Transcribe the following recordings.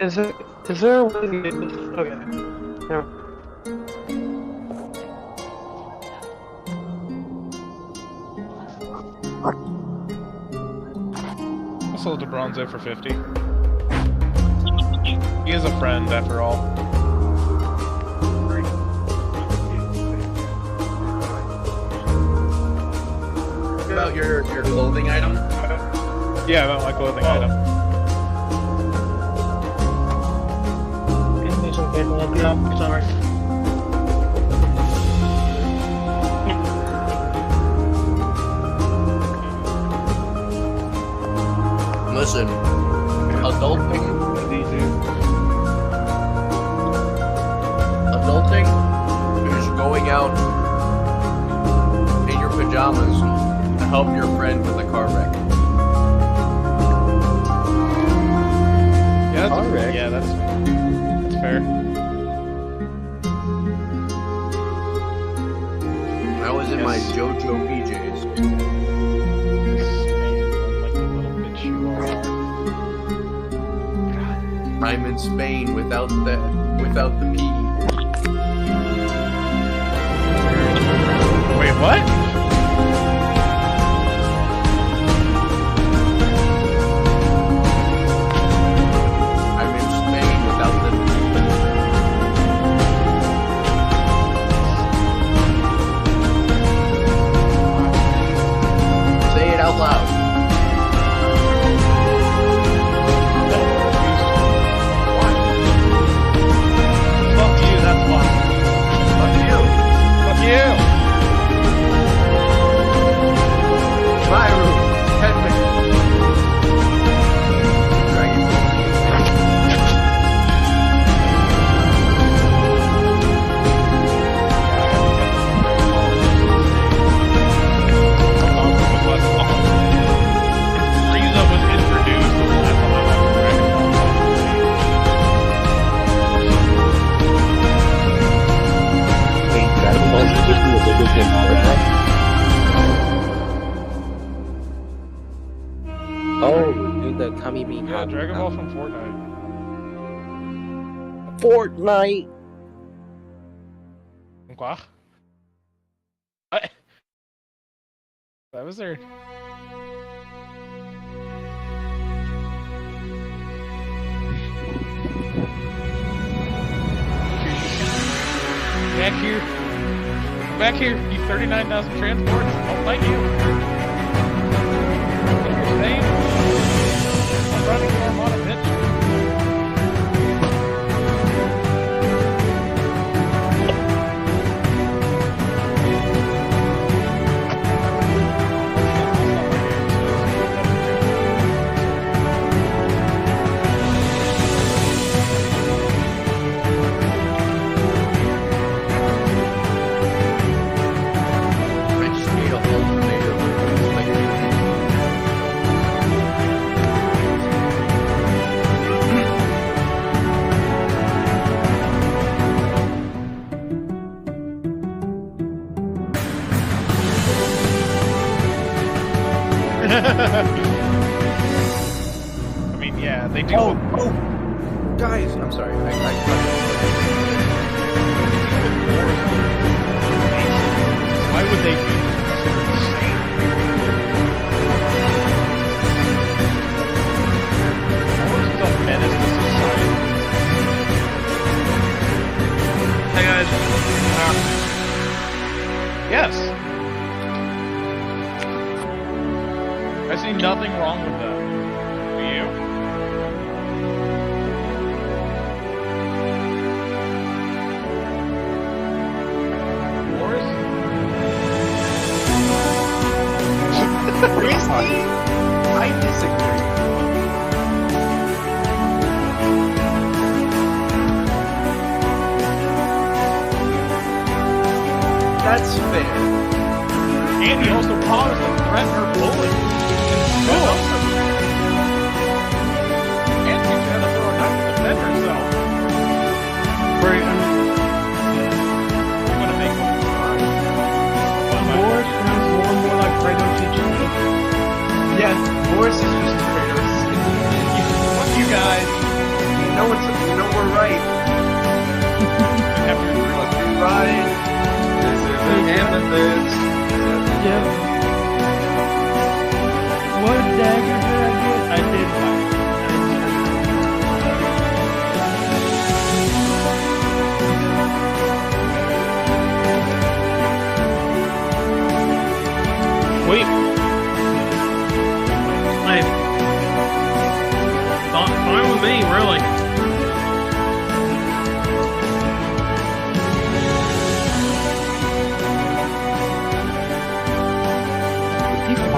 Is it? Is there a way to get this? Okay. Never. I sold to Bronze for 50. He is a friend, after all. About your clothing item? Yeah, about my clothing item. Sorry. Listen, adulting is going out in your pajamas to help your friend with a car wreck. Yeah, that's fair. I was in my JoJo PJs. Like the little bitch you are. I'm in Spain without the P. Wait, what? I'm in Spain without the P. Say it out loud. Fuck you, that's why. Fuck you. Fuck you! My room. 10 minutes. Dragon Ball. Frieza was introduced the last time I watched Dragon Ball. Wait, Dragon Ball Z gives you a bigger than Fortnite? Oh, dude, the Kamimi. Yeah, Dragon Ball from Fortnite. Fortnite! Quoi? What? That was there. Back here. Back here, you 39,000 transports. I'll fight you. What you're saying? I'm running for Armada, bitch. I just need a whole tomato. I mean, yeah, they do. Oh, guys, I'm sorry. Why would they be considered insane? Wars is a menace to society. Hey guys. Yes. I see nothing wrong with that. Do you? Wars? Really? I disagree. That's fair. And he also paused and threatened her bullet. That's also fair. And she tried to throw a knife to defend herself. Right. I'm gonna make one. War sounds more and more like Kratos teaching me. Yes, Boris is just Kratos. Fuck you guys. No one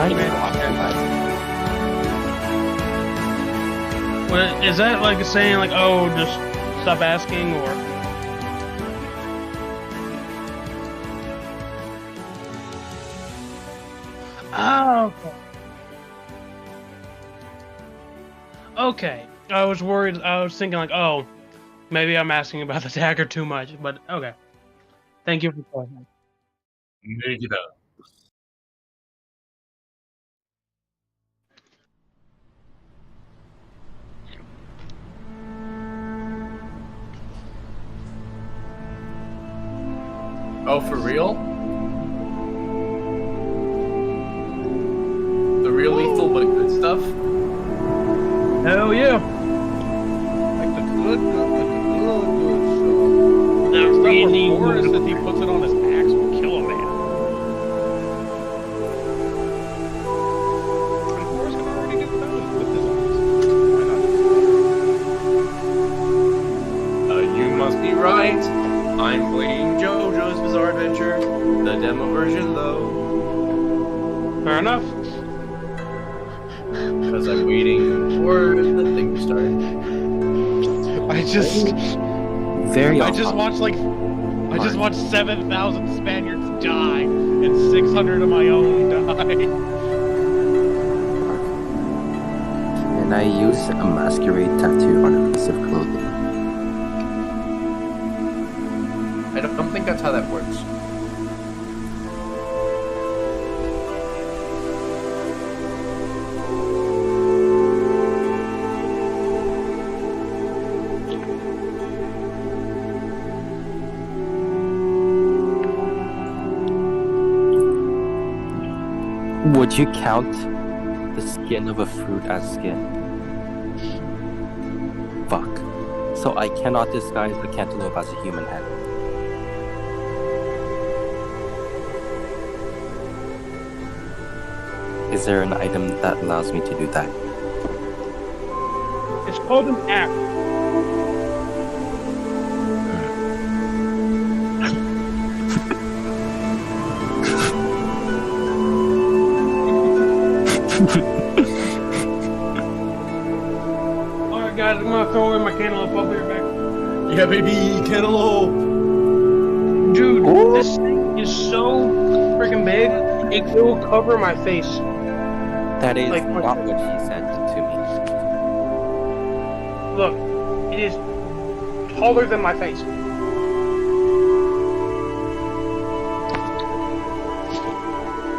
Fine. Well, is that like saying like, oh, just stop asking, or? Oh, okay. I was worried. I was thinking like, oh, maybe I'm asking about the dagger too much. But okay. Thank you for clarifying. Make it up. Oh, for real? The real lethal but good stuff? Hell yeah. Like the good stuff. The Stuff really where Boris, good. if he puts it on his axe, will kill a man. And Boris can already do those with his axe. Why not? You must be right. I'm playing JoJo's Bizarre Adventure, the demo version though, Fair enough. because I'm waiting for the thing to start. I just Off. watched like I just watched 7,000 Spaniards die and 600 of my own die. And I use a masquerade tattoo on a piece of clothing. I don't think that's how that works. Would you count the skin of a fruit as skin? Fuck. So I cannot disguise the cantaloupe as a human head. Is there an item that allows me to do that? It's called an act. Alright guys, I'm gonna throw away my cantaloupe. I'll be right back. Yeah, baby, cantaloupe. Dude, this thing is so freaking big, it will cover my face. That is Like, not what she said to Look, it is taller than my face.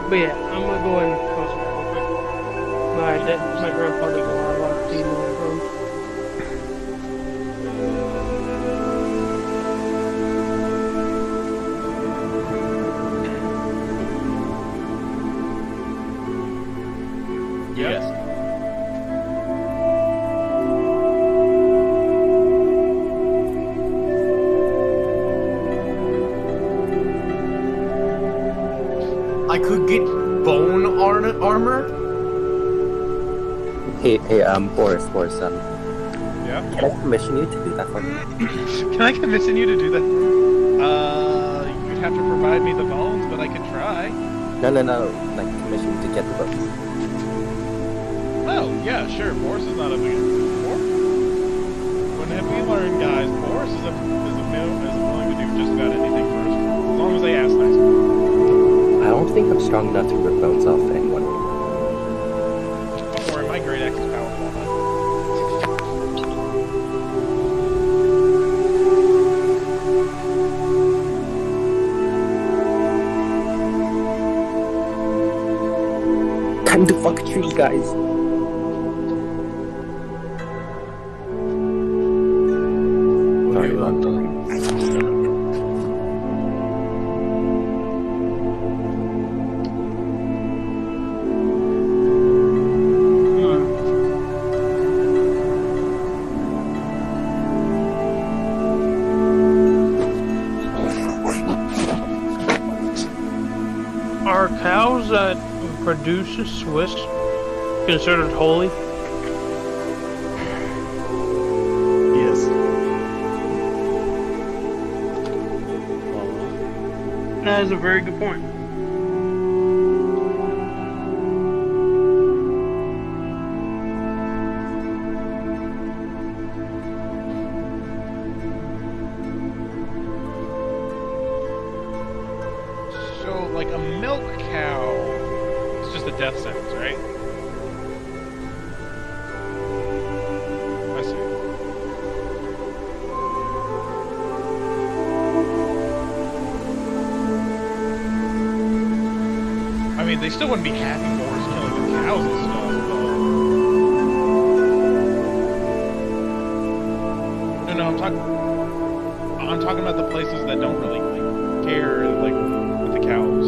But yeah, I'm gonna go and close it real quick. My grandpa doesn't want a lot of tea in the room. Yes. I could get bone armor. me. Hey, Boris, Yeah. can I commission you to do that for me? Can I commission you to do that? You'd have to provide me the bones, but I could try. No, like commission you to get the books. Oh, yeah, sure. Boris is not a big When have we learned, guys? Boris is willing to do just about anything for us, as long as they ask nice. I don't think I'm strong enough to rip bones off anyone. Don't worry, my great axe is powerful enough. Time to fuck a tree, guys. Sorry about that. Are cows that produce Swiss considered holy? Yes. That is a very good point. a death sentence, right? I see. I mean, they still wouldn't be happy Boris killing the cows and stuff, but... No, I'm talking about the places that don't really like, care, like, with the cows.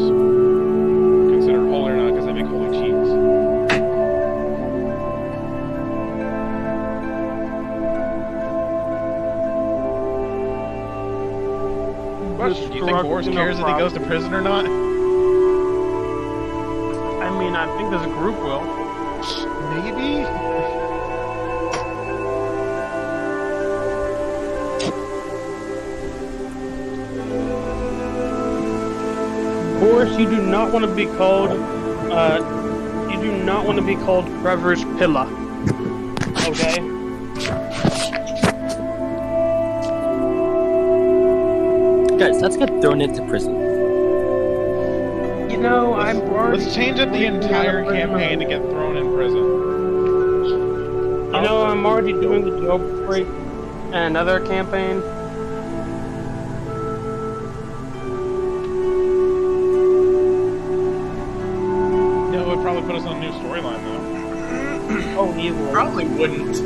Considered holy or not, because they make holy cheese. Question, do you think Boris cares if he goes to prison or not? I mean, I think as a group will. Maybe? Boris, you do not want to be called, Trevor's Pilla. Okay? Guys, let's get thrown into prison. You know, I'm already... Let's change up the entire campaign to get thrown in prison. You know, I'm already doing the jailbreak and another campaign. Yeah, it would probably put us on a new storyline, though. Oh, he will. Probably wouldn't.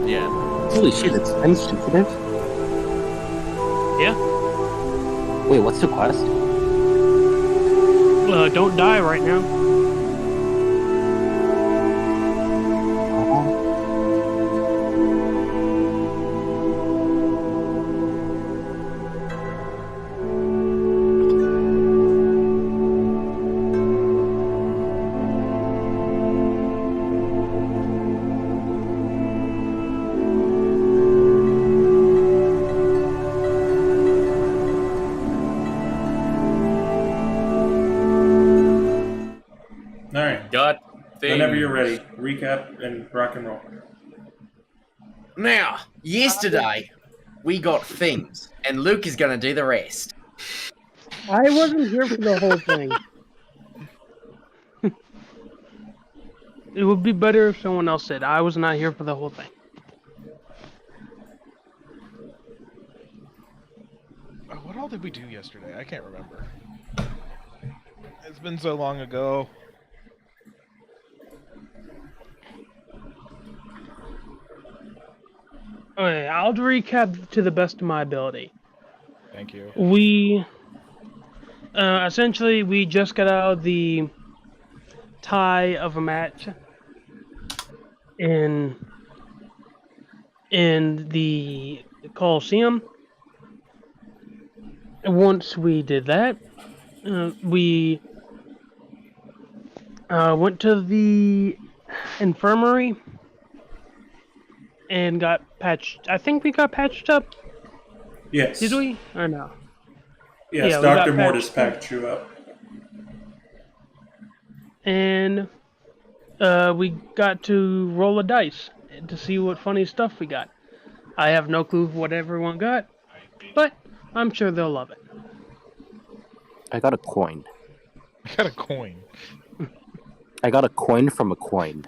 Yeah. Holy shit, it's time sensitive? Yeah. Wait, what's the quest? Don't die right now. Alright, Got things. whenever you're ready, recap and rock and roll. Now, yesterday, we got things, and Luke is gonna do the rest. I wasn't here for the whole thing. It would be better if someone else said. I was not here for the whole thing. What all did we do yesterday? I can't remember. It's been so long ago. Okay, I'll recap to the best of my ability. Thank you. We essentially we just got out of the tie of a match in the Coliseum. And once we did that, we went to the infirmary and got patched. I think we got patched up. Yes. Did we? Or no? Yes, Yeah, we got Dr. Mortis patched. packed you up. And we got to roll a dice to see what funny stuff we got. I have no clue what everyone got, but I'm sure they'll love it. I got a coin. I got a coin. I got a coin from a coin.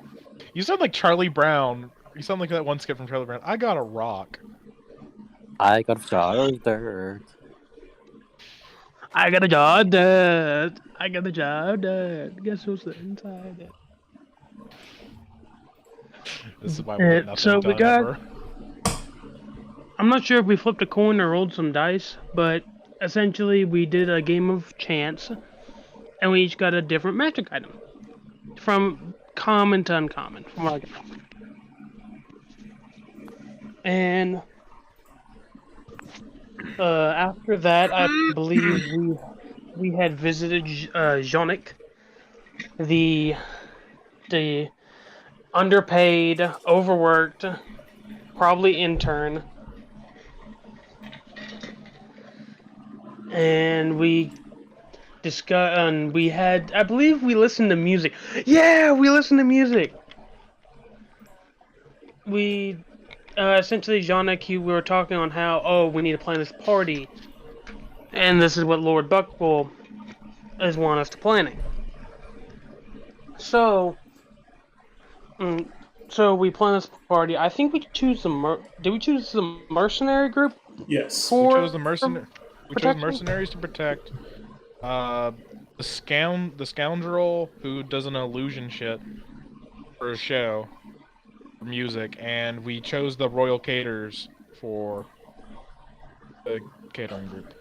You sound like Charlie Brown. You sound like that one skit from Charlie Brown. I got a rock. I got a jar of dirt. I got a jar of dirt. I got a jar of dirt. Guess what's inside it? This is why we're nothing so we done got- ever. I'm not sure if we flipped a coin or rolled some dice, but essentially we did a game of chance, and we each got a different magic item. From common to uncommon, from what I can tell. And after that, I believe we had visited Jonik, the underpaid, overworked, probably intern, and we discussed. And we had, I believe, we listened to music. Yeah, we listened to music. We essentially, Janek, we were talking on how, we need to plan this party, and this is what Lord Buckbull is want us to planning. So, so we plan this party. I think we choose did we choose the mercenary group? Yes. We For chose the mercenaries to protect the scoundrel who does an illusion shit for a show, for music, and we chose the royal caterers for the catering group.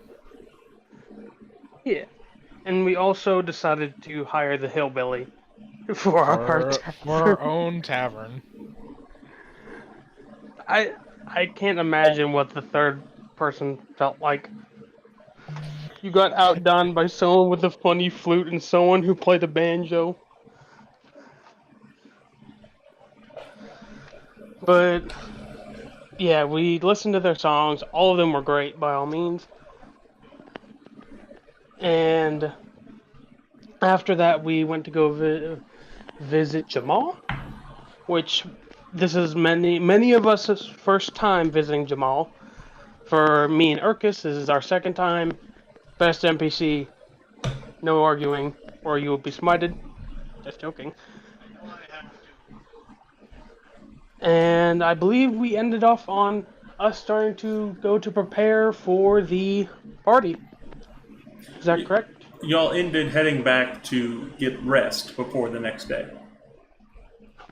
Yeah, and we also decided to hire the hillbilly for our own tavern. I can't imagine what the third person felt like. You got outdone by someone with a funny flute and someone who played the banjo. But yeah, we listened to their songs. All of them were great, by all means. And after that, we went to go visit Jamal, which this is many of us' first time visiting Jamal. For me and Urkus, this is our second time. Best NPC, no arguing, or you will be smited. Just joking. And I believe we ended off on us starting to go to prepare for the party. Is that correct? Y'all ended heading back to get rest before the next day.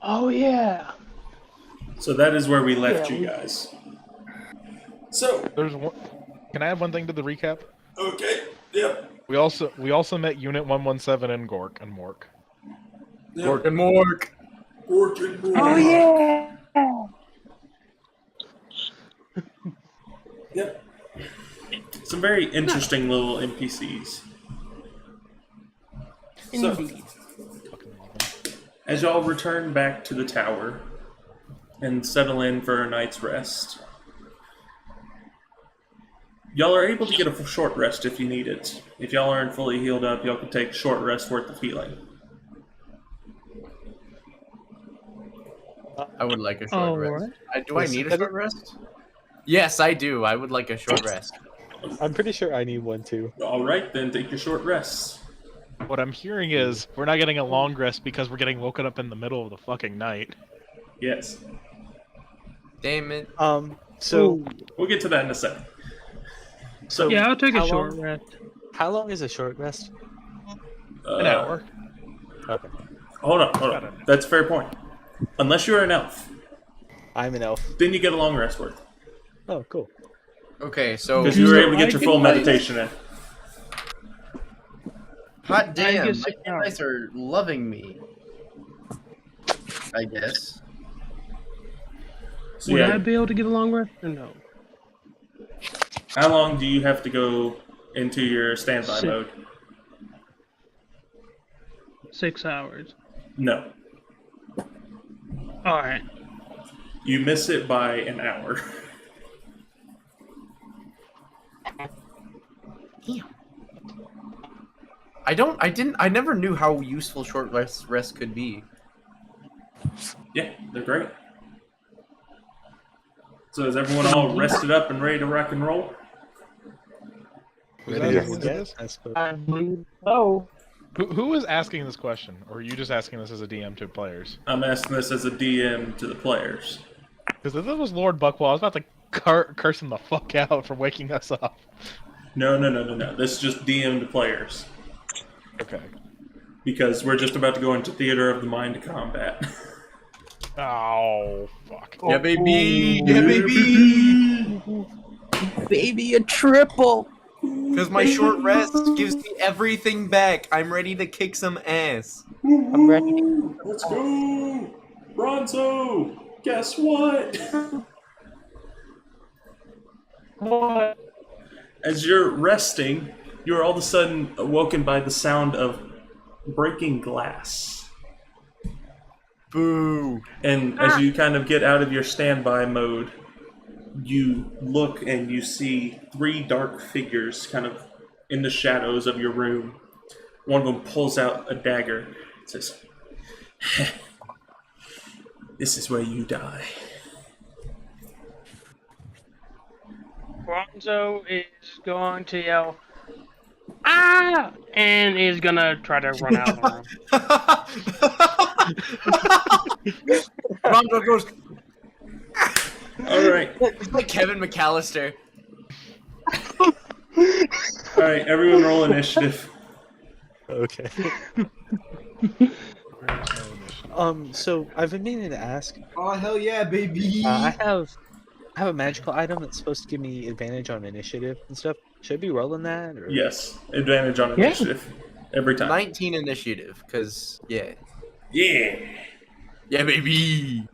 Oh yeah. So that is where we left you guys. So There's one. Can I add one thing to the recap? okay, yep. We also met Unit 117 in Gork and Mork. Mork and Mork. Oh yeah. Yep. Some very interesting little NPCs. So, Indeed. as y'all return back to the tower and settle in for a night's rest, y'all are able to get a short rest if you need it. If y'all aren't fully healed up, y'all can take a short rest worth of healing. I would like a short rest. Alright. Do I need a short rest? Yes, I do. I would like a short rest. I'm pretty sure I need one too. Alright, then take your short rests. What I'm hearing is we're not getting a long rest because we're getting woken up in the middle of the fucking night. Yes. Damn it. So We'll get to that in a second. So, Yeah, I'll take a How short long? rest. how long is a short rest? An hour. Okay. Hold on. That's a fair point. Unless you're an elf, I'm an elf. then you get a long rest worth. Oh, cool. Okay, so Because you were able to get your full meditation in. hot damn, guess my it guys are loving me. I guess. So Would yeah, I be able to get a long rest or no? how long do you have to go into your standby Six. mode? 6 hours. No. Alright. You miss it by an hour. I never knew how useful short rest could be. Yeah, they're great. So is everyone all rested up and ready to rock and roll? Was Ready that to who did get, this? I suppose. I believe so. Who is asking this question? Or are you just asking this as a DM to players? I'm asking this as a DM to the players. Because if this was Lord Buckwall, I was about to curse him the fuck out for waking us up. No. This is just DM to players. Okay. Because we're just about to go into Theater of the Mind combat. Oh, fuck. Yeah, baby! Yeah, baby! Baby, a triple. Because my short rest gives me everything back. I'm ready to kick some ass. I'm ready. Let's go! Bronzo! Guess what? What? As you're resting, you're all of a sudden awoken by the sound of breaking glass. Boo! And as you kind of get out of your standby mode, you look and you see 3 dark figures kind of in the shadows of your room. One of them pulls out a dagger and says, "This is where you die." Bronzo is going to yell, "Ah!" and is gonna try to run out of the room. Bronzo goes. All right, It's like Kevin McAllister. all right. Everyone, roll initiative. Okay. So I've been meaning to ask. Oh hell yeah, baby! I have a magical item that's supposed to give me advantage on initiative and stuff. Should I be rolling that? Or... Yes, advantage on Yeah. initiative every time. 19 initiative, cause yeah, Yeah. baby.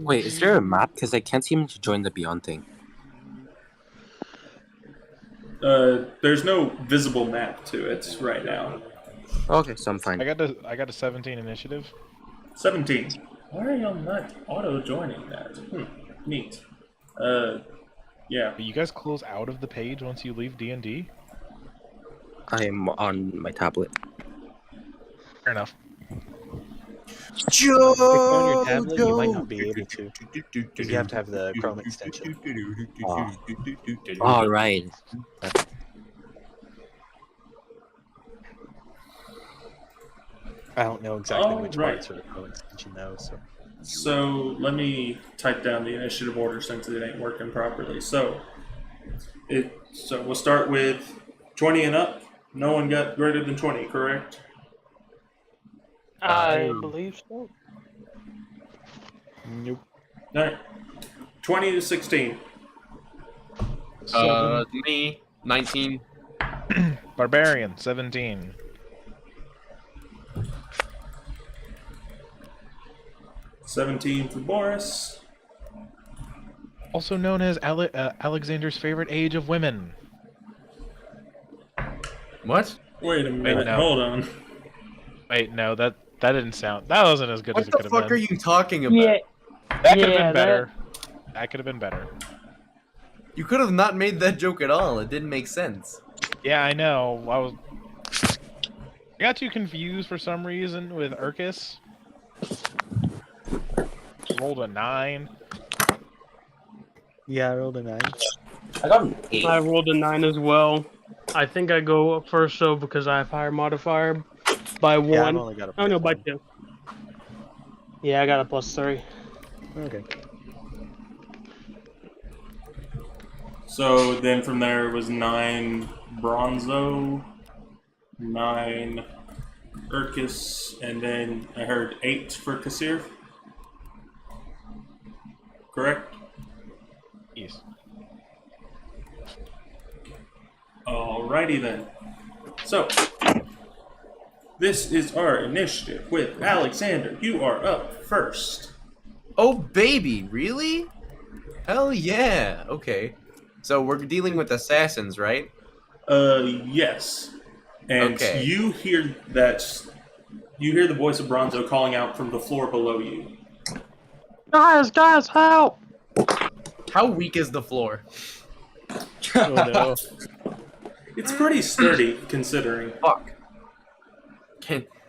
Wait, is there a map? Because I can't seem to join the Beyond thing. There's no visible map to it right now. Okay, so I'm fine. I got a 17 initiative. 17. Why are y'all not auto joining that? Neat. Yeah. But you guys close out of the page once you leave D&D? I am on my tablet. Fair enough. If on your tablet, you might not be able to. Because you have to have the Chrome extension. All right. I don't know exactly Oh, which right. parts are the Chrome extension though. So So let me type down the initiative order since it ain't working properly. So we'll start with 20 and up. No one got greater than 20, correct? I believe so. nope. All right. 20 to 16. Me 19. Barbarian, 17. $17 for Boris. Also known as Alexander's favorite age of women. What? Wait a minute. no. Hold on. Wait, no, that didn't sound. That wasn't as good as What it the could have fuck been. are you talking about? Yeah, That could have yeah, been better. That could have been better. You could have not made that joke at all. It didn't make sense. Yeah, I know. I got too confused for some reason with Urkus. Rolled a 9. Yeah, I rolled a 9. I got an 8. I rolled a 9 as well. I think I go up first, though, because I have higher modifier by 1. Yeah, I've only got a Oh, no, by +1. 2. Yeah, I got a +3. Okay. So then from there it was 9 Bronzo, 9 Urkus, and then I heard 8 for Kassir. Correct? Yes. Alrighty then. So, this is our initiative with Alexander. You are up first. Oh, baby, really? Hell yeah. Okay. So we're dealing with assassins, right? Yes. And Okay. you hear the voice of Bronzo calling out from the floor below you. Guys, help! How weak is the floor? Oh no. It's pretty sturdy considering. Fuck.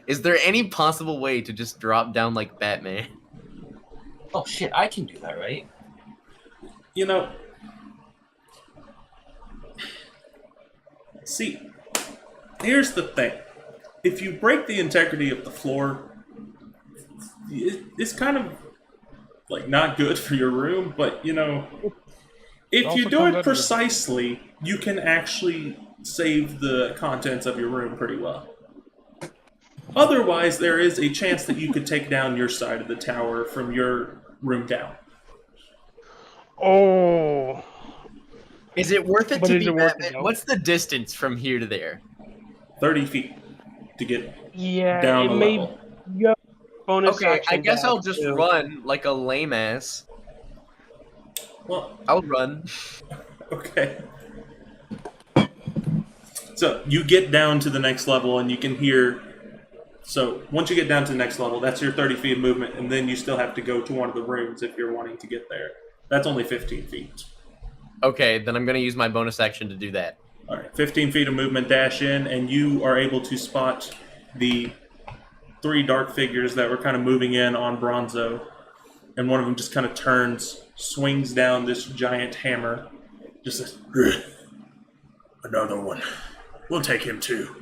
Is there any possible way to just drop down like Batman? Oh shit, I can do that, right? You know, see, here's the thing. If you break the integrity of the floor, it's kind of like not good for your room, but you know, if Also you do comes it under- precisely, you can actually save the contents of your room pretty well. Otherwise, there is a chance that you could take down your side of the tower from your room down. Oh. Is it worth it But to is be it worth it, Batman? though? What's the distance from here to there? 30 feet to get Yeah, down it a may... level. Yeah, bonus Okay, I action guess to I'll have just to- run like a lame ass. Well, I'll run. okay. So you get down to the next level and you can hear. So once you get down to the next level, that's your 30 feet of movement, and then you still have to go to one of the rooms if you're wanting to get there. That's only 15 feet. Okay, then I'm gonna use my bonus action to do that. All right, 15 feet of movement, dash in, and you are able to spot the 3 dark figures that were kind of moving in on Bronzo. and one of them just kind of turns, swings down this giant hammer, just says, "Another one. We'll take him too."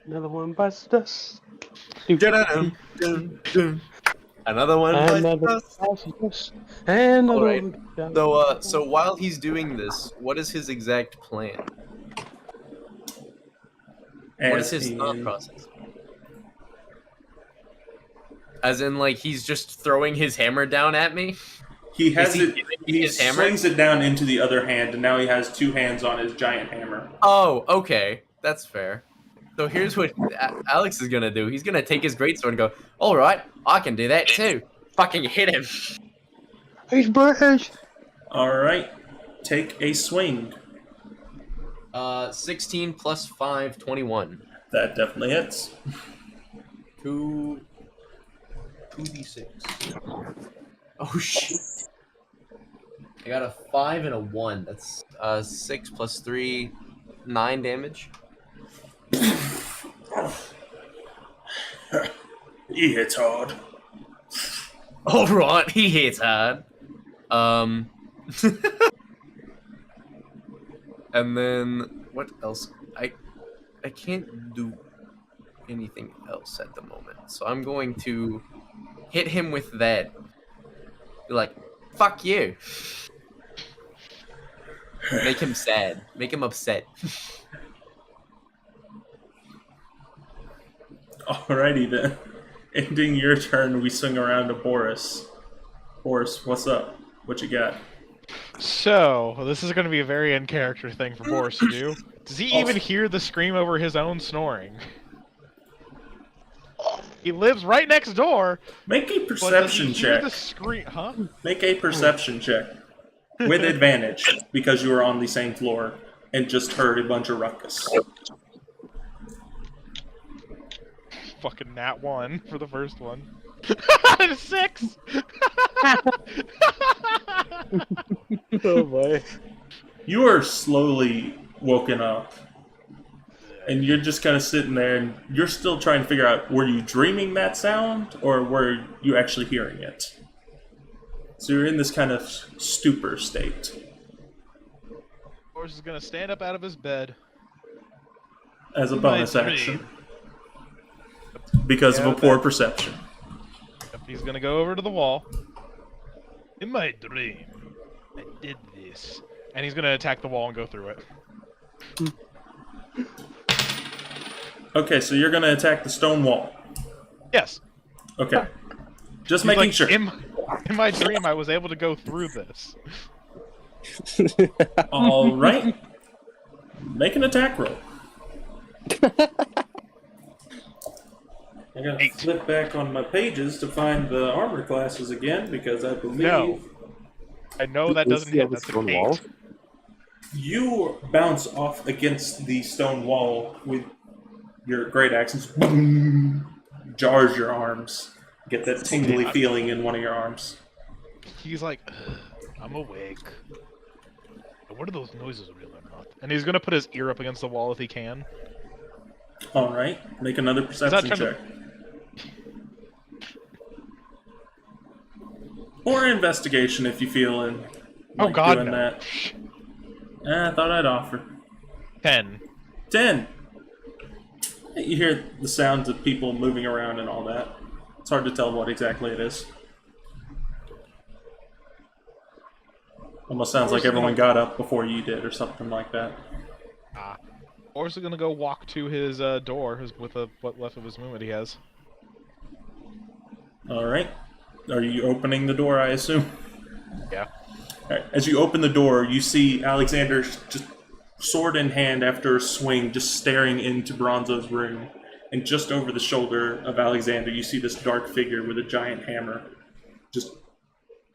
Another one bites the dust. Another one. Another bites bites the dust. Another Alright. one. So while he's doing this, what is his exact plan? What is his thought process? As in, like, he's just throwing his hammer down at me? He has Is he it. giving me He his hammer? swings it down into the other hand, and now he has two hands on his giant hammer. Oh, okay. That's fair. So here's what Alex is gonna do. He's gonna take his greatsword and go, alright, I can do that too. Fucking hit him. He's British. All right, take a swing. 16 plus 5, 21. That definitely hits. 2d6. Oh shit. I got a 5 and a 1. That's 6 plus 3, 9 damage. He hits hard. Alright, he hits hard. And then what else? I can't do anything else at the moment. So I'm going to hit him with that. Be like, fuck you. Make him sad. Make him upset. Alrighty then. Ending your turn, we swing around to Boris. Boris, what's up? What you got? So, this is going to be a very in-character thing for Boris to do. Does he even hear the scream over his own snoring? He lives right next door. Make a But does he perception hear check. the scream? Huh? Make a perception check. With advantage, because you were on the same floor and just heard a bunch of ruckus. Fucking nat 1 for the first one. 6! Oh boy. You are slowly woken up. And you're just kind of sitting there and you're still trying to figure out, were you dreaming that sound or were you actually hearing it? So you're in this kind of stupor state. Boris is gonna stand up out of his bed. As a In bonus my action. Because Yeah, of a poor perception. He's gonna go over to the wall. In my dream, I did this. And he's gonna attack the wall and go through it. Okay, so you're going to attack the stone wall. Yes. Okay. Just He's making like, sure. In my dream, I was able to go through this. All right. Make an attack roll. I gotta 8. flip back on my pages to find the armor classes again because I believe No. I know that doesn't hit. That's an 8. you bounce off against the stone wall with your great axe. And boom, jars your arms. Get that tingly feeling in one of your arms. He's like, "Ugh, I'm awake. What are those noises real or not?" And he's gonna put his ear up against the wall if he can. All right. Make another perception trying to- check. Or investigation if you feel in. Oh God, doing no. that. I thought I'd offer. 10. 10. You hear the sounds of people moving around and all that. It's hard to tell what exactly it is. Almost sounds like everyone got up before you did or something like that. Boris is gonna go walk to his door with what left of his movement he has. All right. Are you opening the door, I assume? Yeah. All right. As you open the door, you see Alexander just sword in hand after a swing, just staring into Bronzo's room. And just over the shoulder of Alexander, you see this dark figure with a giant hammer.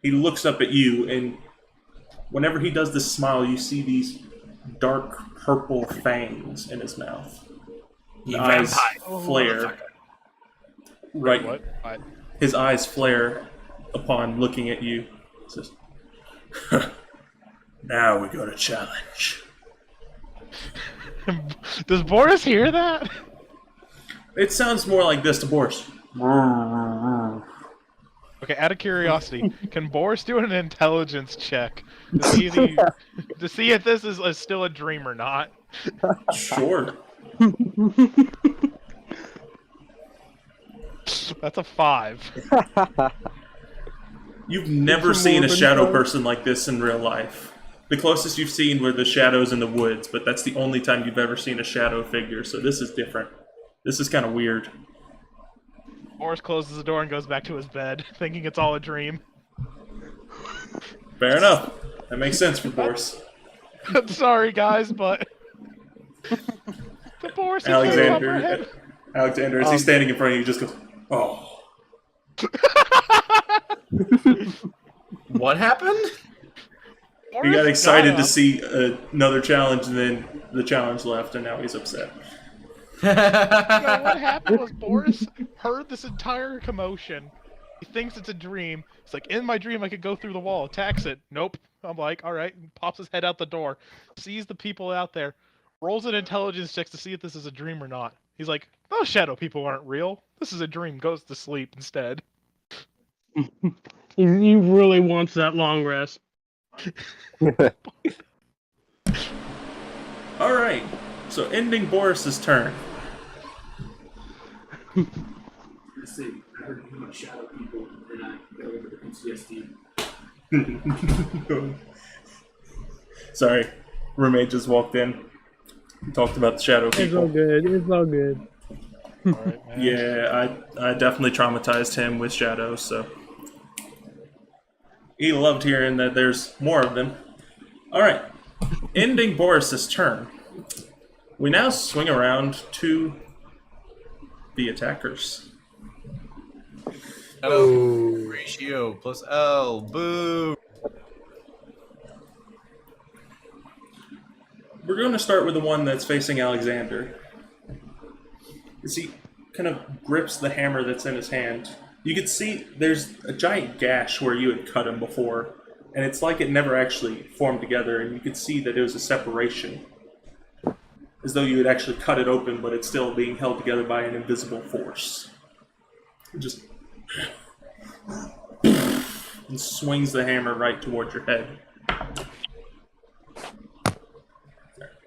He looks up at you, and whenever he does this smile, you see these dark purple fangs in his mouth. The eyes flare. Right. What? His eyes flare upon looking at you. He says, "Now we got a challenge." Does Boris hear that? It sounds more like this to Boris. Okay, out of curiosity, can Boris do an intelligence check to see if this is still a dream or not? Sure. That's a 5. You've never Some seen a more shadow info? person like this in real life. The closest you've seen were the shadows in the woods, but that's the only time you've ever seen a shadow figure, so this is different. This is kind of weird. Boris closes the door and goes back to his bed, thinking it's all a dream. Fair enough. That makes sense for Boris. I'm sorry, guys, but the Boris is Alexander, as he's standing in front of you, just goes, oh. What happened? He got excited to see another challenge, and then the challenge left, and now he's upset. No, what happened was Boris heard this entire commotion. He thinks it's a dream. It's like, in my dream, I could go through the wall, attacks it. Nope. I'm like, all right. Pops his head out the door, sees the people out there, rolls an intelligence check to see if this is a dream or not. He's like, those shadow people aren't real. This is a dream. Goes to sleep instead. He really wants that long rest. All right, so ending Boris's turn. Let's see. I heard too much shadow people, and I got a little bit of PTSD. Sorry, roommate just walked in. We talked about the shadow It's all people. good. It's all good. All right, man. Yeah, I definitely traumatized him with shadows, so he loved hearing that there's more of them. All right, ending Boris's turn. We now swing around to the attackers. Oh, ratio plus L. Boo. We're going to start with the one that's facing Alexander. As he kind of grips the hammer that's in his hand, you can see there's a giant gash where you had cut him before, and it's like it never actually formed together, and you can see that it was a separation. As though you had actually cut it open, but it's still being held together by an invisible force. It just and swings the hammer right towards your head.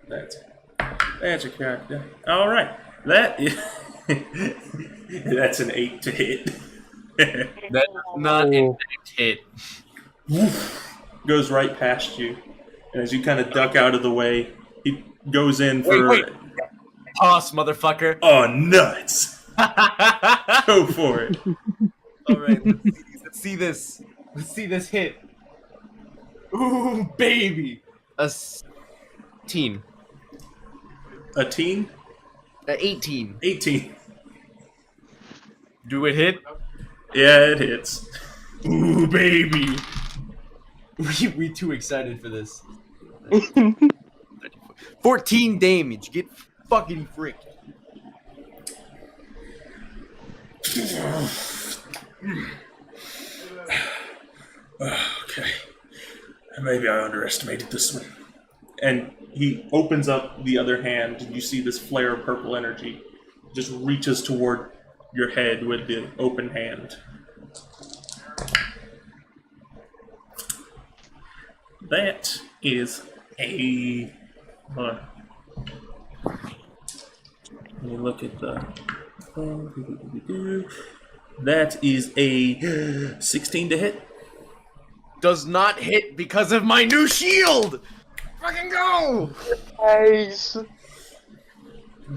That's a character. All right, that is that's an 8 to hit. That's not an hit. Goes right past you, and as you kind of duck out of the way, he goes in for. Wait. Toss, motherfucker. Oh, nuts! Go for it. All right, let's see this. Let's see this hit. Ooh, baby. A 16. A teen? 18. 18. Do it hit? Yeah, it hits. Ooh, baby. We too excited for this. 14 damage. Get fucking freaked. Okay. Maybe I underestimated this one. And he opens up the other hand, and you see this flare of purple energy. Just reaches toward your head with the open hand. That is a... Hold on. Let me look at the... That is a 16 to hit. Does not hit because of my new shield! Fucking go! Nice.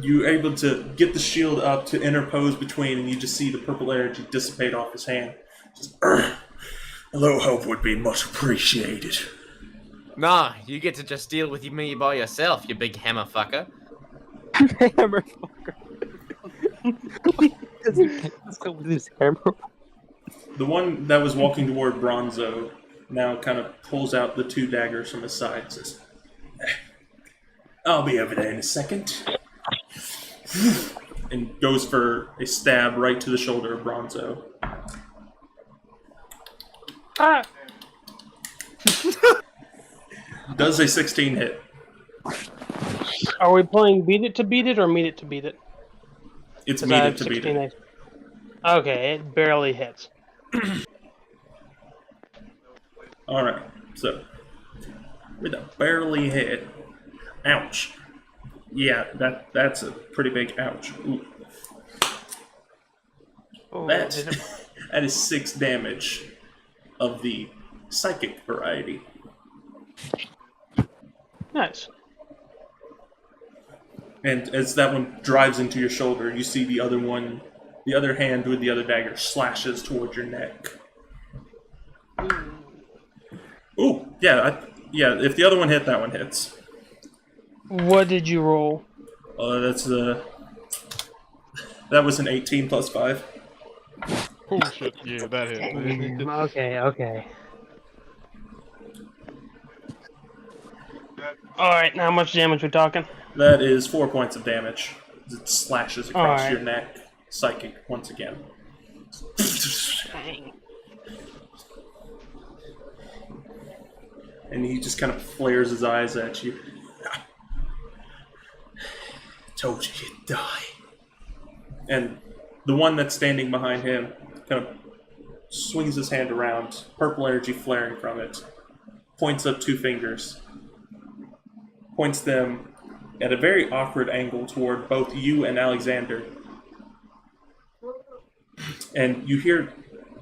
You're able to get the shield up to interpose between, and you just see the purple energy dissipate off his hand. Just, a little help would be much appreciated. Nah, you get to just deal with me by yourself, you big hammer fucker. Hammer fucker. Let's go with this hammer. The one that was walking toward Bronzo now kind of pulls out the two daggers from his side and says, I'll be over there in a second. And goes for a stab right to the shoulder of Bronzo. Ah! Does a 16 hit? Are we playing beat it to beat it or meet it to beat it? It's 'Cause I meet have it to beat 16 it. Okay, it barely hits. All right. So, with a barely hit. Ouch. Yeah, that's a pretty big ouch. Ooh. Oh, That did it- that is 6 damage of the psychic variety. Nice. And as that one drives into your shoulder, you see the other hand with the other dagger slashes towards your neck. Ooh, yeah, if the other one hit, that one hits. What did you roll? That was an 18 plus 5. Oh shit, yeah, that hit. Okay. Alright, now how much damage we talking? That is 4 points of damage. It slashes across Alright. your neck. Psychic, once again. Dang. And he just kind of flares his eyes at you. Told you you'd die. And the one that's standing behind him kind of swings his hand around, purple energy flaring from it, points up 2 fingers, points them at a very awkward angle toward both you and Alexander. And you hear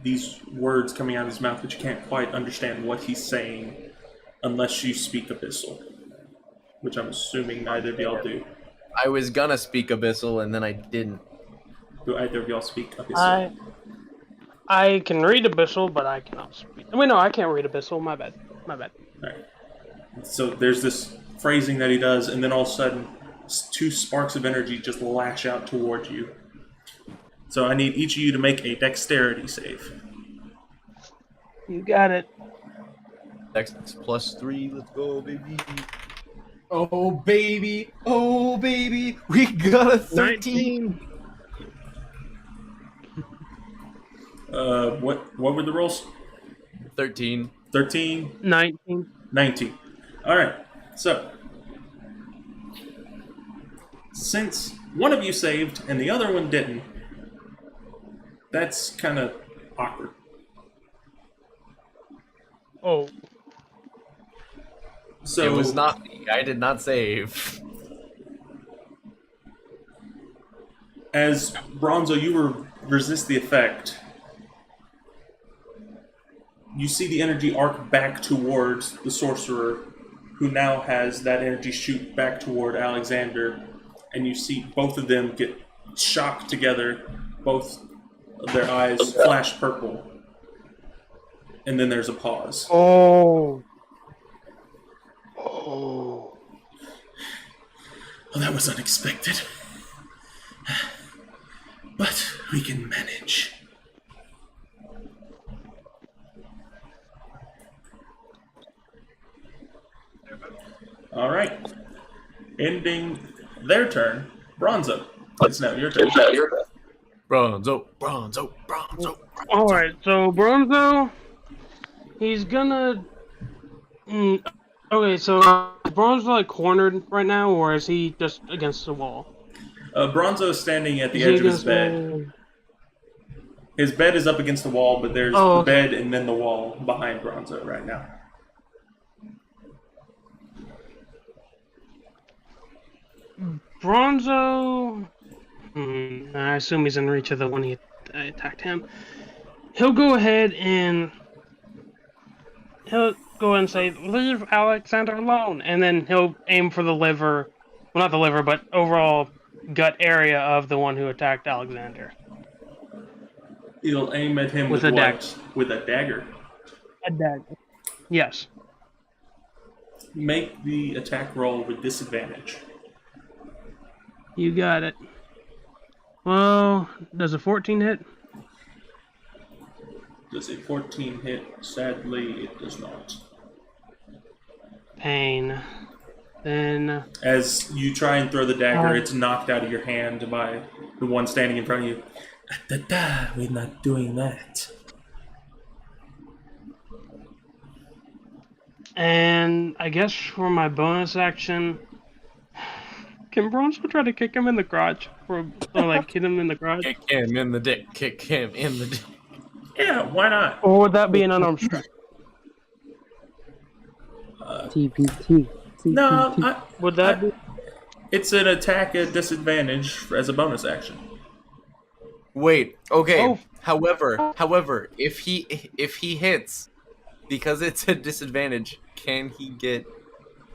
these words coming out of his mouth, but you can't quite understand what he's saying unless you speak Abyssal, which I'm assuming neither of y'all do. I was gonna speak Abyssal and then I didn't. Do either of y'all speak Abyssal? I can read Abyssal, but I cannot speak. Wait, no, I can't read Abyssal. My bad. Alright. So there's this phrasing that he does, and then all of a sudden, 2 sparks of energy just lash out toward you. So I need each of you to make a dexterity save. You got it. Dex +3, let's go, baby. Oh baby, we got a 13. What were the rolls? 13. 13, 19. 19. Alright, so since one of you saved and the other one didn't, that's kind of awkward. Oh, So It was not me. I did not save. as Bronzo, you resist the effect. You see the energy arc back towards the sorcerer, who now has that energy shoot back toward Alexander, and you see both of them get shocked together, both of their eyes flash purple, and then there's a pause. oh, Well, that was unexpected. But we can manage. Alright. Ending their turn. Bronzo. It's now your turn. Bronzo. Alright, so Bronzo, he's gonna... okay, so is Bronzo like cornered right now, or is he just against the wall? Bronzo is standing at the Is he edge of his against bed. His bed is up against the wall, but there's Oh, the okay. bed and then the wall behind Bronzo right now. Bronzo... I assume he's in reach of the one he attacked him. He'll go ahead and... He'll go and say, "Leave Alexander alone," and then he'll aim for the liver... Well, not the liver, but overall gut area of the one who attacked Alexander. He'll aim at him With with a what? dagger. With a dagger. A dagger. Yes. Make the attack roll with disadvantage. You got it. Well, does a 14 hit? Does a 14 hit? Sadly, it does not. Pain. Then... As you try and throw the dagger, it's knocked out of your hand by the one standing in front of you. We're not doing that. And I guess for my bonus action, can Bronzo try to kick him in the crotch? Or like hit him in the crotch? Kick him in the dick. Yeah, why not? Or would that be an unarmed strike? TPT. No, Would that be? it's an attack at disadvantage as a bonus action. Wait. Okay. Oh. However, if he hits, because it's a disadvantage, can he get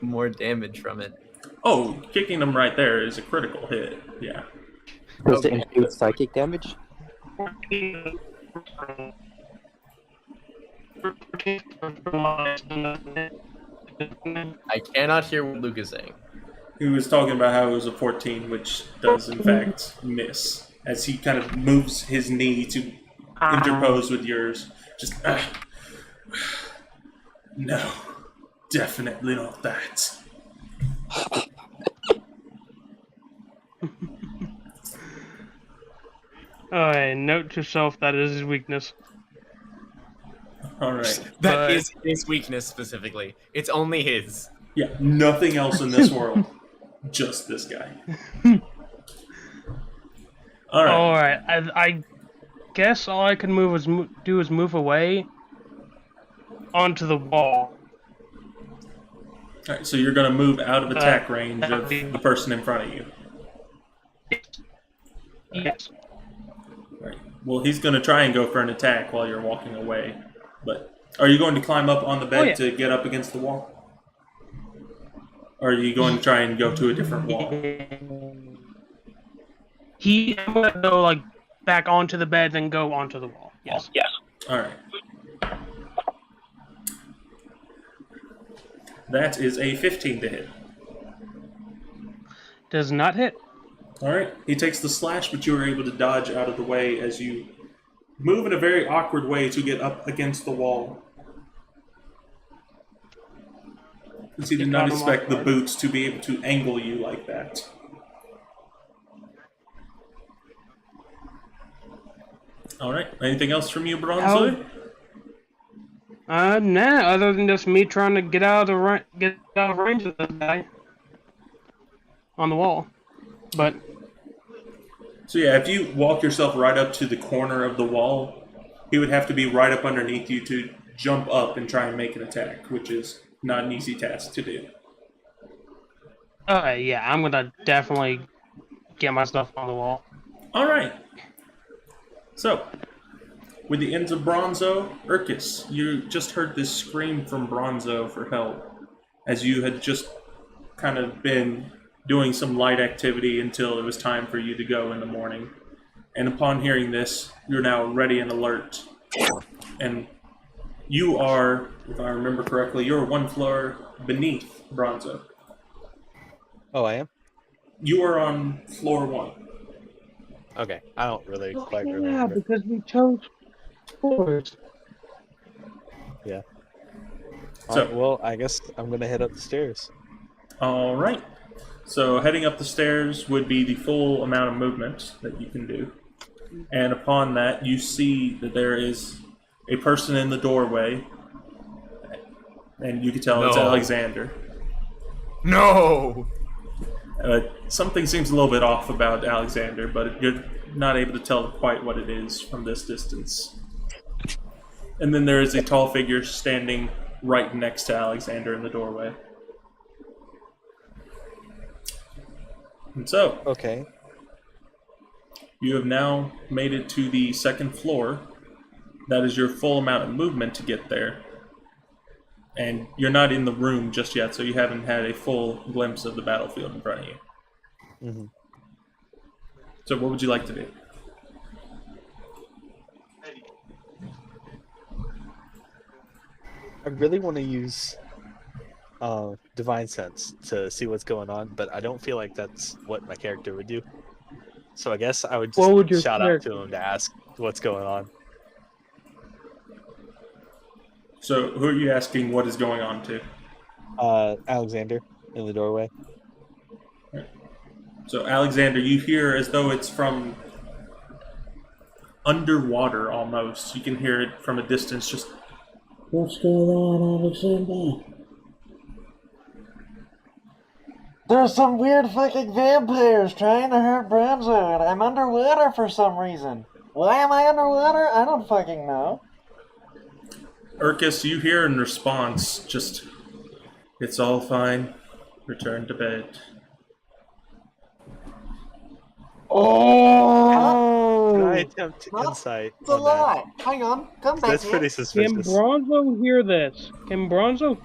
more damage from it? Oh, kicking him right there is a critical hit. Yeah. Does it include psychic damage? I cannot hear what Luke is saying. He was talking about how it was a 14, which does in fact miss, as he kind of moves his knee to interpose with yours. Just, no, definitely not that. Alright, note to self that is his weakness. All right. That is his weakness specifically. It's only his. Yeah, nothing else in this world. Just this guy. All right. Alright, I guess all I can do is move away onto the wall. All right, so you're going to move out of attack range of the person in front of you. Yes. Right. Well, he's going to try and go for an attack while you're walking away. But are you going to climb up on the bed to get up against the wall? Or are you going to try and go to a different wall? I'm gonna go like back onto the bed, then go onto the wall. Yes. Yes. All right. That is a 15 to hit. Does not hit. All right. He takes the slash, but you are able to dodge out of the way as you move in a very awkward way to get up against the wall. Because he did not expect the boots to be able to angle you like that. All right. Anything else from you, Bronzo? Nah. Other than just me trying to get out of range of this guy on the wall, but. So yeah, if you walk yourself right up to the corner of the wall, he would have to be right up underneath you to jump up and try and make an attack, which is not an easy task to do. Yeah, I'm gonna definitely get my stuff on the wall. All right. So, with the ends of Bronzo, Urkus, you just heard this scream from Bronzo for help, as you had just kind of been doing some light activity until it was time for you to go in the morning. And upon hearing this, you're now ready and alert. And you are, if I remember correctly, you're one floor beneath Bronzo. Oh, I am? You are on floor 1. Okay, I don't really quite Yeah, remember. because we chose floors. Yeah. So- Alright, well, I guess I'm gonna head up the stairs. All right. So heading up the stairs would be the full amount of movement that you can do. And upon that, you see that there is a person in the doorway. And you can tell it's No. Alexander. No. Something seems a little bit off about Alexander, but you're not able to tell quite what it is from this distance. And then there is a tall figure standing right next to Alexander in the doorway. And so, Okay. you have now made it to the second floor. That is your full amount of movement to get there. And you're not in the room just yet, so you haven't had a full glimpse of the battlefield in front of you. Mm-hmm. So what would you like to do? I really want to use Divine Sense to see what's going on, but I don't feel like that's what my character would do. So I guess I would What would your just shout out character to him to ask what's going on. So who are you asking what is going on to? Alexander in the doorway. So Alexander, you hear as though it's from underwater almost. You can hear it from a distance just, "What's going on, Alexander?" There's some weird fucking vampires trying to hurt Bronzo, and I'm underwater for some reason. Why am I underwater? I don't fucking know. Urkus, you hear in response just, It's all fine. Return to bed. Can I Oh! attempt insight It's a on that? lie. Hang on. Come back That's here. pretty Can suspicious. Bronzo hear this? Can Bronzo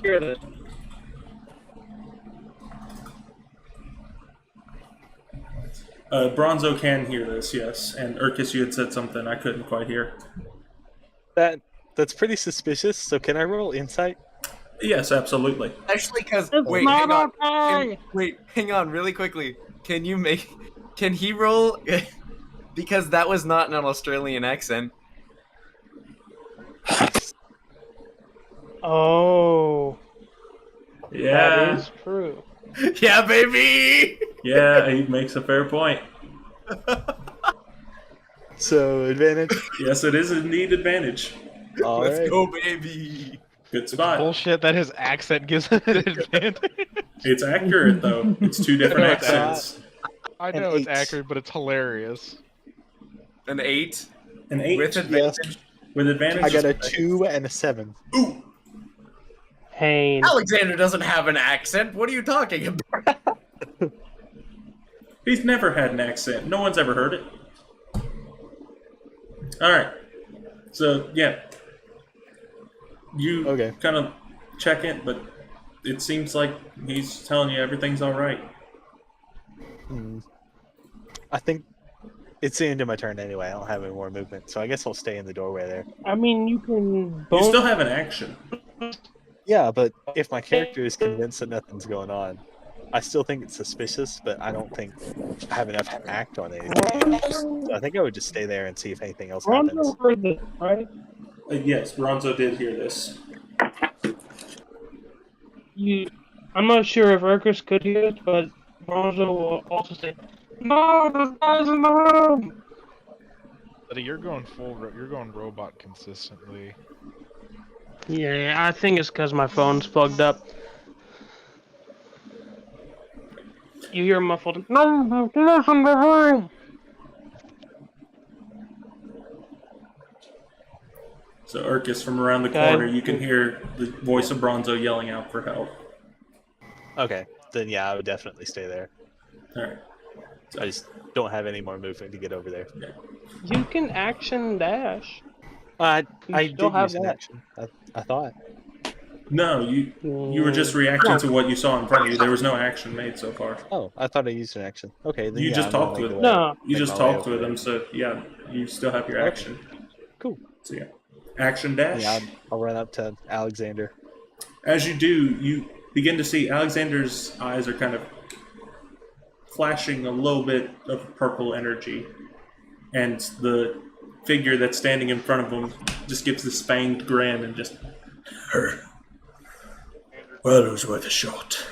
hear this? Bronzo can hear this, yes. And Urkus, you had said something I couldn't quite hear. That's pretty suspicious. So can I roll insight? Yes, absolutely. Actually, because It's wait, not hang on. okay! Wait, hang on, really quickly. Can he roll? Because that was not an Australian accent. Oh, that Yeah, is true. Yeah, baby. yeah, he makes a fair point. So advantage. Yes, it is indeed advantage. All Let's right. go, baby. Good spot. Bullshit that his accent gives him an advantage. It's accurate though. It's two different No, it's not. accents. I An know it's 8. accurate, but it's hilarious. An 8 An 8 with advantage. with advantage. I got a is- 2 and a 7. Ooh, Pain. Alexander doesn't have an accent. What are you talking about? he's never had an accent. No one's ever heard it. All right. So yeah, you Okay. kind of check it, but it seems like he's telling you everything's all right. I think it's the end of my turn anyway. I don't have any more movement, so I guess I'll stay in the doorway there. I mean, you can. You still have an action. Yeah, but if my character is convinced that nothing's going on, I still think it's suspicious, but I don't think I have enough to act on anything. So I think I would just stay there and see if anything else happens. Bronzo heard this, right? Yes, Bronzo did hear this. I'm not sure if Urkus could hear it, but Bronzo will also say, "No, there's guys in the room." But you're going you're going robot consistently. Yeah, I think it's because my phone's plugged up. You hear muffled, "No, there's in the room." So Urkus, from around the Okay. corner, you can hear the voice of Bronzo yelling out for help. Okay, then yeah, I would definitely stay there. All right. I just don't have any more movement to get over there. You can action dash. I You did still have use an that. action. I thought. No, you were just reacting to what you saw in front of you. There was no action made so far. Oh, I thought I used an action. Okay, then You yeah, just I'm gonna talked make with the him. way- No. You make just my way talked over with there. him, so yeah, you still have your action. Cool. So yeah, action dash. Yeah, I'll run up to Alexander. As you do, you begin to see Alexander's eyes are kind of flashing a little bit of purple energy, and the figure that's standing in front of him just gives this fanged grin and just. Well, it was worth a shot.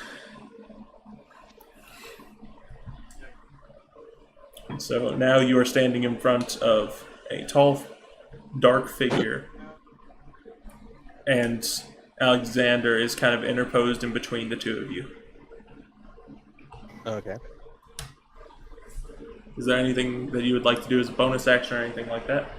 So now you are standing in front of a tall, dark figure, and Alexander is kind of interposed in between the two of you. Okay. Is there anything that you would like to do as a bonus action or anything like that?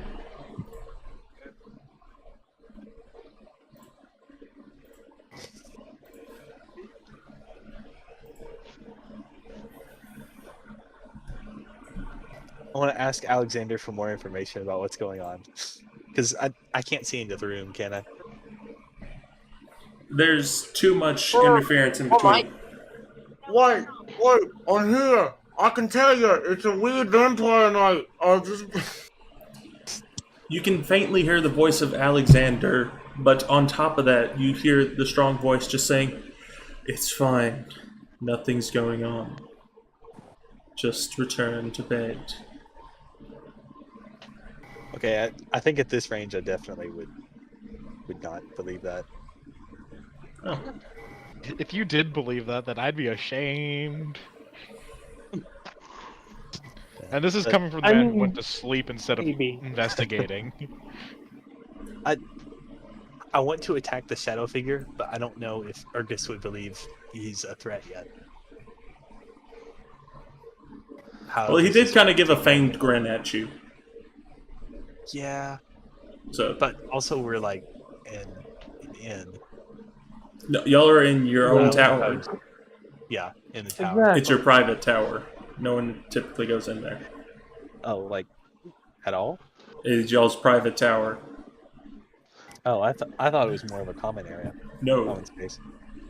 I want to ask Alexander for more information about what's going on. Because I can't see into the room, can I? There's too much interference in between. Wait, I'm here. I can tell you, it's a weird vampire night. I just. You can faintly hear the voice of Alexander, but on top of that, you hear the strong voice just saying, "It's fine. Nothing's going on. Just return to bed." Okay, I think at this range I definitely would not believe that. Oh. If you did believe that, then I'd be ashamed. And this is But- coming from the I man who mean, went to sleep instead of maybe. investigating. I want to attack the shadow figure, but I don't know if Urgus would believe he's a threat yet. Well, he did kind of give a fanged grin at you. Yeah, So but also we're like in. No, y'all are in your own No. tower. Yeah, in the tower. Exactly. It's your private tower. No one typically goes in there. Oh, like at all? It's y'all's private tower. Oh, I thought it was more of a common area, No, common space.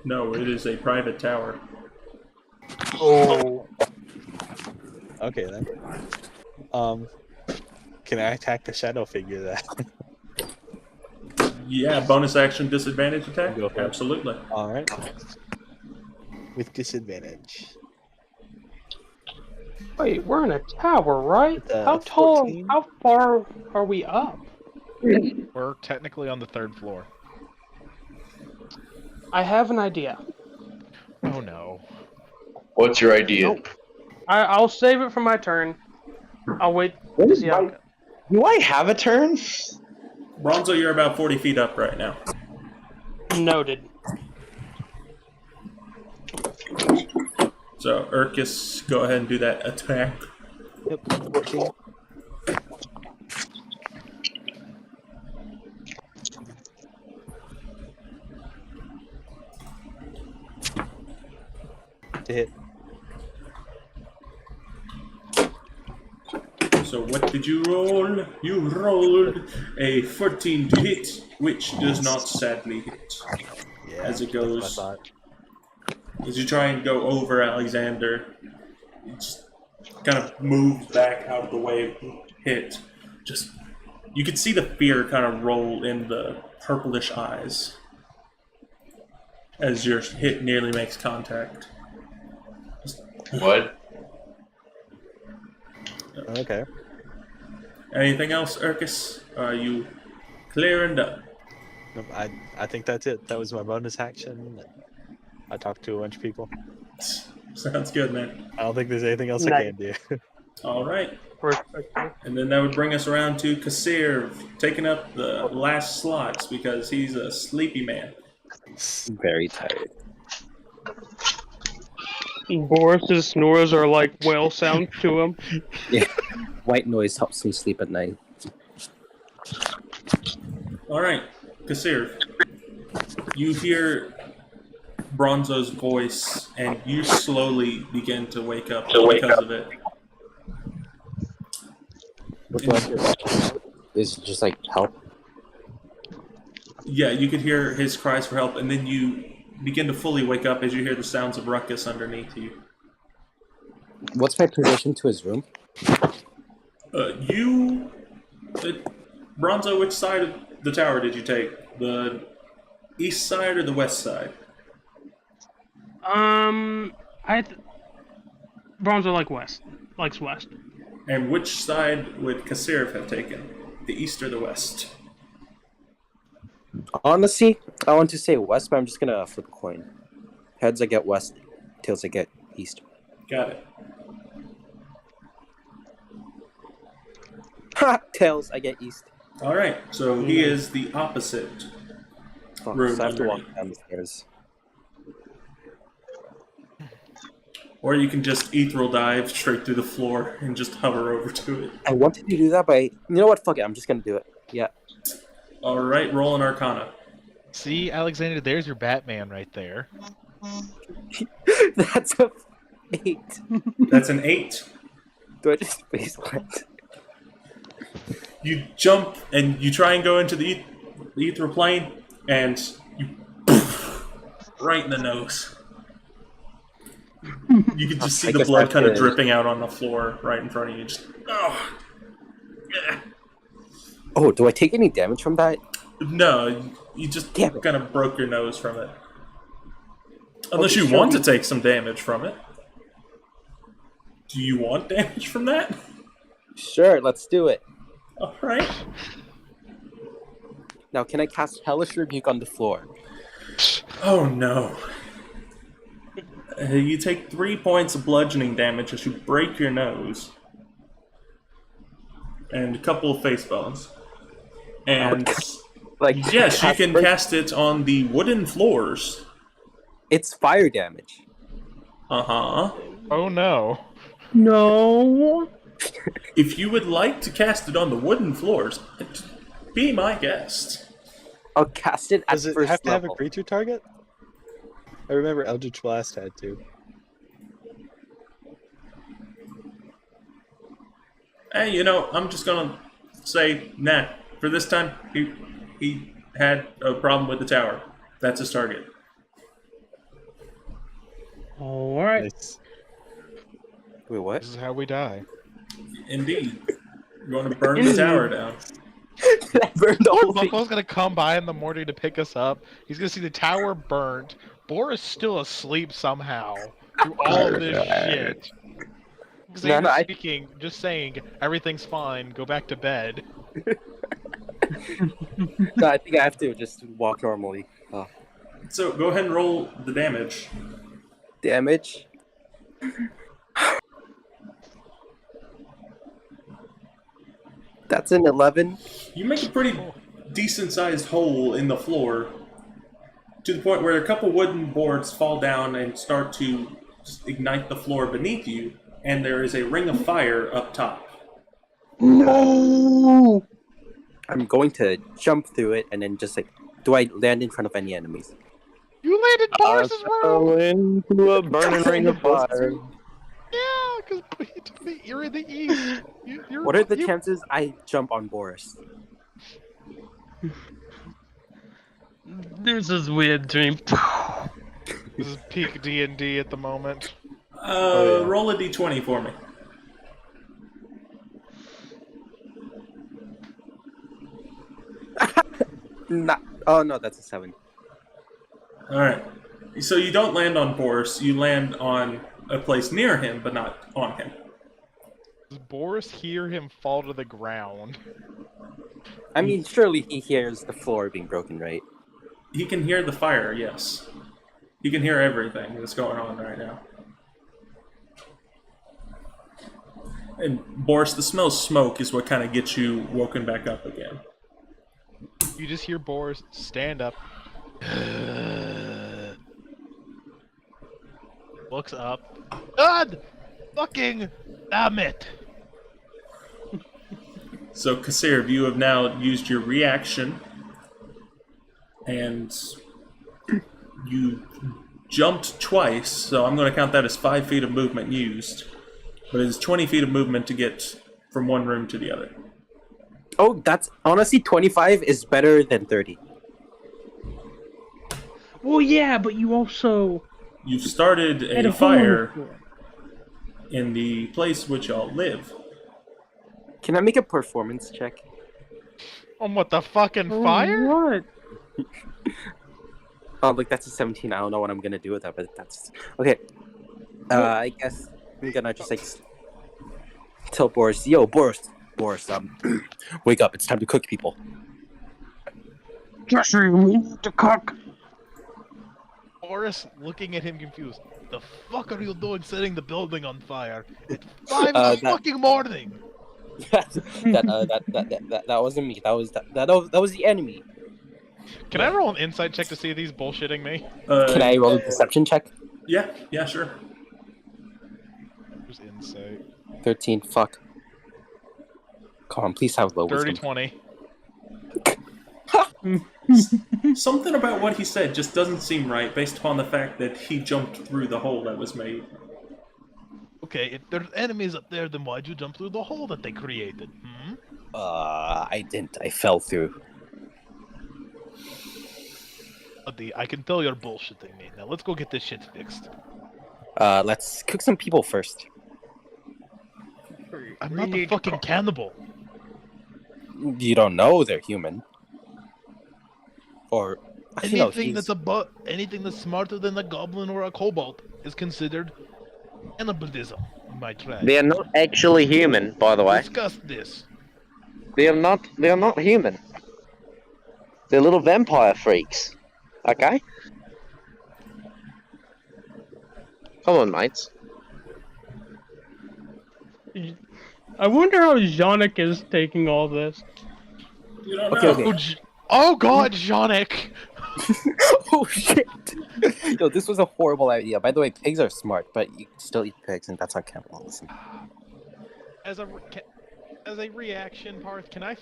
no, it is a private tower. Oh. Okay then. Can I attack the shadow figure that? Yeah, bonus action disadvantage attack? Go for it. Absolutely. All right. With disadvantage. Wait, we're in a tower, right? Uh, How tall? 14. How far are we up? We're technically on the 3rd floor. I have an idea. Oh no. What's your idea? Nope. I'll save it for my turn. I'll wait to see how. Do I have a turn? Bronzo, you're about 40 feet up right now. Noted. So, Urkus, go ahead and do that attack. Yep. 14. To hit. So, what did you roll? You rolled a 14 to hit, which does not sadly hit. Yeah. As it that's what I goes. thought. As you try and go over Alexander, it just kind of moves back out of the way of the hit. Just, you can see the fear kind of roll in the purplish eyes as your hit nearly makes contact. What? Okay. Anything else, Urkus? Are you clear and done? Nope, I think that's it. That was my bonus action. I talked to a bunch of people. Sounds good, man. I don't think there's anything else I Nice. can do. All right. Perfect. And then that would bring us around to Kasir, taking up the last slots because he's a sleepy man. Very tired. Boris's snores are like whale sounds to him. Yeah. White noise helps me sleep at night. All right, Kasir, you hear Bronzo's voice, and you slowly begin to wake up because of it. What do I hear? Is it just like help? Yeah, you could hear his cries for help, and then you begin to fully wake up as you hear the sounds of ruckus underneath you. What's my position to his room? Bronzo, which side of the tower did you take? The east side or the west side? Bronzo likes west. And which side would Kasir have taken? The east or the west? Honestly, I want to say west, but I'm just gonna flip a coin. Heads, I get west. Tails, I get east. Got it. Ha! Tails, I get east. All right, so he is the opposite Fuck, room so I have to walk underneath. down the stairs. Or you can just ethereal dive straight through the floor and just hover over to it. I wanted to do that, but you know what? Fuck it. I'm just gonna do it. Yeah. All right, roll an Arcana. See, Alexander, there's your Batman right there. That's a 8. That's an 8. Do I just face what? You jump and you try and go into the ethereal plane, and you right in the nose. You can just see I the guess blood I kind of could- dripping out on the floor right in front of you. Just, oh. Yeah. Oh, do I take any damage from that? No, you just Damn it. kind of broke your nose from it. Unless Okay, you show want me. to take some damage from it. Do you want damage from that? Sure, let's do it. All right. Now, can I cast Hellish Rebuke on the floor? Oh no. You take 3 points of bludgeoning damage as you break your nose. And a couple of face bones. And Like, yes, you cast can break- cast it on the wooden floors. It's fire damage. Uh-huh. Oh no. No. If you would like to cast it on the wooden floors, be my guest. I'll cast it at Does it first have to have a level. creature target? I remember Eldritch Blast had to. Hey, I'm just gonna say, nah. For this time, he had a problem with the tower. That's his target. All right. Nice. Wait, what? This is how we die. Indeed. You're going to burn the tower down. I burned the whole thing. Buckle's gonna come by in the morning to pick us up. He's gonna see the tower burnt. Boris still asleep somehow through all this shit. Xander speaking, just saying, everything's fine, go back to bed. No, I think I have to just walk normally. Oh. So go ahead and roll the damage. Damage? That's an 11. You make a pretty decent-sized hole in the floor, to the point where a couple wooden boards fall down and start to ignite the floor beneath you, and there is a ring of fire up top. No! I'm going to jump through it and then just like, do I land in front of any enemies? You landed Boris's room! Into a burning ring of fire. Yeah, because you're in the east. What are the chances I jump on Boris? This is weird dream. This is peak D&D at the moment. Roll a d20 for me. Oh no, that's a 7. Alright. So you don't land on Boris, you land on a place near him, but not on him. Does Boris hear him fall to the ground? I mean, surely he hears the floor being broken, right? He can hear the fire, yes. He can hear everything that's going on right now. And Boris, the smell of smoke is what kind of gets you woken back up again. You just hear Boris stand up. Looks up. God! Fucking damn it! So, Kasir, you have now used your reaction, and you jumped twice, so I'm going to count that as 5 feet of movement used. But it is 20 feet of movement to get from one room to the other. Oh, that's honestly 25 is better than 30. Well, yeah, but you also You've started had a a hole in the fire floor. in the place which y'all live. Can I make a performance check? On what, the fucking fire? What? Oh, look, that's a 17. I don't know what I'm gonna do with that, but that's okay. I guess I'm gonna just like tell Boris, yo, Boris, wake up! It's time to cook people. Jesse, we need to cook. Boris looking at him confused. The fuck are you doing setting the building on fire? It's 5 in the fucking morning! that wasn't me. That was the enemy. Can I roll an insight check to see if he's bullshitting me? Can I roll a deception check? Yeah, sure. There's insight. 13. Fuck. Come on, please have low Dirty wisdom. 20. Something about what he said just doesn't seem right based upon the fact that he jumped through the hole that was made. Okay, if there's enemies up there, then why'd you jump through the hole that they created? Hmm? I didn't. I fell through. Buddy, I can tell you're bullshitting me. Now let's go get this shit fixed. Let's cook some people first. I'm not a fucking cannibal. You don't know they're human. Or Anything that's smarter than a goblin or a kobold is considered cannibalism in my tribe. They are not actually human, by the way. Discuss this. They are not human. They're little vampire freaks. Okay? Come on, mates. I wonder how Janik is taking all this. You don't Okay, know. okay. Oh god, Janik! Oh shit! Yo, this was a horrible idea. By the way, pigs are smart, but you still eat pigs, and that's not cannibalism. As a reaction, Parth, can I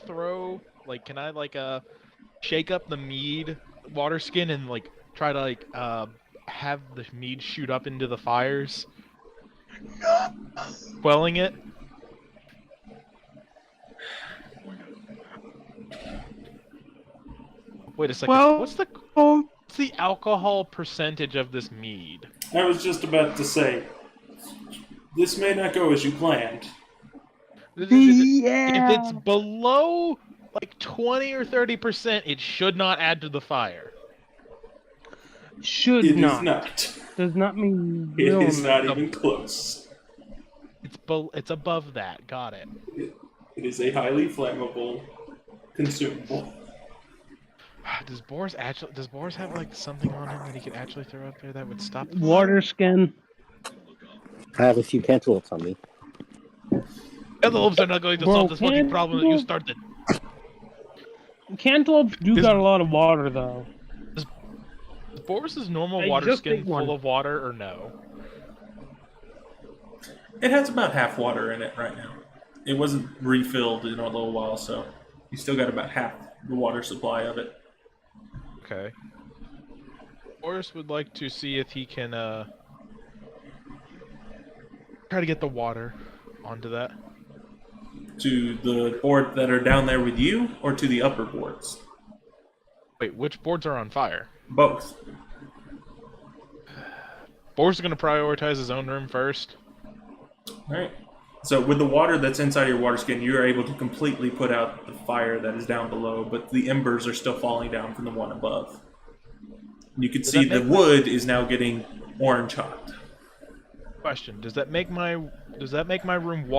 shake up the mead water skin and try to have the mead shoot up into the fires, quelling it. Wait a second. Well, what's the alcohol percentage of this mead? I was just about to say, this may not go as you planned. If it's below like 20 or 30%, it should not add to the fire. Should It not. is not. Does not mean It will is not not. even close. It's above that. Got it. It is a highly flammable consumable. Does Boris have like something on him that he could actually throw up there that would stop the Water skin. I have a few cantaloupes on me. Cantaloupes are not going to solve this fucking problem that you started. Cantaloupes do got a lot of water though. Is Boris's normal I water just skin ate one. full of water or no? It has about half water in it right now. It wasn't refilled in a little while, so you still got about half the water supply of it. Okay. Boris would like to see if he can try to get the water onto that. To the board that are down there with you, or to the upper boards? Wait, which boards are on fire? Both. Boris is going to prioritize his own room first. Alright. So with the water that's inside your water skin, you're able to completely put out the fire that is down below, but the embers are still falling down from the one above. You can see the wood is now getting orange hot. Question: Does that make my room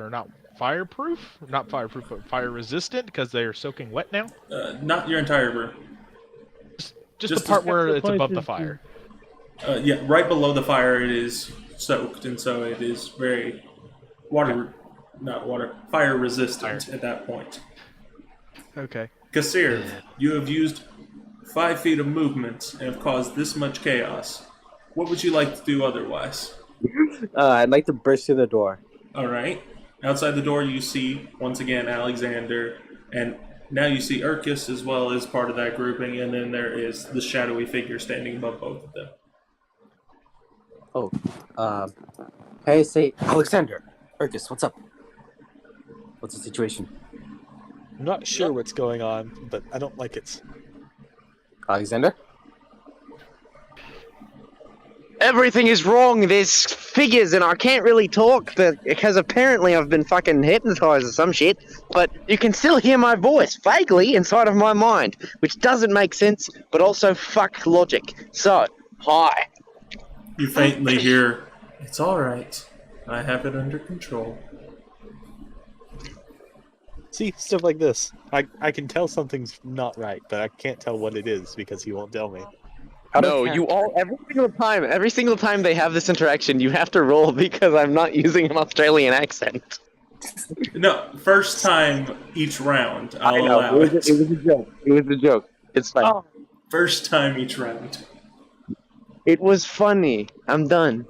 not fireproof? Not fireproof, but fire resistant because they are soaking wet now. Not your entire room. Just the part where it's above the fire. Yeah, right below the fire it is soaked, and so it is very fire resistant at that point. Okay. Kassir, you have used 5 feet of movement and have caused this much chaos. What would you like to do otherwise? I'd like to burst through the door. Alright. Outside the door you see, once again, Alexander, and now you see Urkus as well as part of that grouping, and then there is the shadowy figure standing above both of them. Oh, hey, say, Alexander, Urkus, what's up? What's the situation? I'm not sure what's going on, but I don't like it. Alexander? Everything is wrong. There's figures and I can't really talk because apparently I've been fucking hypnotized or some shit. But you can still hear my voice vaguely inside of my mind, which doesn't make sense, but also fuck logic. So, hi. You faintly hear, "It's alright. I have it under control." See, stuff like this. I can tell something's not right, but I can't tell what it is because he won't tell me. No, every single time they have this interaction, you have to roll because I'm not using an Australian accent. No, first time each round, I'll allow it. It was a joke. It was a joke. It's fine. Oh. First time each round. It was funny. I'm done.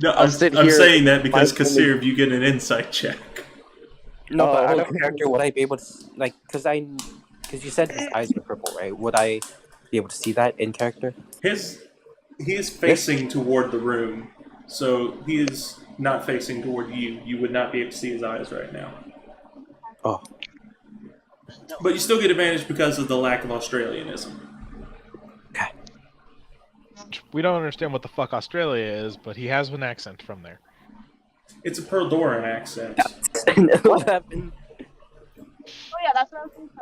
No, I'm saying that because Kassir, if you get an insight check. No, but out of character, would I be able to, like, because you said his eyes are purple, right? Would I be able to see that in character? He is facing toward the room, so he is not facing toward you. You would not be able to see his eyes right now. Oh. But you still get advantage because of the lack of Australianism. Okay. We don't understand what the fuck Australia is, but he has an accent from there. It's a Pearl Doran accent. What happened? Oh yeah, that's what I was going to say.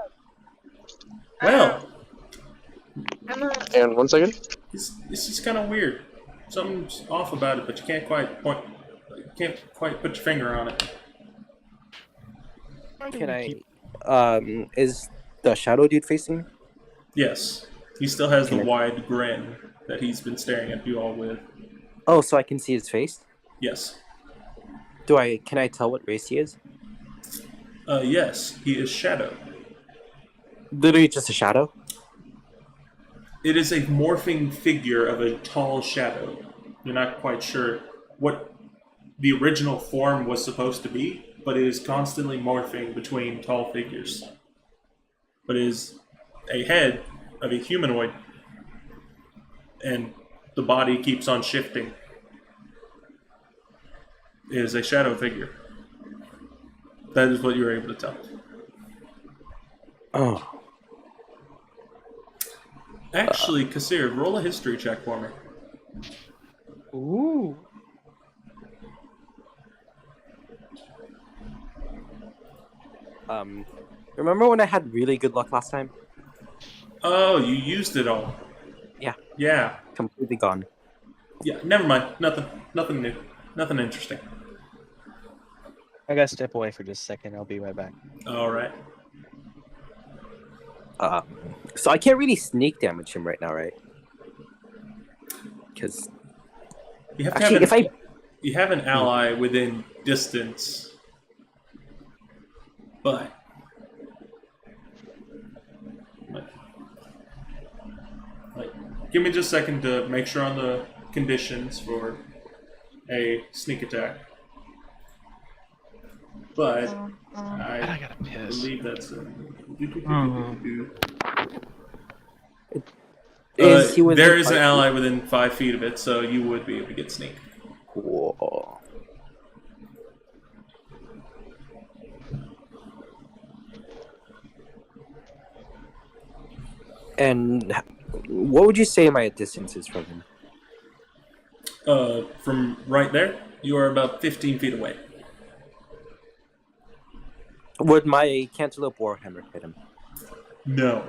Well, And 1 second. this is kind of weird. Something's off about it, but you can't quite put your finger on it. Can I, is the shadow dude facing me? Yes, he still has the wide grin that he's been staring at you all with. Oh, so I can see his face? Yes. Can I tell what race he is? Yes, he is Shadow. Literally just a shadow? It is a morphing figure of a tall shadow. You're not quite sure what the original form was supposed to be, but it is constantly morphing between tall figures. But it is a head of a humanoid and the body keeps on shifting, is a shadow figure. That is what you were able to tell. Oh. Actually, Kasir, roll a history check for me. Ooh. Remember when I had really good luck last time? Oh, you used it all. Yeah. Yeah. Completely gone. Yeah, never mind. Nothing new. Nothing interesting. I gotta step away for just a second. I'll be right back. Alright. So I can't really sneak damage him right now, right? Because You have to actually, have if you have an ally within distance, but give me just a second to make sure on the conditions for a sneak attack. But I gotta piss. believe that's Is he within there is 5 an feet? ally within 5 feet of it, so you would be able to get sneak. Cool. And what would you say my distance is from him? From right there, you are about 15 feet away. Would my cantaloupe warhammer hit him? No.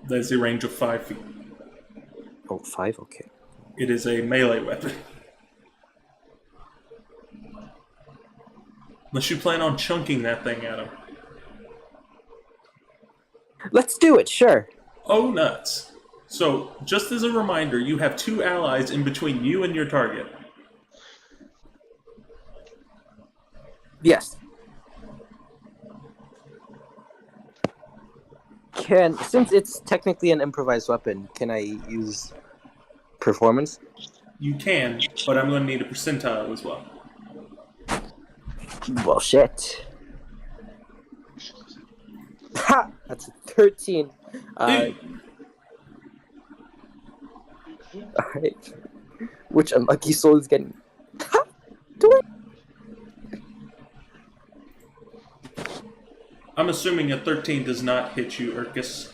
That's a range of 5 feet. Oh, 5? Okay. It is a melee weapon. Unless you plan on chunking that thing at him. Let's do it, sure. Oh, nuts. So, just as a reminder, you have 2 allies in between you and your target. Yes. Since it's technically an improvised weapon, can I use performance? You can, but I'm going to need a percentile as well. Well, shit. Ha! That's a 13. Alright. Which unlucky soul is getting... Ha! Do it! I'm assuming a 13 does not hit you, Urkus.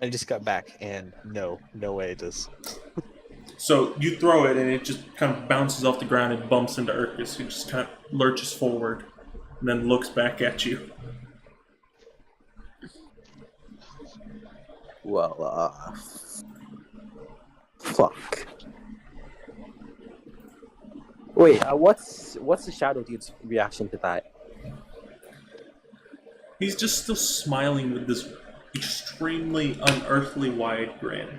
I just got back, and no way it does. So you throw it, and it just kind of bounces off the ground and bumps into Urkus, who just kind of lurches forward, and then looks back at you. Well, fuck. Wait, what's the Shadow Dude's reaction to that? He's just still smiling with this extremely unearthly wide grin.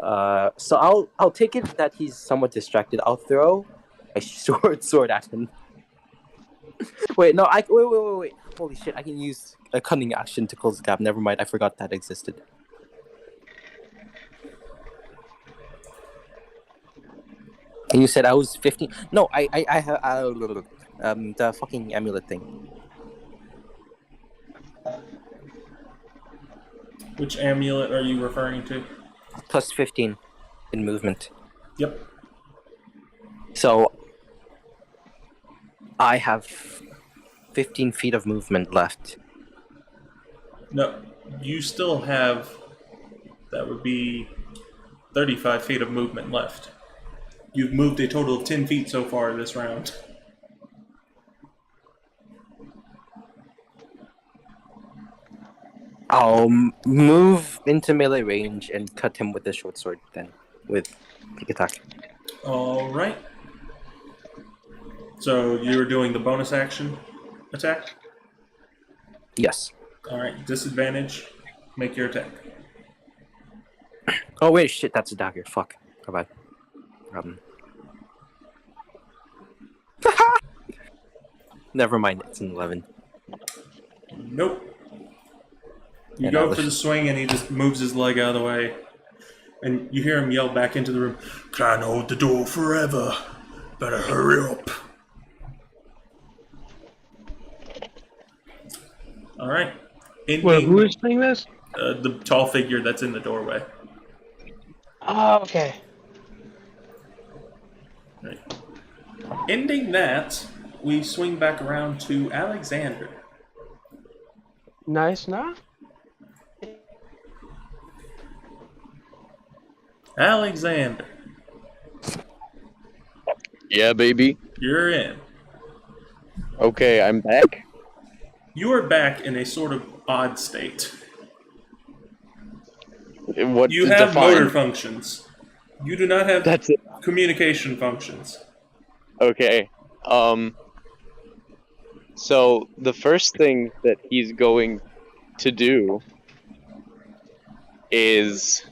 So I'll take it that he's somewhat distracted. I'll throw a sword at him. Wait, no, wait. Holy shit, I can use a cunning action to close the gap. Never mind, I forgot that existed. And you said I was 15? No, I have the fucking amulet thing. Which amulet are you referring to? Plus 15 in movement. Yep. So I have 15 feet of movement left. No, you still have... That would be 35 feet of movement left. You've moved a total of 10 feet so far this round. I'll move into melee range and cut him with the short sword then, with peek attack. Alright. So you're doing the bonus action attack? Yes. Alright, disadvantage. Make your attack. Oh wait, shit, that's a dagger. Fuck. Bye-bye. Never mind, it's an 11. Nope. You go for the swing and he just moves his leg out of the way. And you hear him yell back into the room, "Can't hold the door forever. Better hurry up." Alright. Well, who is saying this? the tall figure that's in the doorway. Oh, okay. Right. Ending that, we swing back around to Alexander. Nice, nah? Alexander, Yeah, baby. you're in. Okay, I'm back. You are back in a sort of odd state. What You to have define? motor functions. You do not have That's it. communication functions. Okay. So the first thing that he's going to do is,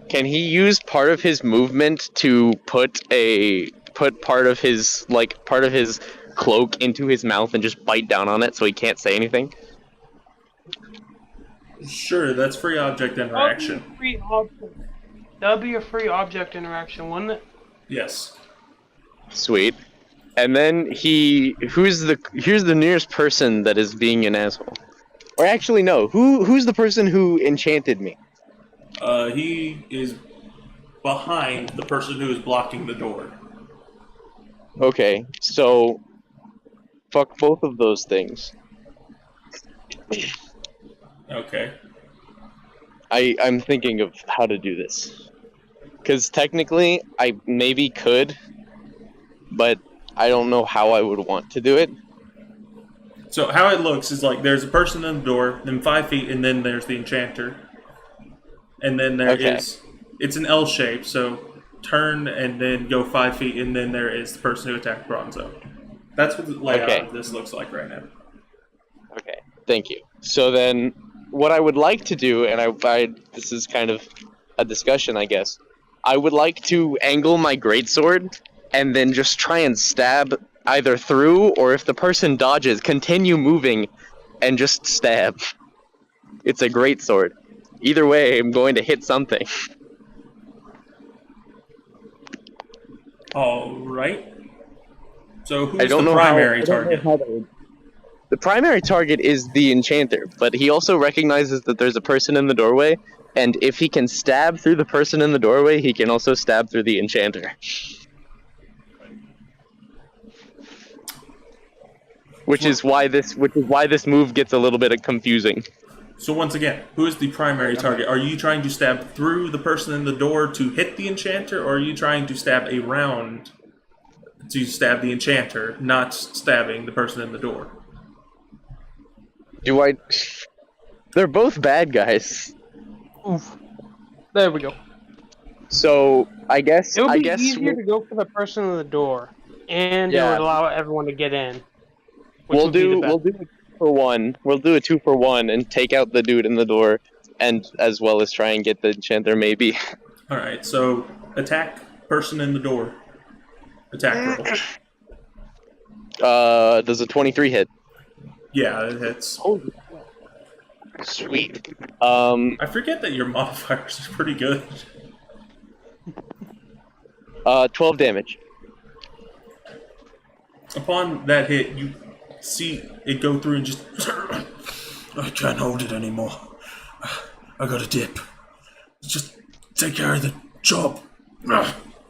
can he use part of his movement to put part of his cloak into his mouth and just bite down on it so he can't say anything? Sure, that's free object interaction. That would be a free object interaction, wouldn't it? Yes. Sweet. And then here's the nearest person that is being an asshole. Or actually no, who's the person who enchanted me? He is behind the person who is blocking the door. Okay, so fuck both of those things. Okay. I'm thinking of how to do this. Because technically, I maybe could, but I don't know how I would want to do it. So how it looks is like there's a person in the door, then 5 feet, and then there's the enchanter. And then there is... It's an L shape, so turn and then go 5 feet, and then there is the person who attacked Bronzo. That's what the layout of this looks like right now. Okay, thank you. So then, what I would like to do, and this is kind of a discussion, I guess. I would like to angle my greatsword and then just try and stab either through, or if the person dodges, continue moving and just stab. It's a greatsword. Either way, I'm going to hit something. All right. So who's the primary target? The primary target is the enchanter, but he also recognizes that there's a person in the doorway, and if he can stab through the person in the doorway, he can also stab through the enchanter. Which is why this move gets a little bit confusing. So once again, who is the primary target? Are you trying to stab through the person in the door to hit the enchanter, or are you trying to stab around to stab the enchanter, not stabbing the person in the door? They're both bad guys. Oof. There we go. So I guess It would be easier to go for the person in the door, and it would allow everyone to get in. We'll do a 2-for-1. We'll do a 2-for-1 and take out the dude in the door, and as well as try and get the enchanter maybe. All right. So attack person in the door. Attack roll. Does a 23 hit? Yeah, it hits. Sweet. I forget that your modifiers are pretty good. 12 damage. Upon that hit, you see it go through and just... I can't hold it anymore. I gotta dip. Just take care of the job.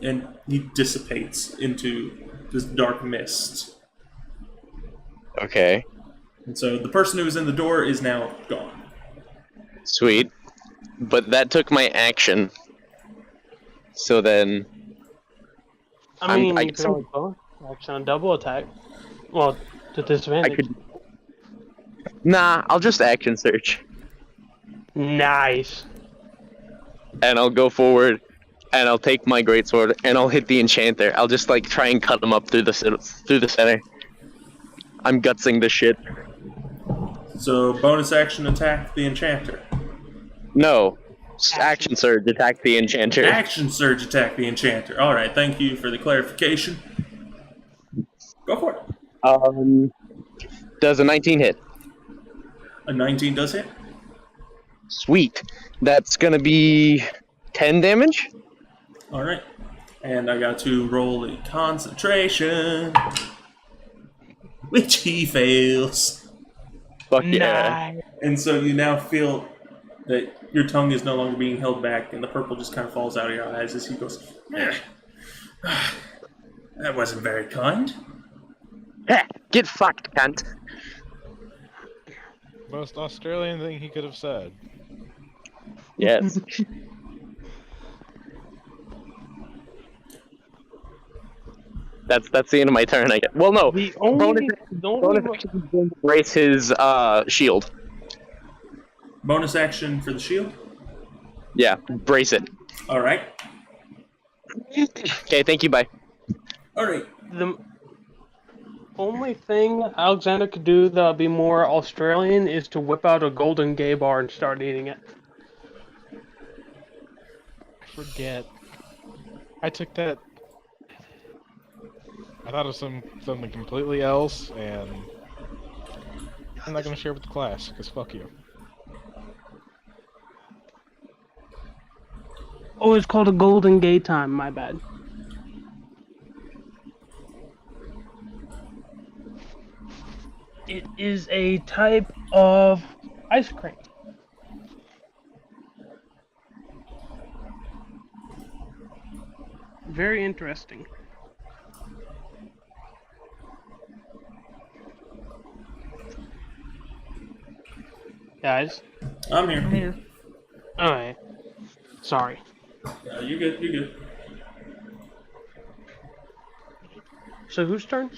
And he dissipates into this dark mist. Okay. And so the person who was in the door is now gone. Sweet. But that took my action. So then... I mean, you can only go action on double attack. Well, to disadvantage. Nah, I'll just action search. Nice. And I'll go forward, and I'll take my greatsword, and I'll hit the enchanter. I'll just like try and cut him up through the center. I'm gutsing this shit. So bonus action attack the enchanter. No, action surge attack the enchanter. Action surge attack the enchanter. All right, thank you for the clarification. Go for it. Does a 19 hit? A 19 does hit. Sweet. That's gonna be 10 damage. All right, and I got to roll a concentration, which he fails. Fuck yeah. Nice. And so you now feel that your tongue is no longer being held back, and the purple just kind of falls out of your eyes as he goes, that wasn't very kind. Get fucked, cunt. Most Australian thing he could have said. Yes. That's the end of my turn, I guess. Well, no. The only Bonus action is going to brace his shield. Bonus action for the shield. Yeah, brace it. All right. Okay, thank you, bye. All right. the only thing Alexander could do that'll be more Australian is to whip out a golden gay bar and start eating it. Forget. I took that. I thought of something completely else, and I'm not gonna share with the class because fuck you. Oh, it's called a golden gay time. My bad. It is a type of ice cream. Very interesting. Guys? I'm here. Alright. Sorry. You're good. You're good. So whose turn?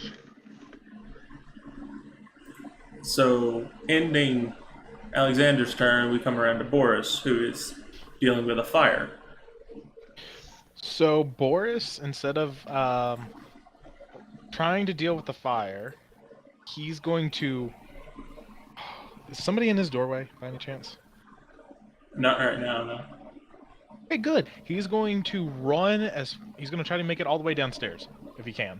So, ending Alexander's turn, we come around to Boris, who is dealing with a fire. So Boris, instead of trying to deal with the fire, he's going to. Is somebody in his doorway by any chance? Not right now, no. Okay, good. He's going to run as he's going to try to make it all the way downstairs if he can.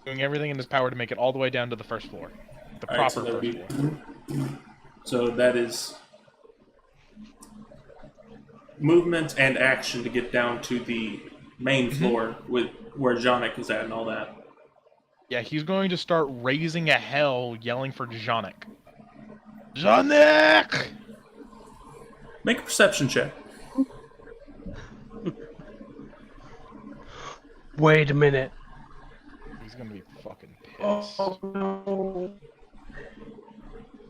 Doing everything in his power to make it all the way down to the first floor, the All right, proper so first floor. So that is movement and action to get down to the main floor with where Jonik is at and all that. Yeah, he's going to start raising a hell, yelling for Jonik. Jonik! Make a perception check. Wait a minute. He's gonna be fucking pissed. Oh no.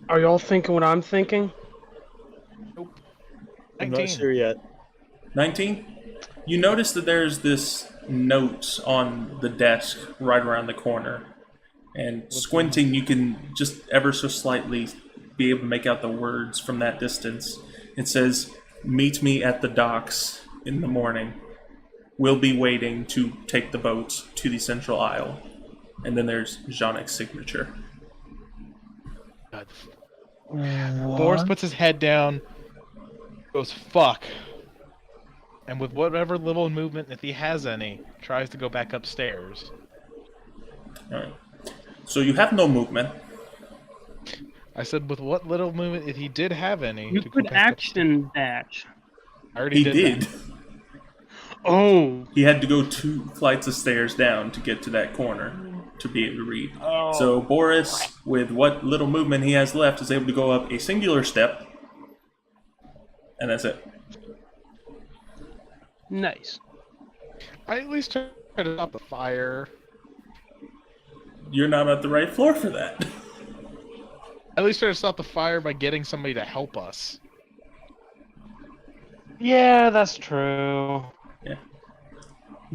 Are y'all thinking what I'm thinking? Nope. I'm not sure yet. 19? You notice that there's this note on the desk right around the corner. And squinting, you can just ever so slightly be able to make out the words from that distance. It says, "Meet me at the docks in the morning. We'll be waiting to take the boat to the central aisle." And then there's Jonik's signature. God. Boris puts his head down, goes, fuck. And with whatever little movement, if he has any, tries to go back upstairs. Alright. So you have no movement. I said with what little movement, if he did have any, You to go could back action dash. I already He did. did. That. Oh. He had to go 2 flights of stairs down to get to that corner to be able to read. Oh. So Boris, with what little movement he has left, is able to go up a singular step. And that's it. Nice. I at least tried to stop the fire. You're not at the right floor for that. At least try to stop the fire by getting somebody to help us. Yeah, that's true. Yeah.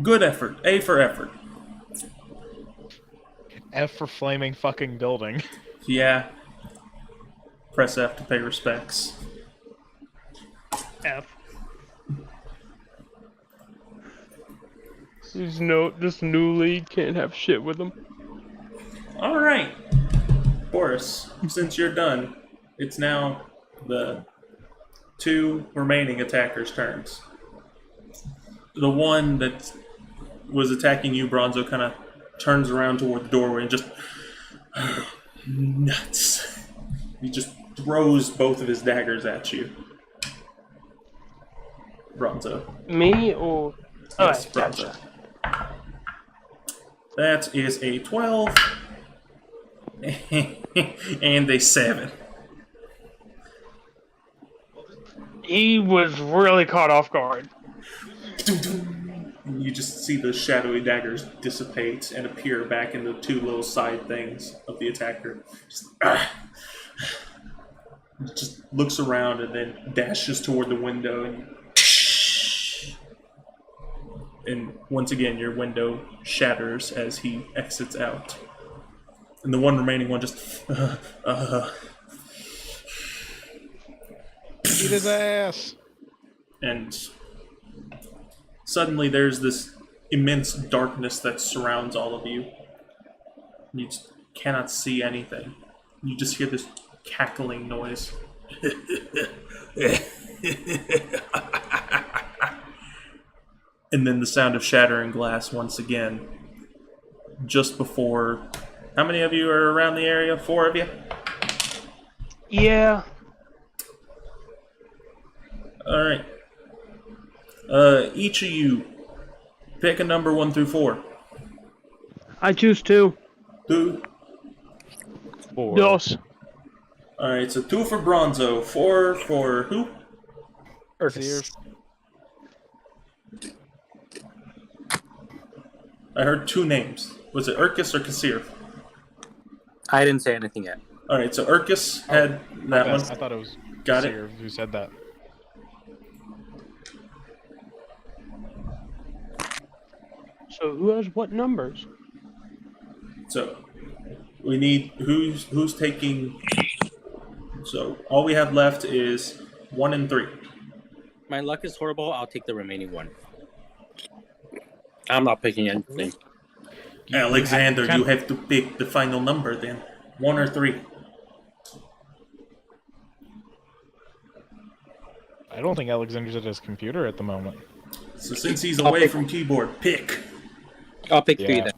Good effort. A for effort. F for flaming fucking building. Yeah. Press F to pay respects. F. This new league can't have shit with them. Alright. Boris, since you're done, it's now the 2 remaining attackers' turns. The one that was attacking you, Bronzo, kind of turns around toward the doorway and just... nuts. He just throws both of his daggers at you. Bronzo. Me or... Yes, Alright, Bronzo. gotcha. That is a 12. And a 7. He was really caught off guard. And you just see the shadowy daggers dissipate and appear back in the 2 little side things of the attacker. Just looks around and then dashes toward the window and once again your window shatters as he exits out. And the one remaining one just Eat his ass. And suddenly there's this immense darkness that surrounds all of you. You just cannot see anything. You just hear this cackling noise. And then the sound of shattering glass once again. Just before... How many of you are around the area? 4 of you? Yeah. Alright. Each of you, pick a number 1 through 4. I choose 2. 2. 4. Dos. Alright, so 2 for Bronzo, 4 for who? Urcus. I heard 2 names. Was it Urcus or Kasir? I didn't say anything yet. Alright, so Urcus had that one. I thought it was Got Seer it. who said that. So who has what numbers? So we need who's taking. So all we have left is 1 and 3. My luck is horrible. I'll take the remaining 1. I'm not picking anything. Alexander, you have to pick the final number then. 1 or 3. I don't think Alexander's at his computer at the moment. So since he's away from keyboard, pick. I'll pick 3 then.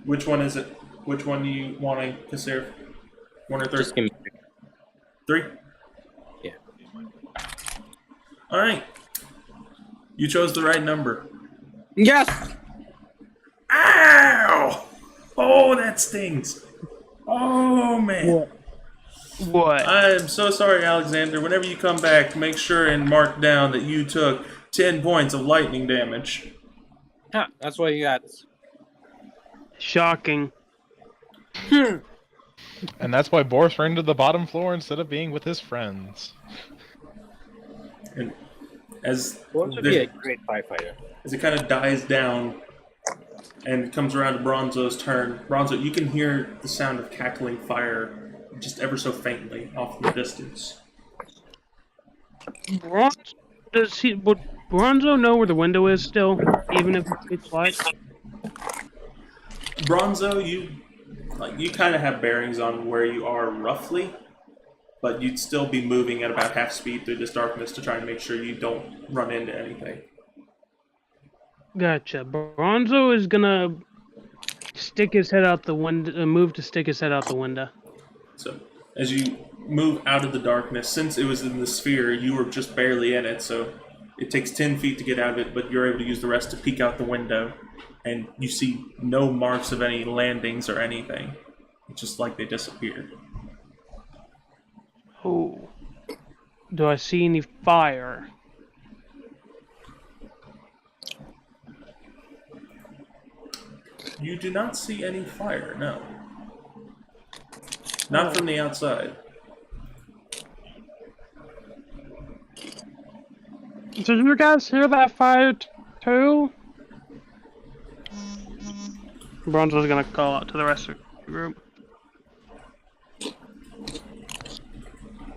Which one is it? Which one do you want to consider? 1 or 3? Just give me 3? Yeah. Alright. You chose the right number. Yes! Ow! Oh, that stings. Oh, man. What? I'm so sorry, Alexander. Whenever you come back, make sure and mark down that you took 10 points of lightning damage. Huh, that's what you got. Shocking. And that's why Boris ran to the bottom floor instead of being with his friends. And as Boris would be a great firefighter. As it kind of dies down and comes around to Bronzo's turn, Bronzo, you can hear the sound of cackling fire just ever so faintly off in the distance. Would Bronzo know where the window is still, even if it's light? Bronzo, you kind of have bearings on where you are roughly, but you'd still be moving at about half speed through this darkness to try and make sure you don't run into anything. Gotcha. Bronzo is gonna stick his head out the window. Move to stick his head out the window. So, as you move out of the darkness, since it was in the sphere, you were just barely in it, so it takes 10 feet to get out of it, but you're able to use the rest to peek out the window, and you see no marks of any landings or anything. It's just like they disappeared. Oh. Do I see any fire? You do not see any fire, no. Not from the outside. Did you guys hear that fire too? Bronzo's gonna call out to the rest of the group.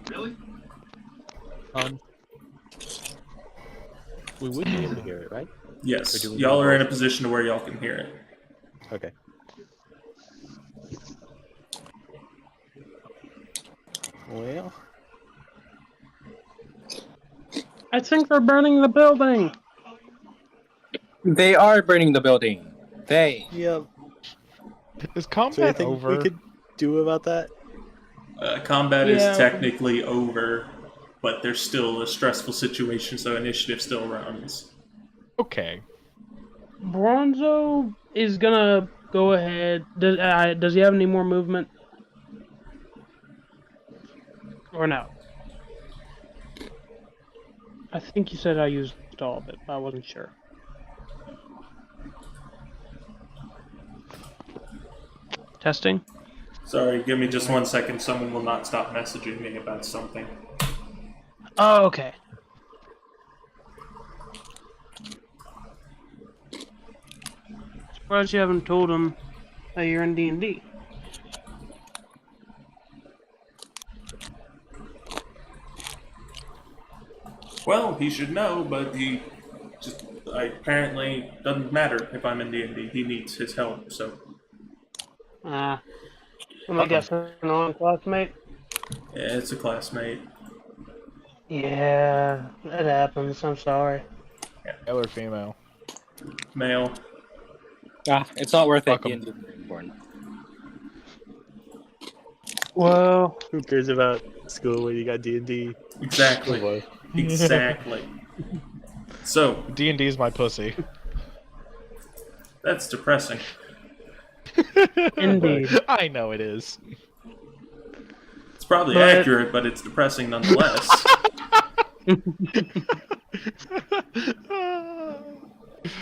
Really? We would be able to hear it, right? Yes, y'all are in a position where y'all can hear it. Okay. Well, I think they're burning the building. They are burning the building. They. Yep. Is so combat anything over? we could do about that? Combat is technically over, but there's still a stressful situation, so initiative still runs. Okay. Bronzo is gonna go ahead. Does he have any more movement? Or no? I think you said I used all of it, but I wasn't sure. Testing? Sorry, give me just 1 second. Someone will not stop messaging me about something. Oh, okay. Surprised you haven't told him that you're in D&D. Well, he should know, but he just apparently doesn't matter if I'm in D&D. He needs his help, so I'm guessing an on classmate. yeah, it's a classmate. Yeah, that happens. I'm sorry. Male or female? Male. It's not worth Fuck it. 'em. D&D is very important. Well, Who cares about school when you got D&D? Exactly. Oh, boy. Exactly. So D&D is my pussy. that's depressing. indeed. I know it is. It's probably But- accurate, but it's depressing nonetheless.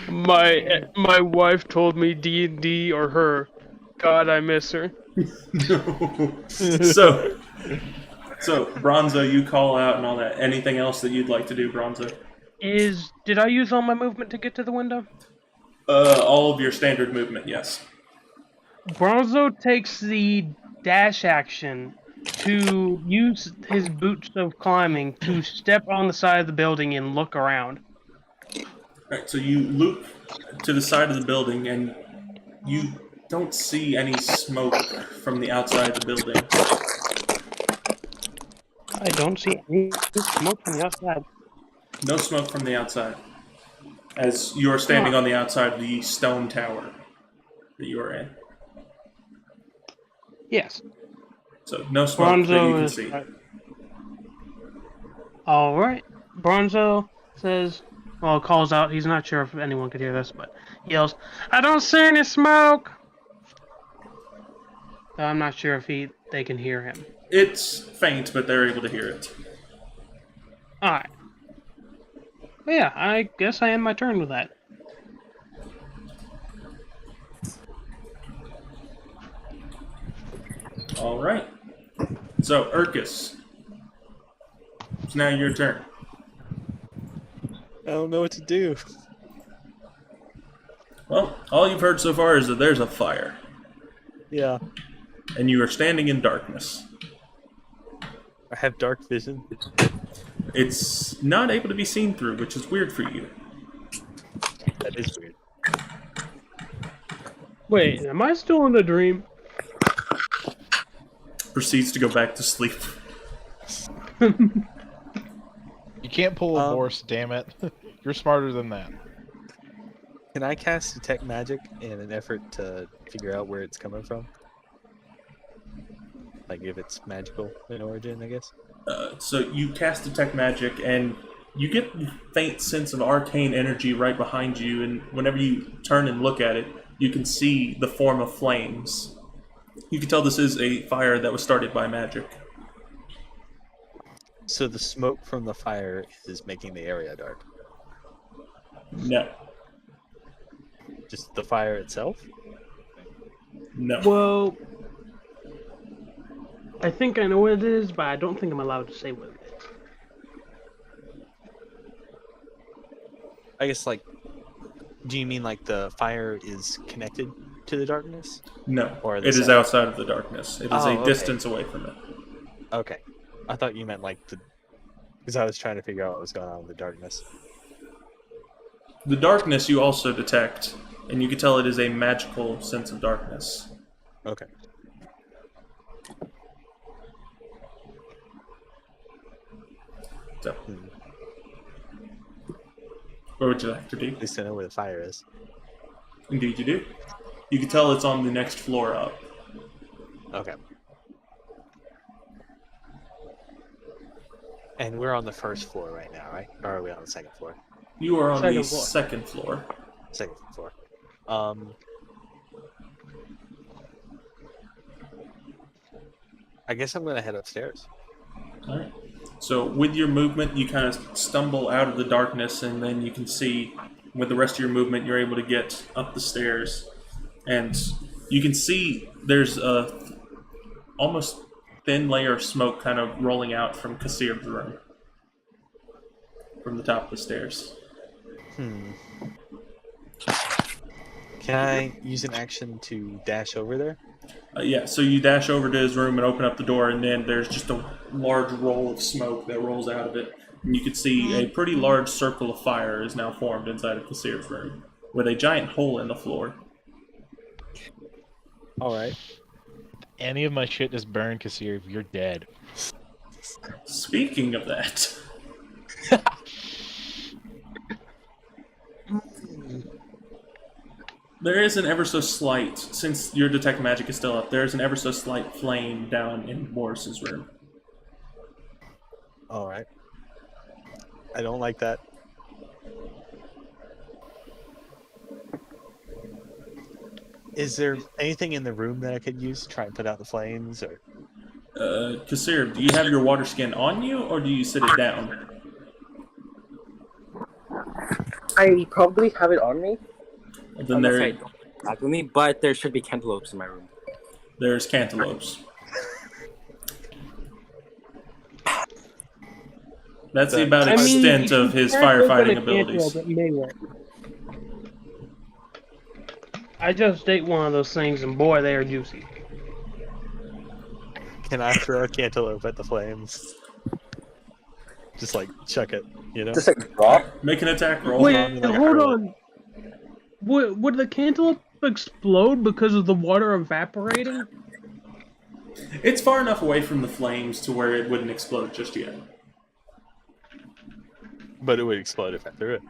My wife told me D&D or her. God, I miss her. So Bronzo, you call out and all that. Anything else that you'd like to do, Bronzo? Did I use all my movement to get to the window? All of your standard movement, yes. Bronzo takes the dash action to use his boots of climbing to step on the side of the building and look around. Right, so you loop to the side of the building and you don't see any smoke from the outside of the building. I don't see any smoke from the outside. No smoke from the outside. As you're standing on the outside of the stone tower that you are in. Yes. So no smoke that you can see. Alright. Bronzo says, well, calls out, he's not sure if anyone could hear this, but he yells, I don't see any smoke! I'm not sure if they can hear him. It's faint, but they're able to hear it. Alright. Well, yeah, I guess I end my turn with that. Alright. So, Urkus. It's now your turn. I don't know what to do. Well, all you've heard so far is that there's a fire. Yeah. And you are standing in darkness. I have dark vision. It's not able to be seen through, which is weird for you. That is weird. Wait, am I still in the dream? Proceeds to go back to sleep. You can't pull a horse, damn it. You're smarter than that. Can I cast Detect Magic in an effort to figure out where it's coming from? Like if it's magical in origin, I guess? So you cast Detect Magic, and you get the faint sense of arcane energy right behind you, and whenever you turn and look at it, you can see the form of flames. You can tell this is a fire that was started by magic. So the smoke from the fire is making the area dark. No. Just the fire itself? No. Well, I think I know what it is, but I don't think I'm allowed to say what it is. I guess, like, do you mean like the fire is connected to the darkness? No. Or It is outside of the darkness. It is a distance away from it. Okay. I thought you meant like because I was trying to figure out what was going on with the darkness. The darkness you also detect, and you can tell it is a magical sense of darkness. Okay. So, what would you like to do? At least I know where the fire is. Indeed you do. You can tell it's on the next floor up. Okay. And we're on the first floor right now, right? Or are we on the second floor? You are on Second the floor. second floor. Second floor. I guess I'm gonna head upstairs. All right. So with your movement, you kind of stumble out of the darkness, and then you can see with the rest of your movement, you're able to get up the stairs, and you can see there's a almost thin layer of smoke kind of rolling out from Kassir's room, from the top of the stairs. Can I use an action to dash over there? Yeah, so you dash over to his room and open up the door, and then there's just a large roll of smoke that rolls out of it. And you can see a pretty large circle of fire is now formed inside of Kassir's room, with a giant hole in the floor. Alright. Any of my shit just burned, Kassir, you're dead. Speaking of that... There is an ever so slight, since your detect magic is still up, there is an ever so slight flame down in Boris's room. Alright. I don't like that. Is there anything in the room that I could use to try and put out the flames, or? Kassir, do you have your water skin on you, or do you sit it down? I probably have it on me. Then there, with me, but there should be cantaloupes in my room. There's cantaloupes. That's the about extent of his firefighting abilities. I just ate one of those things, and boy, they are juicy. Can I throw a cantaloupe at the flames? Just like chuck it, you know? Just like drop? Make an attack roll. Wait, hold on. Would the cantaloupe explode because of the water evaporating? It's far enough away from the flames to where it wouldn't explode just yet. But it would explode if I threw it.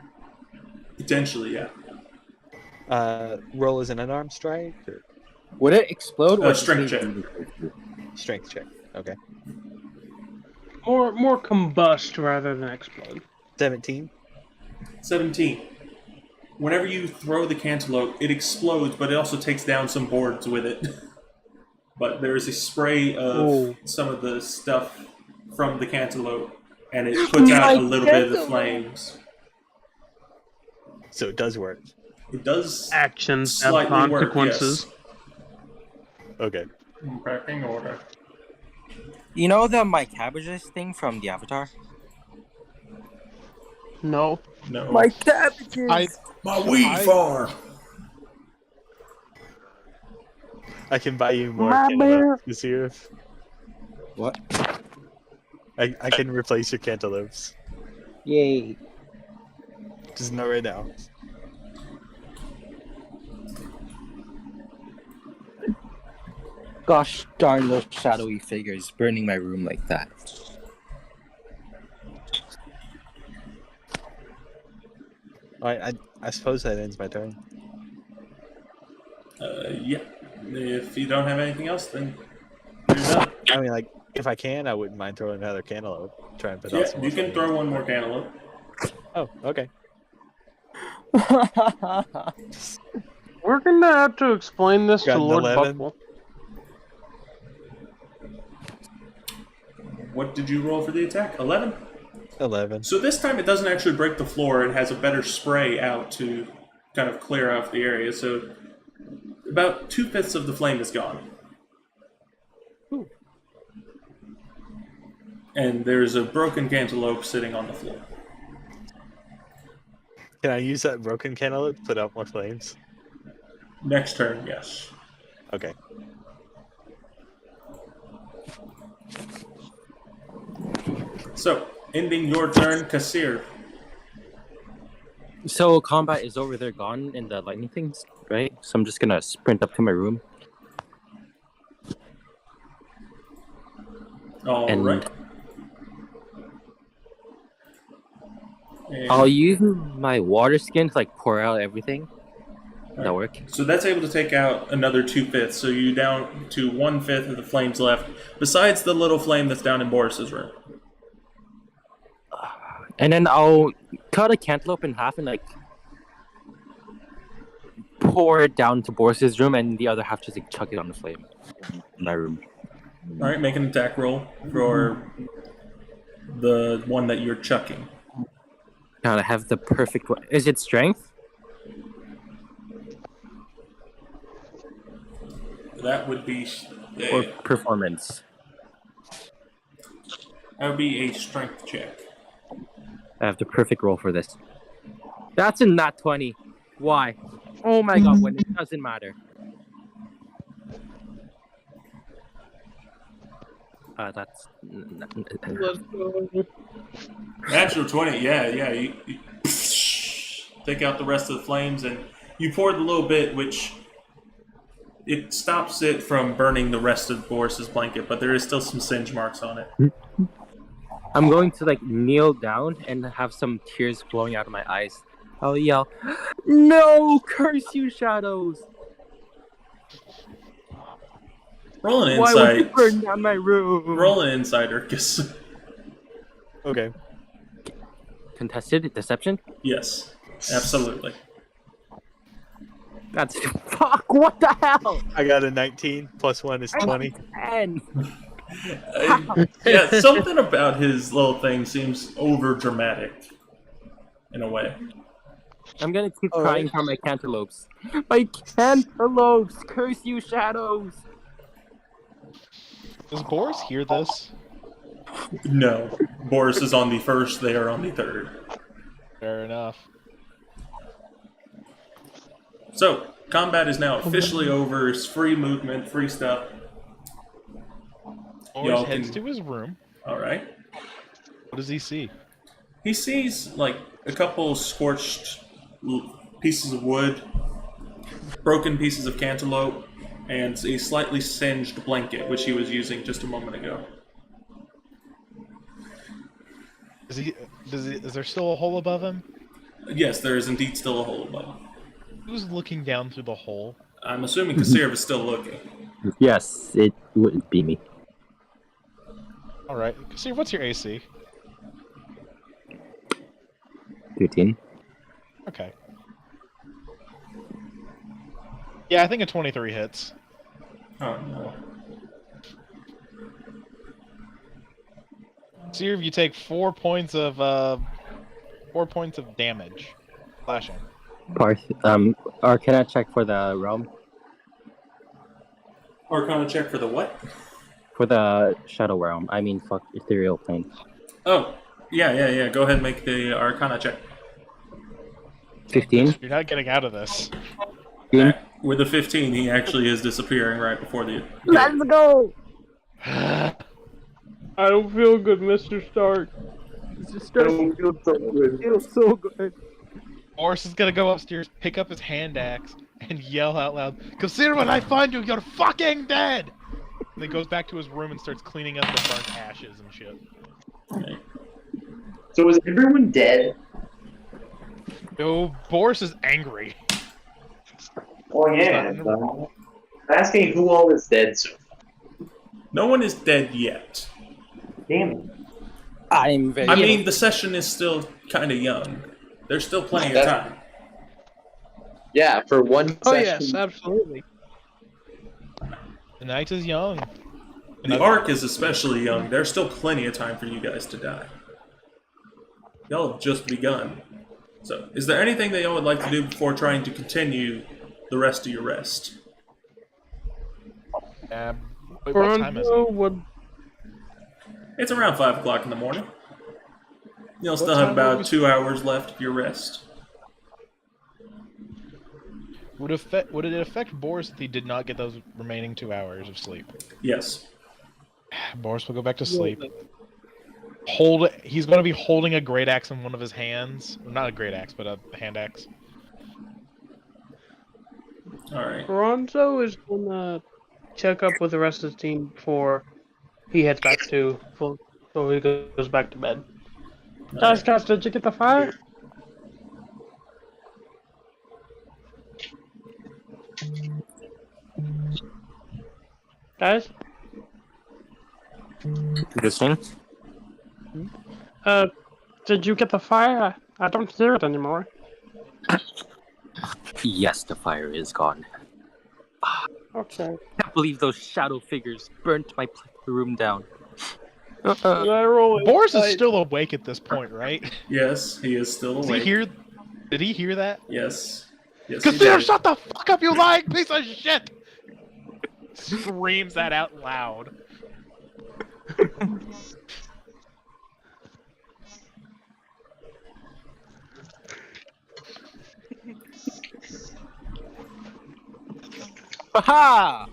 Potentially, yeah. Roll as an unarmed strike? Or? Would it explode? Or strength check. Strength check, okay. More combust rather than explode. 17. 17. Whenever you throw the cantaloupe, it explodes, but it also takes down some boards with it. But there is a spray of some of the stuff from the cantaloupe, and it puts out a little bit of the flames. So it does work. It does. Actions have slightly consequences. Work, yes. Okay. Cracking order. You know the My Cabbages thing from the Avatar? No. No. My cabbages! My weed farm! I can buy you more My cantaloupes this year. What? I can replace your cantaloupes. Yay. Just not right now. Gosh darn those shadowy figures burning my room like that. I suppose that ends my turn. Yeah. If you don't have anything else, then you're done. I mean, like, if I can, I wouldn't mind throwing another cantaloupe. Try and put out Yeah, some you more can flames. throw one more cantaloupe. Oh, okay. We're gonna have to explain this Got to an Lord 11. Buckle. What did you roll for the attack? 11? 11. So this time it doesn't actually break the floor. It has a better spray out to kind of clear out the area. So about 2/5 of the flame is gone. Ooh. And there's a broken cantaloupe sitting on the floor. Can I use that broken cantaloupe to put out more flames? Next turn, yes. Okay. So, ending your turn, Kassir. So combat is over there gone in the lightning things, right? So I'm just gonna sprint up to my room. All And- right. And- I'll use my water skin to like pour out everything. That work? So that's able to take out another 2/5. So you down to 1/5 of the flames left, besides the little flame that's down in Boris's room. And then I'll cut a cantaloupe in half and like pour it down to Boris's room, and the other half just like chuck it on the flame in my room. All right, make an attack roll for the one that you're chucking. God, I have the perfect one. Is it strength? That would be Or performance? that would be a strength check. I have the perfect roll for this. That's a nat 20. Why? Oh my god, when it doesn't matter. That's... Let's go. Natural 20, yeah. You take out the rest of the flames, and you pour the little bit, which it stops it from burning the rest of Boris's blanket, but there is still some singe marks on it. I'm going to like kneel down and have some tears flowing out of my eyes. I'll yell, "No! Curse you, shadows! Roll an Why would you insight. burn down my room?" Roll an insight, Urkus. Okay. Contested deception? Yes, absolutely. That's fuck. What the hell? I got a 19. Plus 1 is 20. 10. Yeah, something about his little thing seems over dramatic in a way. I'm gonna keep crying for my cantaloupes. My cantaloupes! Curse you, shadows! Does Boris hear this? No, Boris is on the first. They are on the third. Fair enough. So combat is now officially over. It's free movement, free stuff. Boris heads to his room. All right. What does he see? He sees like a couple scorched pieces of wood, broken pieces of cantaloupe, and a slightly singed blanket, which he was using just a moment ago. Is there still a hole above him? Yes, there is indeed still a hole above him. Who's looking down through the hole? I'm assuming Kasirv is still looking. Yes, it would be me. Alright. See, what's your AC? 13. Okay. Yeah, I think a 23 hits. Oh no. So you take 4 points of damage. Slashing. Arcana check for the realm. Arcana check for the what? For the shadow realm. I mean, fuck, ethereal plane. Oh, yeah. Go ahead and make the Arcana check. 15. You're not getting out of this. With the 15, he actually is disappearing right before the... Let's go! I don't feel good, Mr. Stark. Mr. Stark, it feels so good. Boris is gonna go upstairs, pick up his hand axe, and yell out loud, "Consider when I find you, you're fucking dead!" And then goes back to his room and starts cleaning up the burnt ashes and shit. Okay. So is everyone dead? No, Boris is angry. Oh yeah. I'm asking who all is dead so No one is dead yet. damn it. I mean, the session is still kind of young. There's still plenty of time. Yeah, for one Oh session. yes, absolutely. The night is young. The arc is especially young. There's still plenty of time for you guys to die. Y'all have just begun. So, is there anything that y'all would like to do before trying to continue the rest of your rest? Wait, what time is it? It's around 5 o'clock in the morning. You'll still What have time about would 2 hours left of your rest. Would it affect Boris if he did not get those remaining 2 hours of sleep? Yes. Boris will go back to sleep. He's going to be holding a great axe in one of his hands. Not a great axe, but a hand axe. Alright. Bronzo is gonna check up with the rest of the team before he heads back to full, so he goes back to bed. Josh, did you get the fire? Guys? Listening? Did you get the fire? I don't hear it anymore. Yes, the fire is gone. Okay. I can't believe those shadow figures burnt my room down. Boris is still awake at this point, right? Yes, he is still Does awake. he hear? Did he hear that? Yes. Yes. he Kassir, did. shut the fuck up, you lying piece of shit! Screams that out loud. Aha!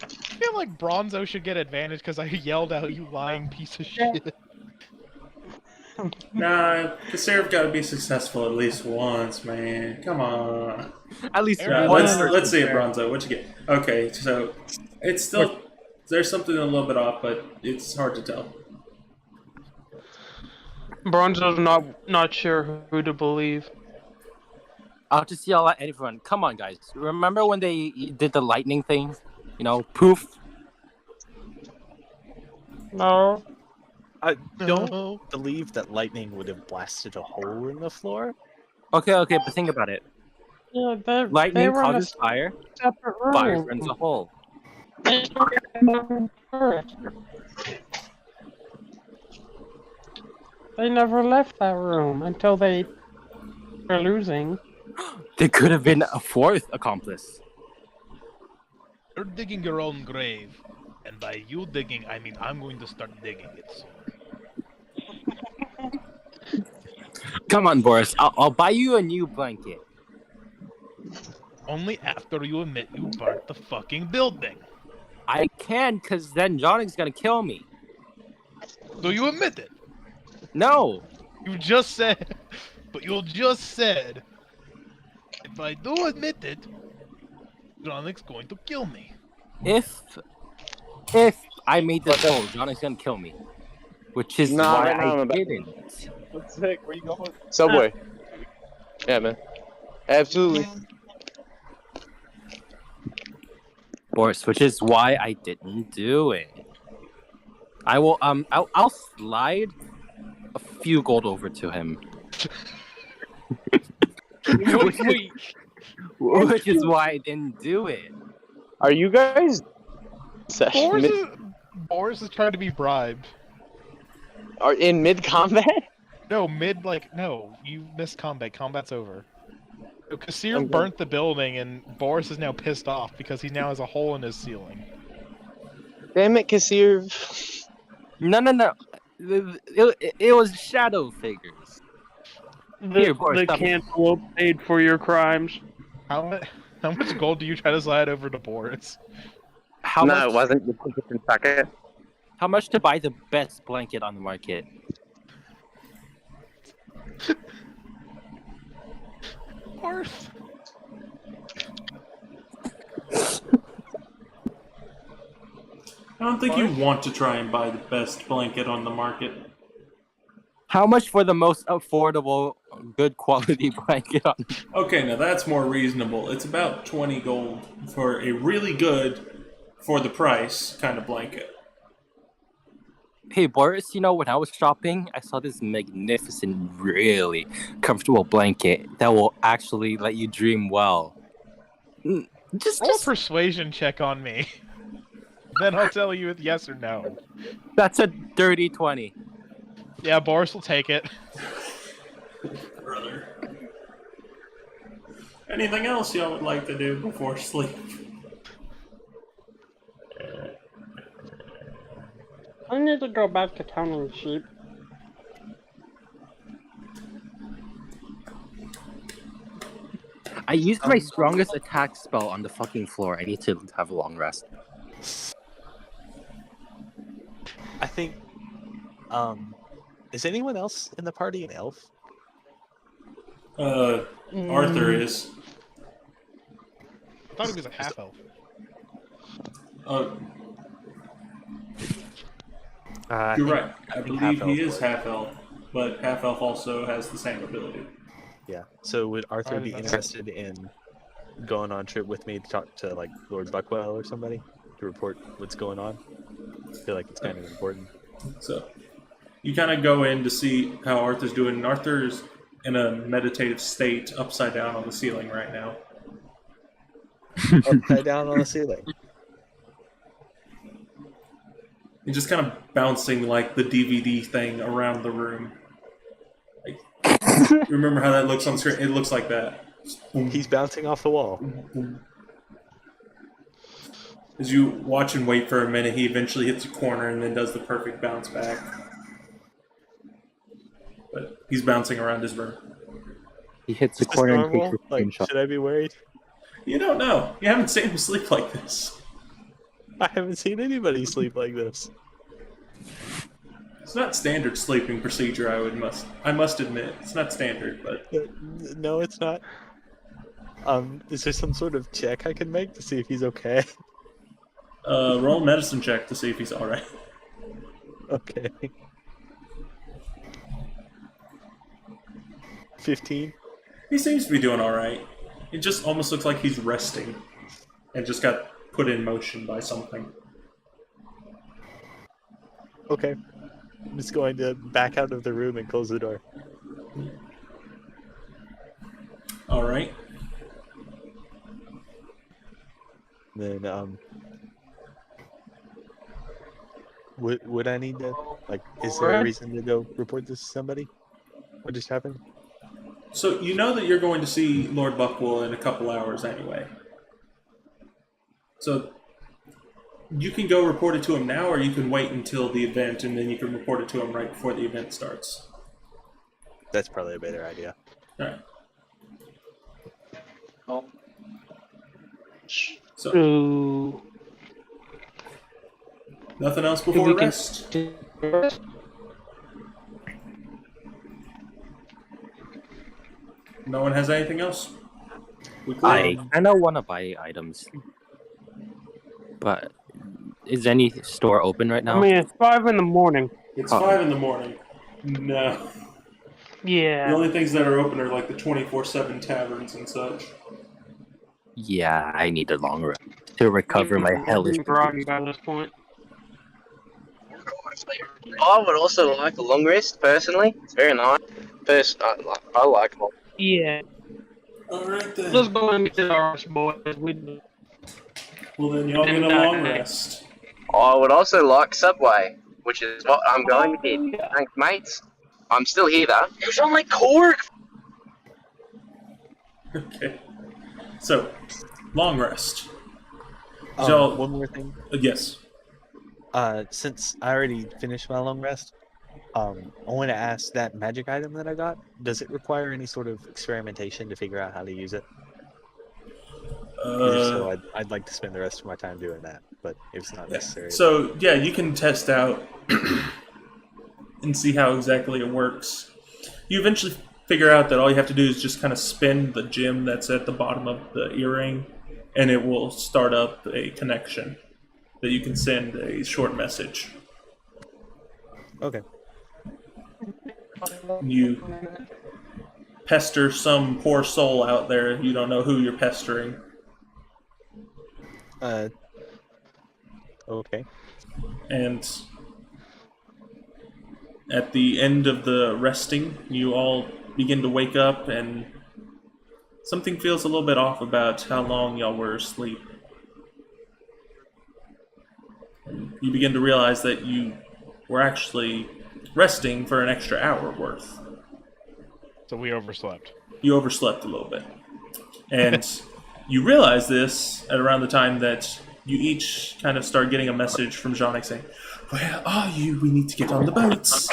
I feel like Bronzo should get advantage because I yelled out, "You lying piece of shit." Nah, Kassir's got to be successful at least once, man. Come on. At least Let's see it, Bronzo. What'd you get? Okay, so it's still there's something a little bit off, but it's hard to tell. Bronzo's not sure who to believe. I'll just yell at everyone. Come on, guys. Remember when they did the lightning thing? You know, poof. No. I don't believe that lightning would have blasted a hole in the floor. Okay, but think about it. Yeah, they Lightning were in a causes fire. separate room. Fire burns a hole. They never left that room until they were losing. There could have been a fourth accomplice. You're digging your own grave, and by you digging, I mean I'm going to start digging it soon. Come on, Boris. I'll buy you a new blanket. Only after you admit you burnt the fucking building. I can, because then Johnny's gonna kill me. Do you admit it? No. You just said, but you just said, if I do admit it, Johnny's going to kill me. If I made this goal, Johnny's gonna kill me. Which is why I didn't. What's sick? Where you going? Subway. Yeah, man. Absolutely. Boris, which is why I didn't do it. I will I'll slide a few gold over to him. Which is why I didn't do it. Are you guys? Boris is trying to be bribed. Are in mid combat? No, no. You missed combat. Combat's over. Kassir burnt the building, and Boris is now pissed off because he now has a hole in his ceiling. Damn it, Kassir. No. It was shadow figures. Here, Boris, The cantaloupe paid for your crimes. How much gold do you try to slide over to Boris? How much? It wasn't. You can suck it. How much to buy the best blanket on the market? Boris. I don't think you want to try and buy the best blanket on the market. How much for the most affordable, good quality blanket on? Okay, now that's more reasonable. It's about 20 gold for a really good, for the price kind of blanket. Hey, Boris, when I was shopping, I saw this magnificent, really comfortable blanket that will actually let you dream well. Roll a persuasion check on me. Then I'll tell you if yes or no. That's a dirty 20. Yeah, Boris will take it. Brother. Anything else y'all would like to do before sleep? I need to go back to counting sheep. I used my strongest attack spell on the fucking floor. I need to have a long rest. I think. Is anyone else in the party an elf? Arthur is. I thought he was a half elf. You're right. I believe he is half elf, but half elf also has the same ability. Yeah. So would Arthur be interested in going on a trip with me to talk to like Lord Buckwell or somebody to report what's going on? I feel like it's kind of important. So you kind of go in to see how Arthur's doing, and Arthur's in a meditative state upside down on the ceiling right now. Upside down on the ceiling. You're just kind of bouncing like the DVD thing around the room. Like, you remember how that looks on screen? It looks like that. He's bouncing off the wall. As you watch and wait for a minute, he eventually hits a corner and then does the perfect bounce back. But he's bouncing around his room. He hits the Is this corner and normal? takes a Like, screenshot. should I be worried? You don't know. You haven't seen him sleep like this. I haven't seen anybody sleep like this. It's not standard sleeping procedure. I must admit, it's not standard. But No, it's not. Is there some sort of check I can make to see if he's okay? roll a medicine check to see if he's all right. Okay. 15. He seems to be doing all right. It just almost looks like he's resting, and just got put in motion by something. Okay. I'm just going to back out of the room and close the door. All right. Then, would I need to, like, is there a reason to go report this to somebody? What just happened? So you know that you're going to see Lord Buckwill in a couple hours anyway. So you can go report it to him now, or you can wait until the event, and then you can report it to him right before the event starts. That's probably a better idea. All right. Oh. So nothing else before we can rest? No one has anything else? We clear? I kind of want to buy items, but is any store open right now? I mean, it's 5 in the morning. It's 5 in the morning. No. Yeah. The only things that are open are like the 24/7 taverns and such. Yeah, I need a long rest to recover my hellish. Groggy by this point. I would also like a long rest, personally. It's very nice. I like them. Yeah. Alright then. Let's go and get our rest, boys. Well then, y'all get a long rest. I would also like Subway, which is what I'm going to get. Thanks, mates. I'm still here, though. It was on my cork! Okay. So, long rest. So, one more thing. Yes. Since I already finished my long rest, I want to ask that magic item that I got. Does it require any sort of experimentation to figure out how to use it? If so, I'd like to spend the rest of my time doing that, but if it's not necessary. So, yeah, you can test out and see how exactly it works. You eventually figure out that all you have to do is just kind of spin the gem that's at the bottom of the earring, and it will start up a connection that you can send a short message. Okay. You pester some poor soul out there. You don't know who you're pestering. Okay. And at the end of the resting, you all begin to wake up, and something feels a little bit off about how long y'all were asleep. And you begin to realize that you were actually resting for an extra hour worth. So we overslept. You overslept a little bit. And you realize this at around the time that you each kind of start getting a message from Jonik saying, "Where are you? We need to get on the boats."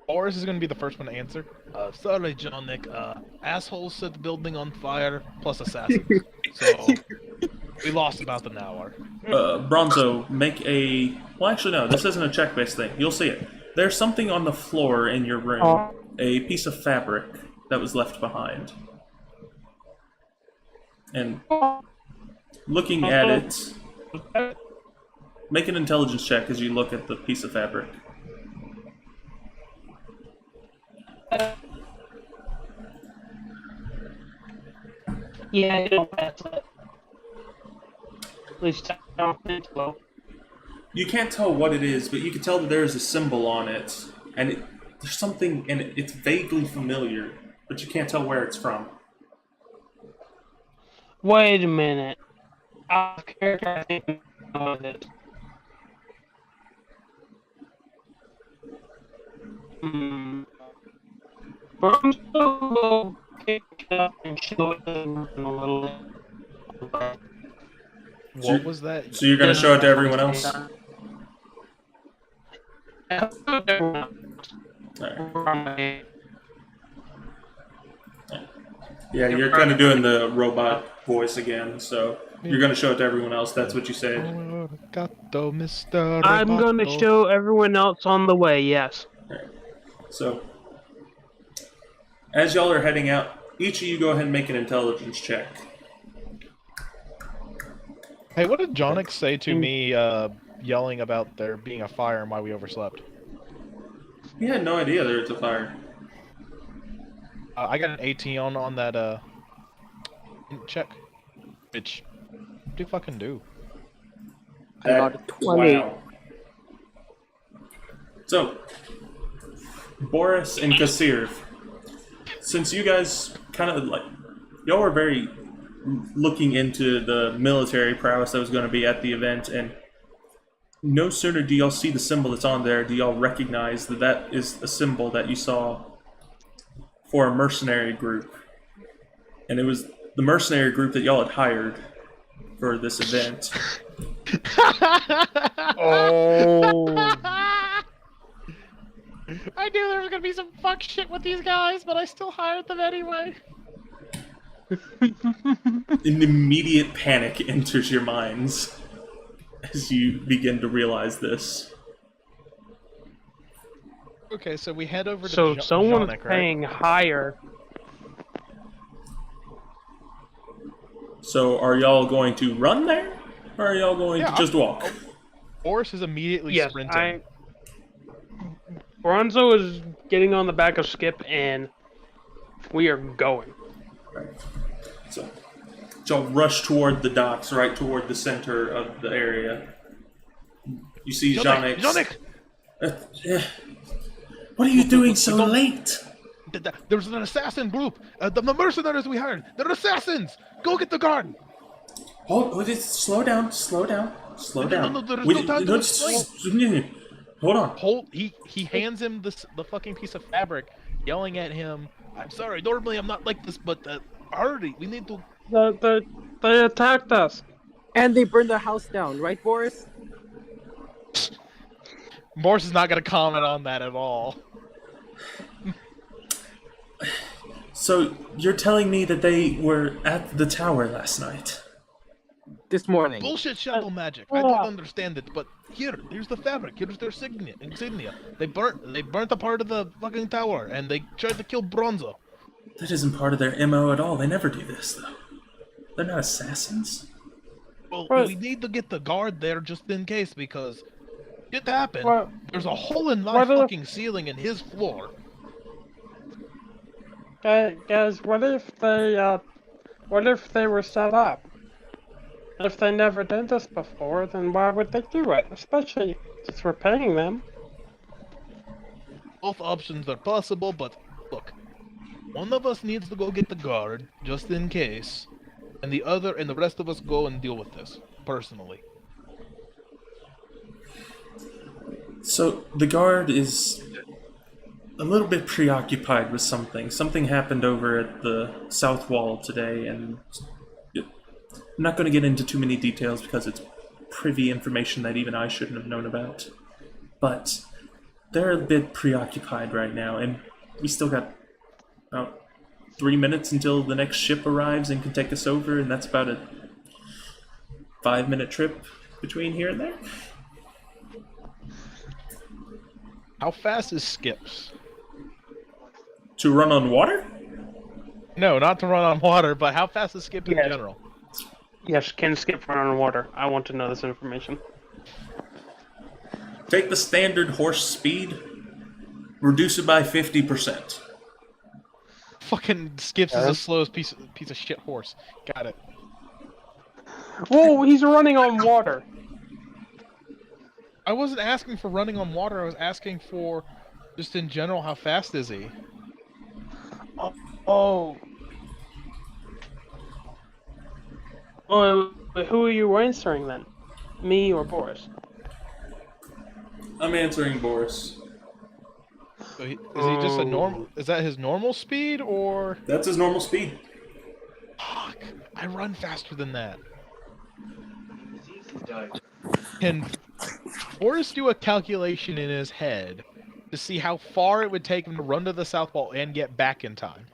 Boris is going to be the first one to answer. Sorry, John Nick. Assholes set the building on fire, plus assassins. So, we lost about an hour. Bronzo, make a... Well, actually, no. This isn't a check-based thing. You'll see it. There's something on the floor in your room. A piece of fabric that was left behind. And looking at it... Make an intelligence check as you look at the piece of fabric. Yeah, I don't pass it. At least I don't think so. You can't tell what it is, but you can tell that there is a symbol on it, and There's something in it. It's vaguely familiar, but you can't tell where it's from. Wait a minute. Out of character, I think I know this. But I'm still going to pick it up and show it to them a little bit. What was that? So you're going to show it to everyone else? Alright. Yeah, you're kind of doing the robot voice again, so you're going to show it to everyone else. That's what you said. I'm going to show everyone else on the way, yes. Right. So, as y'all are heading out, each of you go ahead and make an intelligence check. Hey, what did Jonix say to me yelling about there being a fire and why we overslept? He had no idea there was a fire. I got an 18 on that check. Which, what do you fucking do? I got a 20. Wow. So, Boris and Kasir, since you guys kind of like, y'all were very looking into the military prowess that was going to be at the event, and no sooner do y'all see the symbol that's on there, do y'all recognize that that is a symbol that you saw for a mercenary group. And it was the mercenary group that y'all had hired for this event. Oh. I knew there was gonna be some fuck shit with these guys, but I still hired them anyway. An immediate panic enters your minds as you begin to realize this. Okay, so we head over to So someone's Jonik, paying higher. So are y'all going to run there? Or are y'all going to just walk? Boris is immediately Yes, sprinting. Bronzo is getting on the back of Skip, and we are going. Right. So y'all rush toward the docks, right toward the center of the area. You see Jonik! Jonix. What are you doing so late? There's an assassin group. The mercenaries we hired. They're assassins. Go get the guard. Hold it. Slow down. Slow down. No, there is no time to explain. Hold on. He hands him the fucking piece of fabric, yelling at him. I'm sorry. Normally I'm not like this, but hurry. We need to. They attacked us. And they burned the house down, right, Boris? Boris is not going to comment on that at all. So you're telling me that they were at the tower last night? This morning. Bullshit shadow magic. I don't understand it, but here's the fabric. Here's their insignia. They burnt a part of the fucking tower, and they tried to kill Bronzo. That isn't part of their MO at all. They never do this, though. They're not assassins. Well, we need to get the guard there just in case, because it happened. There's a hole in my fucking ceiling in his floor. Guys, what if they were set up? If they never did this before, then why would they do it? Especially since we're paying them. Both options are possible, but look, one of us needs to go get the guard just in case, and the rest of us go and deal with this personally. So the guard is a little bit preoccupied with something. Something happened over at the south wall today, and I'm not going to get into too many details because it's privy information that even I shouldn't have known about. But they're a bit preoccupied right now, and we still got about 3 minutes until the next ship arrives and can take us over, and that's about a 5-minute trip between here and there. How fast is Skip's? To run on water? No, not to run on water, but how fast is Skip in general? Yes, can Skip run on water? I want to know this information. Take the standard horse speed, reduce it by 50%. Fucking Skips is the slowest piece of shit horse. Got it. Whoa, he's running on water. I wasn't asking for running on water. I was asking for Just in general, how fast is he? Oh. Who are you answering then? Me or Boris? I'm answering Boris. So is he just a normal? Is that his normal speed or? That's his normal speed. Fuck! I run faster than that. Can Boris do a calculation in his head to see how far it would take him to run to the South Wall and get back in time?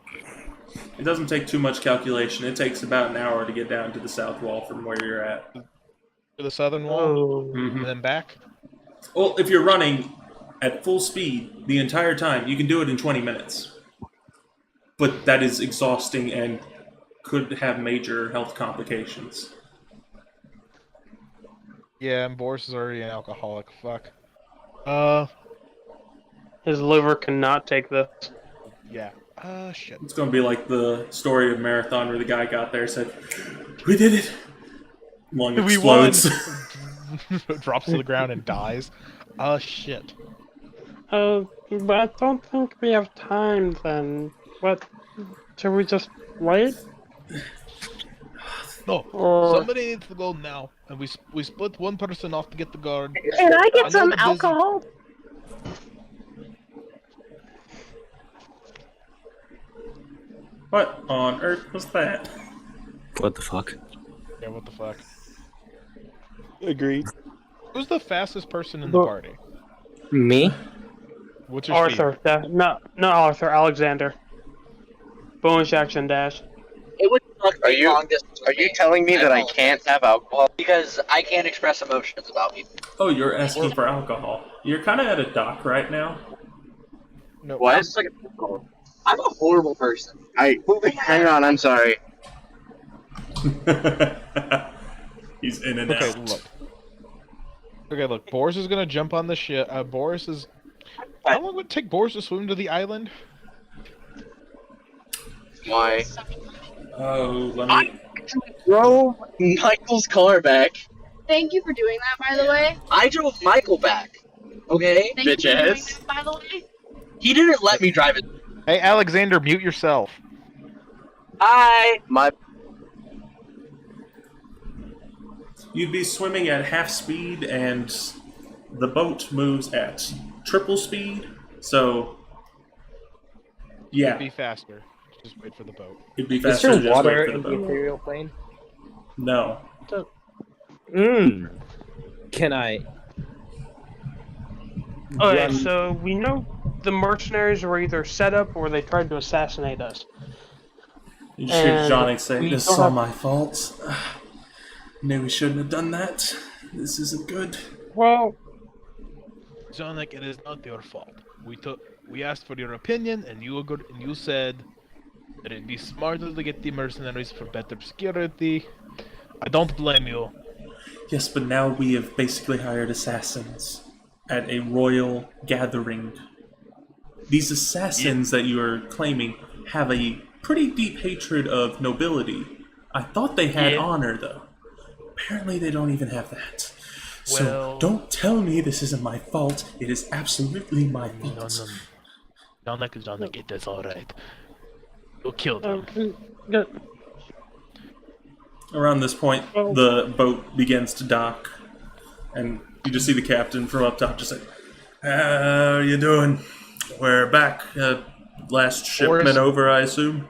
It doesn't take too much calculation. It takes about an hour to get down to the South Wall from where you're at. To the Southern Wall Mhm. and then back? Well, if you're running at full speed the entire time, you can do it in 20 minutes. But that is exhausting and could have major health complications. Yeah, and Boris is already an alcoholic. Fuck. His liver cannot take this. Yeah. Shit. It's going to be like the story of Marathon where the guy got there and said, "We did it!" Lung We explodes. Drops to the ground and dies. Shit. But I don't think we have time then. What? Should we just wait? No. Or- Somebody needs to go now, and we split one person off to get the guard. Can I know get some the busy- alcohol? What on earth was that? What the fuck? Yeah, what the fuck? Agreed. Who's the fastest person in the party? Me? What's your Arthur. Not Arthur. Alexander. Bonus action dash. It would are you telling me that I can't have alcohol? Because I can't express emotions about people. Oh, you're asking for alcohol. You're kind of at a dock right now. No. What? I'm a horrible person. Hang on, I'm sorry. He's in and Okay, out. look. Okay, look. Boris is gonna jump on the ship. Boris is. How long would it take Boris to swim to the island? Why? Oh, let me. Drove Michael's car back. Thank you for doing that, by the way. I drove Michael back. Okay? Thank you for doing Bitches. that, by the way. He didn't let me drive it. Hey, Alexander, mute yourself. Hi! You'd be swimming at half speed, and the boat moves at triple speed. So, yeah, Be faster. Just wait for the boat. it'd be Is faster there to just water wait for in the the boat. Imperial plane? No. Can I? Okay, run- so we know the mercenaries were either set up or they tried to assassinate us. You should And Johnny say, we "This is don't all have- my fault. Knew we shouldn't have done that. This isn't good." Well, Sonic, it is not your fault. We asked for your opinion, and you agreed, and you said that it'd be smarter to get the mercenaries for better security. I don't blame you. Yes, but now we have basically hired assassins at a royal gathering. These assassins that you are claiming have a pretty deep hatred of nobility. I thought they had honor, though. Apparently they don't even have that. So Well- don't tell me this isn't my fault. It is absolutely my fault. Sonic, it is alright. You'll kill them. Around this point, the boat begins to dock, and you just see the captain from up top just say, "How are you doing? We're back. Last shipment Boris- over, I assume?"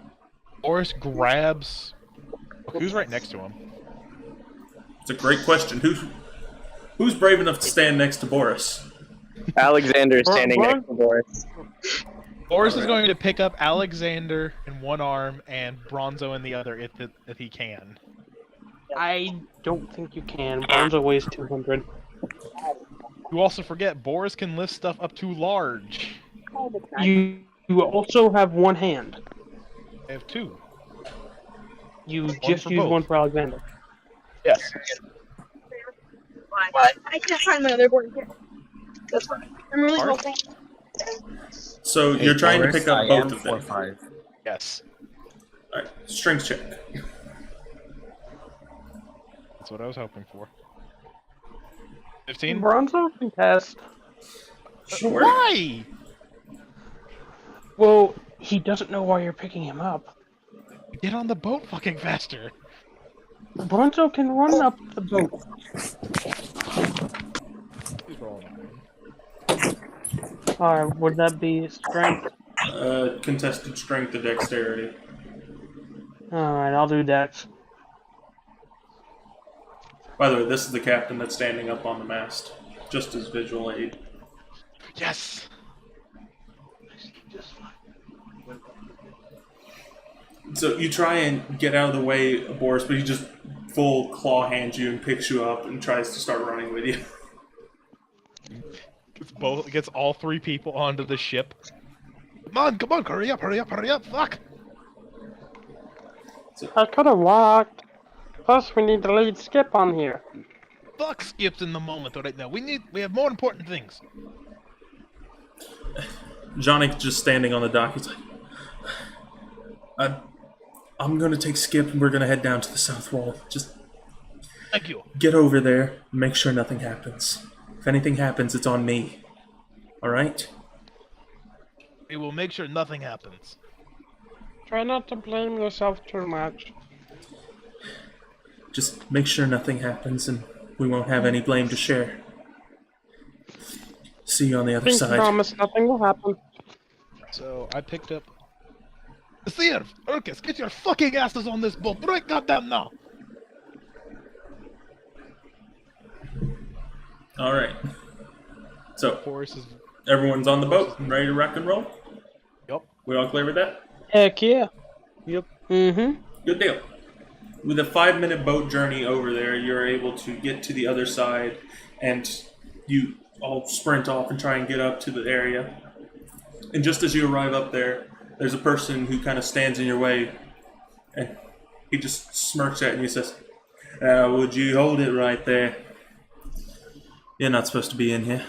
Boris grabs. Who's right next to him? It's a great question. Who's brave enough to stand next to Boris? Alexander is standing Bron- next to Boris. Boris is going to pick up Alexander in one arm and Bronzo in the other if he can. I don't think you can. Bonzo weighs 200. You also forget Boris can lift stuff up too large. You also have one hand. I have two. You just for used both. one for Alexander. Yes. I can't find my other board here. That's fine. I'm really Art? hoping. So you're trying to pick up both of them. 4-5. Yes. Alright, strength check. That's what I was hoping for. 15? Bronzo can test. Sure. Why? Well, he doesn't know why you're picking him up. Get on the boat fucking faster. Bronzo can run up the boat. He's rolling. Alright, would that be strength? Contested strength to dexterity. Alright, I'll do dex. By the way, this is the captain that's standing up on the mast, just as visual aid. Yes. So you try and get out of the way, Boris, but he just full claw hands you and picks you up and tries to start running with you. Gets all three people onto the ship. Come on, hurry up, fuck! I could have walked. Plus, we need to lead Skip on here. Fuck Skip's in the moment right now. We have more important things. Johnny's just standing on the dock. He's like, I'm gonna take Skip and we're gonna head down to the south wall. Just thank you. Get over there and make sure nothing happens. If anything happens, it's on me. Alright? We will make sure nothing happens. Try not to blame yourself too much. Just make sure nothing happens and we won't have any blame to share. See you on the other Please side. promise nothing will happen. So I picked up. Seer, Urkus, get your fucking asses on this boat right goddamn now. Alright. So, Boris is... everyone's on the boat and ready to rock and roll? Yep. We all clear with that? Heck yeah. Yep. Mm-hmm. Good deal. With a 5-minute boat journey over there, you're able to get to the other side, and you all sprint off and try and get up to the area. And just as you arrive up there, there's a person who kind of stands in your way, and he just smirks at you and says, would you hold it right there? You're not supposed to be in here.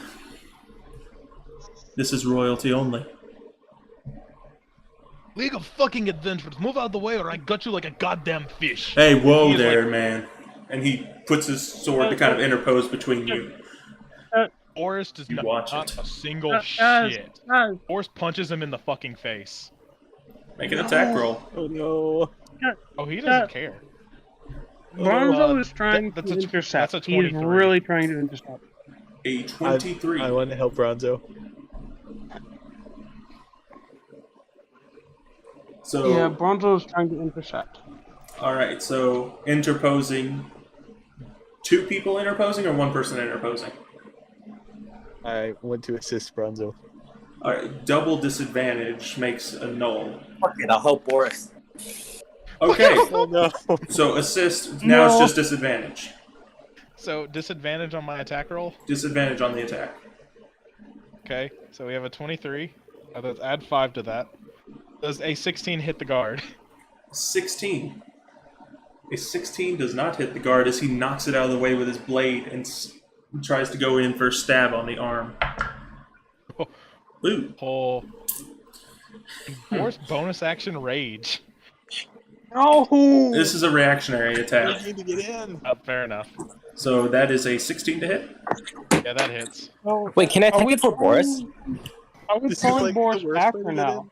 This is royalty only. League of fucking Adventurers, move out of the way or I gut you like a goddamn fish. Hey, whoa He's there, like, man. And he puts his sword to kind of interpose between you. Boris does not watch not it. a single shit. Boris punches him in the fucking face. Make an attack roll. Oh no. Oh, he doesn't care. Bronzo is trying to intercept. That's a He's 23. really trying to intercept. A 23. I want to help Bronzo. So, Yeah, Bronzo is trying to intercept. alright, so interposing. 2 people interposing or 1 person interposing? I went to assist Bronzo. Alright, double disadvantage makes a null. Fuck it, I'll help Boris. Okay, Oh no. so assist, now it's just disadvantage. So, disadvantage on my attack roll? Disadvantage on the attack. Okay, so we have a 23. Let's add 5 to that. Does a 16 hit the guard? 16. A 16 does not hit the guard as he knocks it out of the way with his blade and tries to go in for a stab on the arm. Ooh. Oh. Boris bonus action rage. Oh! This is a reactionary attack. need to get in. Fair enough. So that is a 16 to hit. Yeah, that hits. Oh, Wait, can I take it for Boris? are we This is calling like Boris the worst back way to or get no?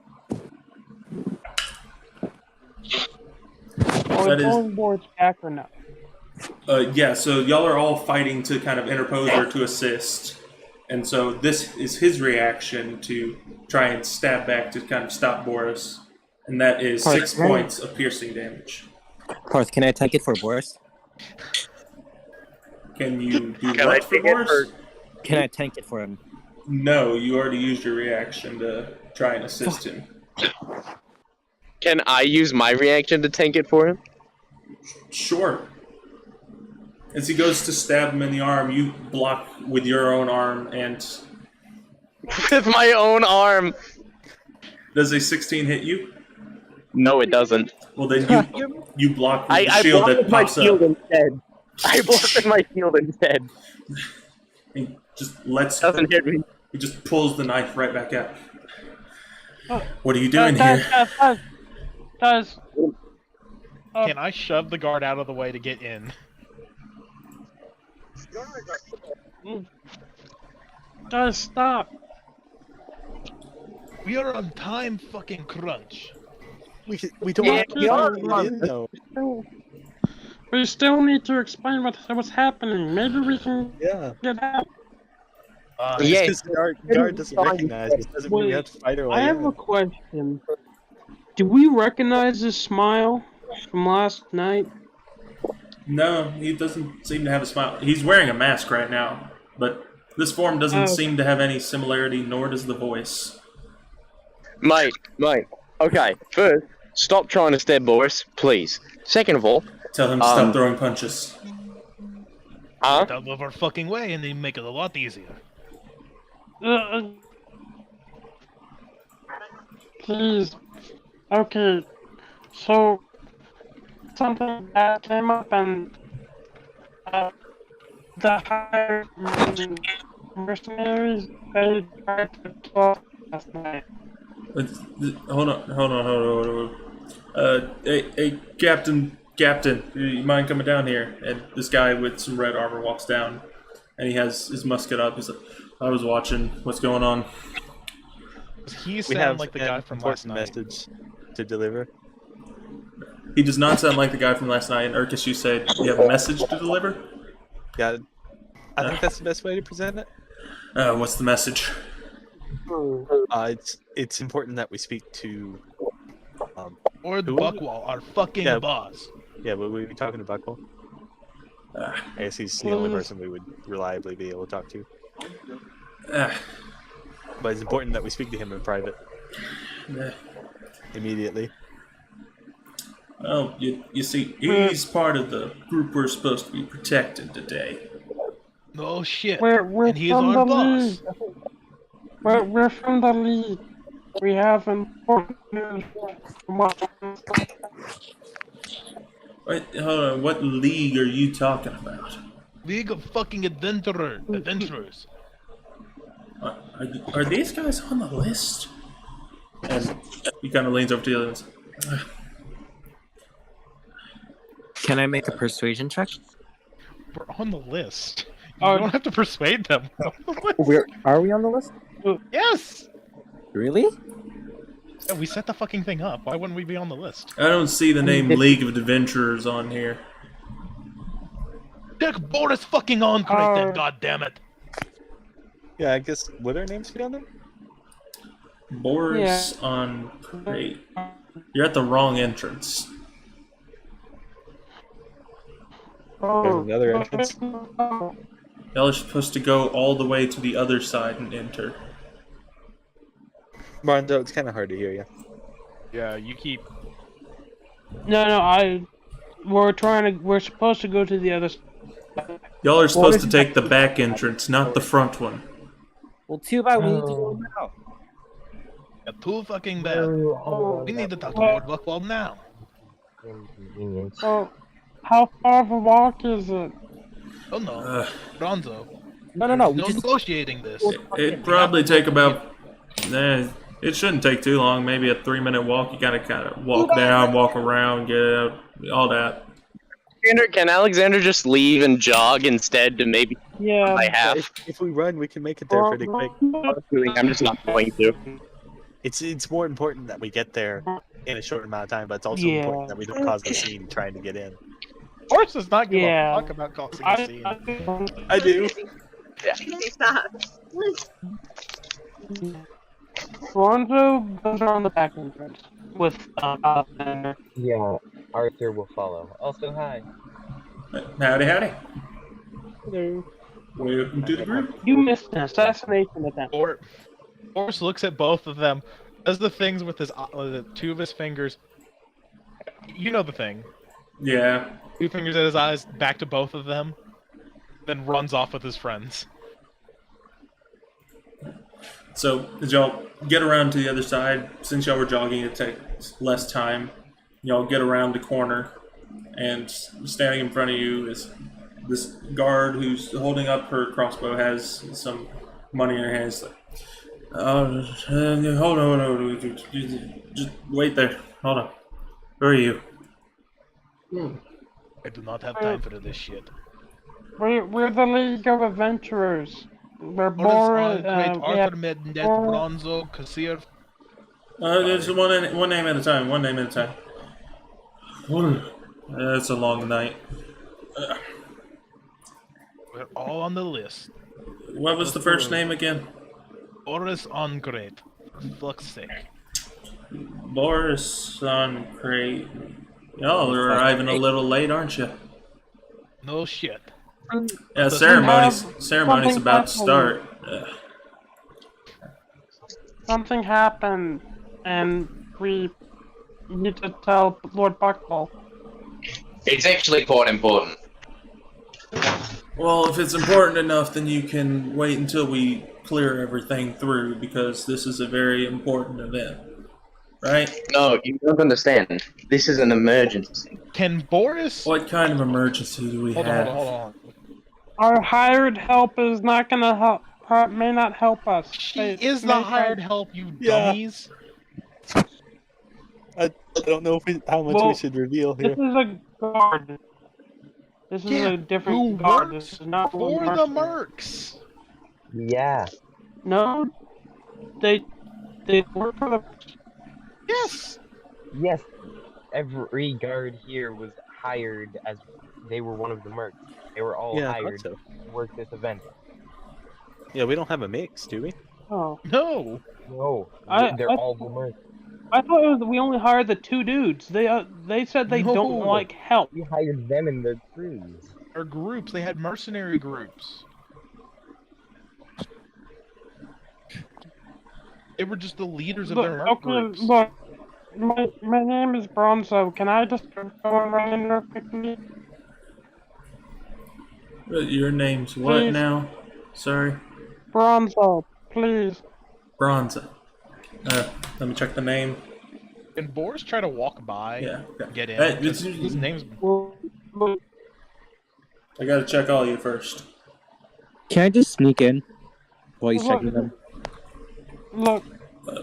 Are That we is- calling Boris back or no? Yeah, so y'all are all fighting to kind of interpose or to assist. And so this is his reaction to try and stab back to kind of stop Boris. And that is 6 points of piercing damage. Parth, can I take it for Boris? Can you do what for Boris? Can I tank it for him? No, you already used your reaction to try and assist him. Can I use my reaction to tank it for him? Sure. As he goes to stab him in the arm, you block with your own arm, and With my own arm. does a 16 hit you? No, it doesn't. Well, then you block with the I shield blocked that with my pops shield up. instead. I blocked with my shield instead. He just lets Doesn't hit me. He just pulls the knife right back out. What are you doing here? Guys. Can I shove the guard out of the way to get in? Guys, stop. We are on time fucking crunch. We don't Yeah, have we are to on- in, though. We still need to explain what's happening. Maybe we can Yeah. get out. Yeah. Because guard doesn't recognize us doesn't mean we have to fight our way I have in. a question. Do we recognize this smile from last night? No, he doesn't seem to have a smile. He's wearing a mask right now, but this form doesn't Oh. seem to have any similarity, nor does the voice. Mate. Okay, first, stop trying to stab Boris, please. Second of all, Tell him to stop throwing punches. huh? Get out of our fucking way and then make it a lot easier. Please. Okay. So something bad came up and the higher mercenaries they tried to kill us last night. Hold on. Hey, Captain, you mind coming down here? And this guy with some red armor walks down, and he has his musket up. He's like, I was watching. What's going on? He We sound have like the an guy from last important night. message to deliver. He does not sound like the guy from last night. And Urkus, you said you have a message to deliver? Yeah, I think that's the best way to present it. What's the message? It's important that we speak to. Or who? Buckwall, our fucking Yeah. boss. Yeah, but we be talking to Buckwell. I guess he's the only person we would reliably be able to talk to. But it's important that we speak to him in private. Immediately. Oh, you see, he's part of the group we're supposed to be protecting today. Oh shit. We're And he's from our the boss. league. We're from the league. We have important news from what Wait, hold on. What league are you talking about? League of fucking adventurers. Are these guys on the list? And he kind of leans over to the other ones. Can I make a persuasion check? We're on the list. You don't have to persuade them. Where are we on the list? Yes! Really? Yeah, we set the fucking thing up. Why wouldn't we be on the list? I don't see the name League of Adventurers on here. Dick Boris fucking on crate then, goddammit. Yeah, I guess would our names be on there? Boris on crate. You're at the wrong entrance. There's another entrance. Y'all are supposed to go all the way to the other side and enter. Mondo, it's kind of hard to hear you. Yeah, you keep. No, we're supposed to go to the other. Y'all are supposed to take the back entrance, not the front one. Well, too bad we need to go now. Yeah, too fucking bad. We need to talk to Lord Buckwall now. So, how far of a walk is it? Oh no, Bronzo. No. No We just negotiating this. It'd probably take about. It shouldn't take too long. Maybe a 3-minute walk. You gotta kind of walk down, walk around, get out, all that. Can Alexander just leave and jog instead to maybe by half? If we run, we can make it there pretty quick. I'm just not going to. It's more important that we get there in a short amount of time, but it's also Yeah. important that we don't cause a scene trying to get in. Boris does not give Yeah. a fuck about causing a scene. I do. Lonzo goes around the back entrance with Alexander. Yeah, Arthur will follow. Also, hi. Howdy. Hello. Welcome to the group. You missed an assassination attempt. Boris looks at both of them, does the things with his two of his fingers. You know the thing. Yeah. 2 fingers at his eyes, back to both of them, then runs off with his friends. So, as y'all get around to the other side, since y'all were jogging, it takes less time. Y'all get around the corner, and standing in front of you is this guard who's holding up her crossbow, has some money in her hands. Hold on. Just wait there. Hold on. Who are you? I do not have time for this shit. We're the League of Adventurers. We're Boris boring. on crate, Arthur Mednet, Bronzo, Kassir. There's one name at a time. One name at a time. It's a long night. We're all on the list. What was the first name again? Boris Ongret. Fuck's sake. Boris on crate. Y'all are arriving a little late, aren't you? No shit. Yeah, ceremony's about to start. Something happened, and we need to tell Lord Buckball. It's actually quite important. Well, if it's important enough, then you can wait until we clear everything through, because this is a very important event. Right? No, you don't understand. This is an emergency. Can Boris... What kind of emergency do we have? Hold on. Our hired help is not gonna help. May not help us. She is the hired help, you dummies. I don't know how much we should reveal here. This is a guard. This is a different guard. This is not for the mercs. Yeah. No, they work for the. Yes. Yes. Every guard here was hired as they were one of the mercs. They were all hired to work this event. Yeah, we don't have a mix, do we? Oh. No. No. They're all the mercs. I thought it was we only hired the two dudes. They said they don't like help. We hired them in their crews. Or groups. They had mercenary groups. They were just the leaders of their merc groups. Look, my name is Bronzo. Can I just go right in real quickly? Your name's what Please. now? Sorry? Bronzo, please. Bronza. Let me check the name. Can Boris try to walk by? Yeah. Get in. Hey, His name's. I gotta check all you first. Can I just sneak in while he's checking them? Look.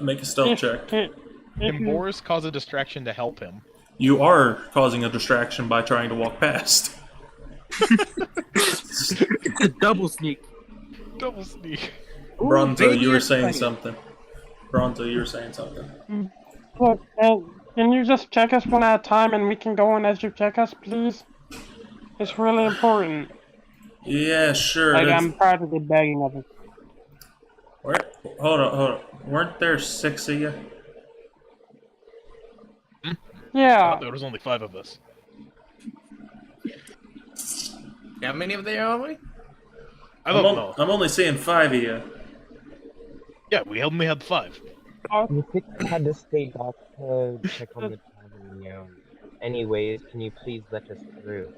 Make a stealth check. Can Boris cause a distraction to help him? You are causing a distraction by trying to walk past. It's a double sneak. Double sneak. Bronzo, you were saying something. Bronzo, you were saying something. Look, can you just check us one at a time and we can go in as you check us, please? It's really important. Yeah, sure. Like, I'm practically begging of it. Hold on. Weren't there 6 of you? Yeah. There was only 5 of us. How many of there are we? I don't know. I'm only seeing 5 of you. Yeah, we only had 5. You had to stay back to check on the time. Anyways, can you please let us through?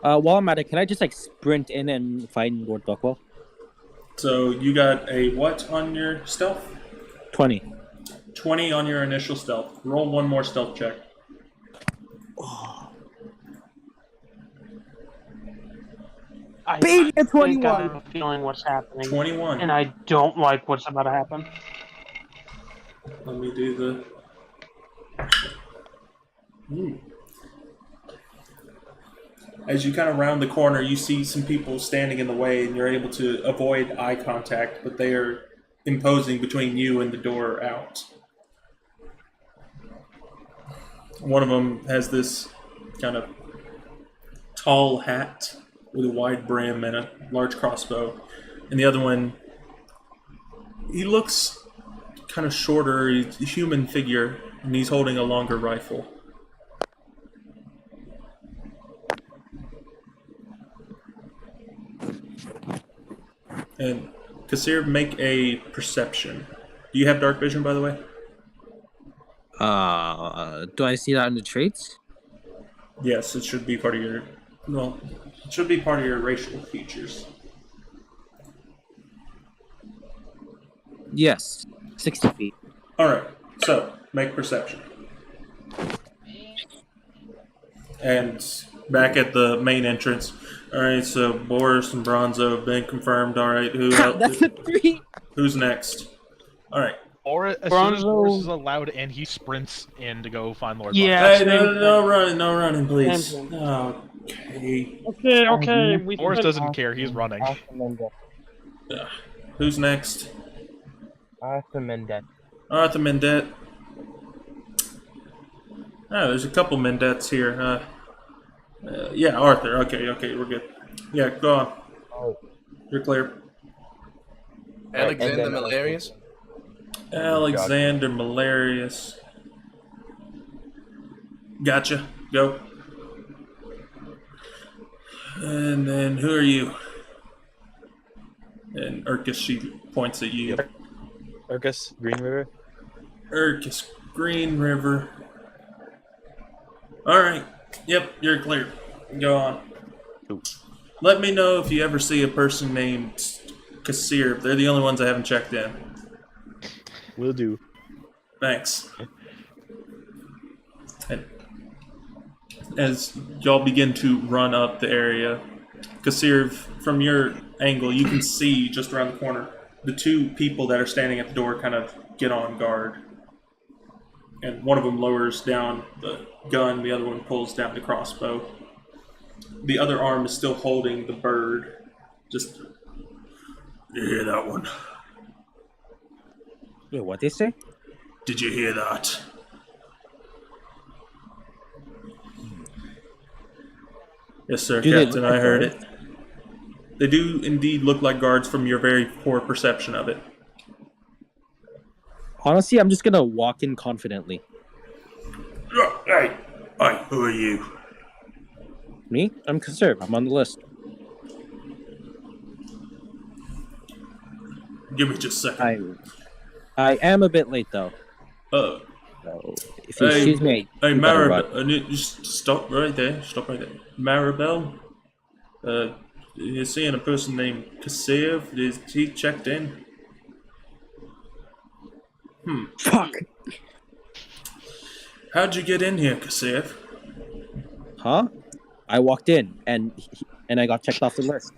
While I'm at it, can I just sprint in and find Lord Buckwell? So you got a what on your stealth? 20. 20 on your initial stealth. Roll one more stealth check. I think 21. I have a feeling what's happening. 21. And I don't like what's about to happen. Let me do the... As you kind of round the corner, you see some people standing in the way, and you're able to avoid eye contact, but they are imposing between you and the door out. One of them has this kind of tall hat with a wide brim and a large crossbow. And the other one, he looks kind of shorter, he's a human figure, and he's holding a longer rifle. And Kasir, make a perception. Do you have dark vision, by the way? Do I see that in the traits? Yes, it should be part of your... Well, it should be part of your racial features. Yes. 60 feet. Alright, so, make perception. And back at the main entrance. Alright, so Boris and Bronzo have been confirmed. Alright, who else? That's a 3! Who's next? Alright. Or as soon as Boris is allowed in, he sprints in to go find Lord Yeah. Hey, no running, please. Okay. Okay. Boris doesn't care, he's running. Who's next? Arthur Mendet. Arthur Mendet. Oh, there's a couple Mendettes here. Yeah, Arthur. Okay, we're good. Yeah, go on. You're clear. Alexander Malarius. Alexander Malarius. Gotcha. Go. And then who are you? And Urkus, she points at you. Urkus, Green River. Urkus, Green River. Alright. Yep, you're clear. Go on. Let me know if you ever see a person named Kassir. They're the only ones I haven't checked in. Will do. Thanks. And as y'all begin to run up the area, Kassir, from your angle, you can see just around the corner the two people that are standing at the door kind of get on guard. And one of them lowers down the gun, the other one pulls down the crossbow. The other arm is still holding the bird. Just, you hear that one? Yeah, what they say? Did you hear that? Yes, sir, Captain, I heard it. They do indeed look like guards from your very poor perception of it. Honestly, I'm just gonna walk in confidently. Hey, who are you? Me? I'm Kassir. I'm on the list. Give me just a second. I am a bit late though. So if you excuse me. Hey, Maribel, just stop right there. Stop right there. Maribel, you're seeing a person named Kassir. Is he checked in? Fuck. How'd you get in here, Kassir? Huh? I walked in and I got checked off the list.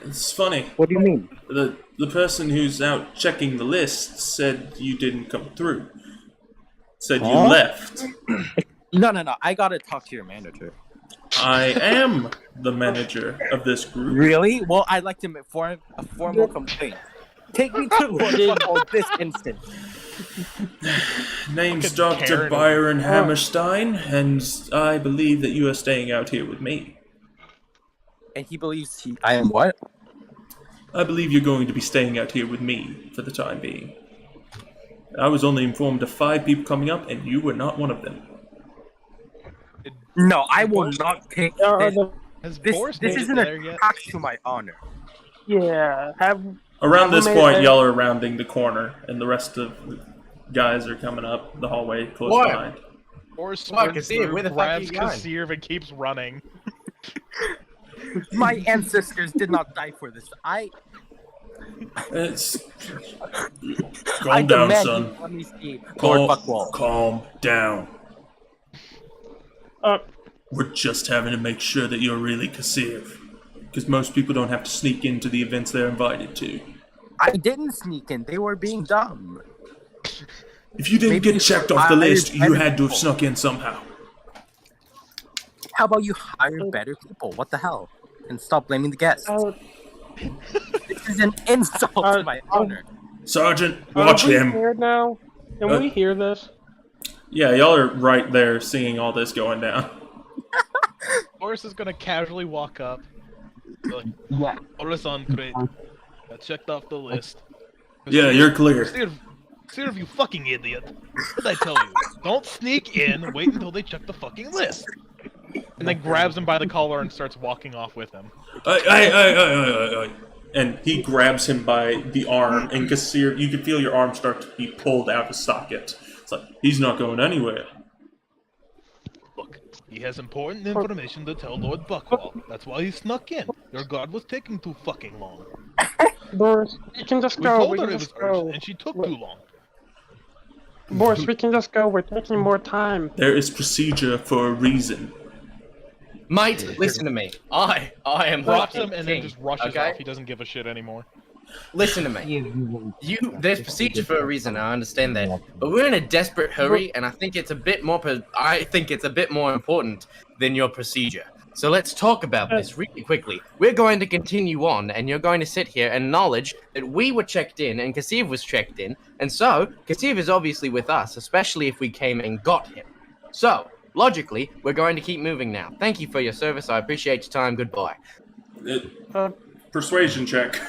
It's funny. What do you mean? The person who's out checking the list said you didn't come through. Said you left. No. I gotta talk to your manager. I am the manager of this group. Really? Well, I'd like to make a formal complaint. Take me to one this instant. Name's Dr. Byron Hammerstein, and I believe that you are staying out here with me. And he believes I am what? I believe you're going to be staying out here with me for the time being. I was only informed of 5 people coming up, and you were not one of them. No, I will not take this. This isn't there a yet? attack to my honor. Yeah, Around this point, y'all are rounding the corner, and the rest of the guys are coming up the hallway close behind. Or Kassir, where the fuck are you going? Kassir and keeps running. My ancestors did not die for this. Calm down, son. Let me see. Lord Buckwall. Calm down. We're just having to make sure that you're really Kassir. Because most people don't have to sneak into the events they're invited to. I didn't sneak in. They were being dumb. If you didn't get checked off the list, you had to have snuck in somehow. How about you hire better people? What the hell? And stop blaming the guests. This is an insult to my honor. Sergeant, watch him. Are we here now? Can we hear this? Yeah, y'all are right there seeing all this going down. Boris is gonna casually walk up. Like, yeah. Boris on great. I checked off the list. Yeah, you're clear. Kassir, you fucking idiot. What did I tell you? Don't sneak in, wait until they check the fucking list. And then grabs him by the collar and starts walking off with him. And he grabs him by the arm, and Kassir, you can feel your arm start to be pulled out of socket. It's like, he's not going anywhere. Look, he has important information to tell Lord Buckwall. That's why he snuck in. Your guard was taking too fucking long. Boris, you can just We go. told We her can it was just go. urgent, and she took too long. Boris, we can just go. We're taking more time. There is procedure for a reason. Mate, listen to me. I am Drops fucking him and king, then just rushes okay? off. He doesn't give a shit anymore. Listen to me. There's procedure for a reason. I understand that, but we're in a desperate hurry, and I think it's a bit more. I think it's a bit more important than your procedure. So let's talk about this really quickly. We're going to continue on, and you're going to sit here and acknowledge that we were checked in, and Kassir was checked in, and so Kassir is obviously with us, especially if we came and got him. So, logically, we're going to keep moving now. Thank you for your service. I appreciate your time. Goodbye. Persuasion check.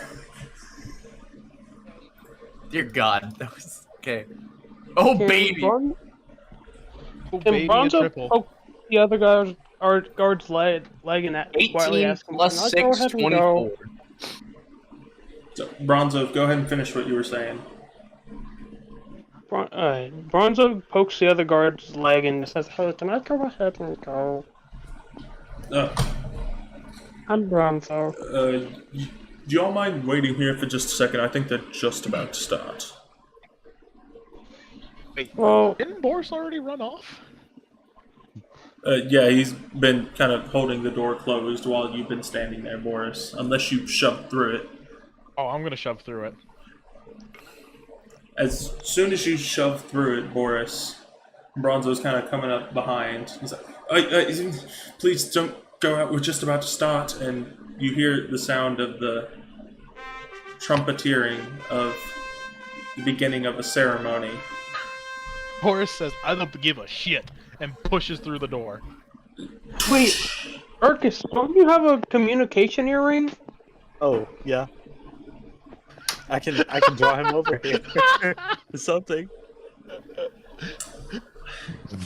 Dear God, that was okay. Oh baby. Can Bronzo poke the other guard's leg and quietly 18 ask him, plus "Can I go 6, ahead and go?" 24. So, Bronzo, go ahead and finish what you were saying. Bronzo pokes the other guard's leg and says, "Hey, can I go ahead and go?" I'm Bronzo. Do y'all mind waiting here for just a second? I think they're just about to start. Wait, well, didn't Boris already run off? Yeah, he's been kind of holding the door closed while you've been standing there, Boris. Unless you shoved through it. Oh, I'm gonna shove through it. As soon as you shove through it, Boris, Bronzo's kind of coming up behind. He's like, please don't go out, we're just about to start. And you hear the sound of the trumpeteering of the beginning of a ceremony. Boris says, "I don't give a shit," and pushes through the door. Wait, Urkus, don't you have a communication earring? Oh, yeah. I can draw him over here. Something.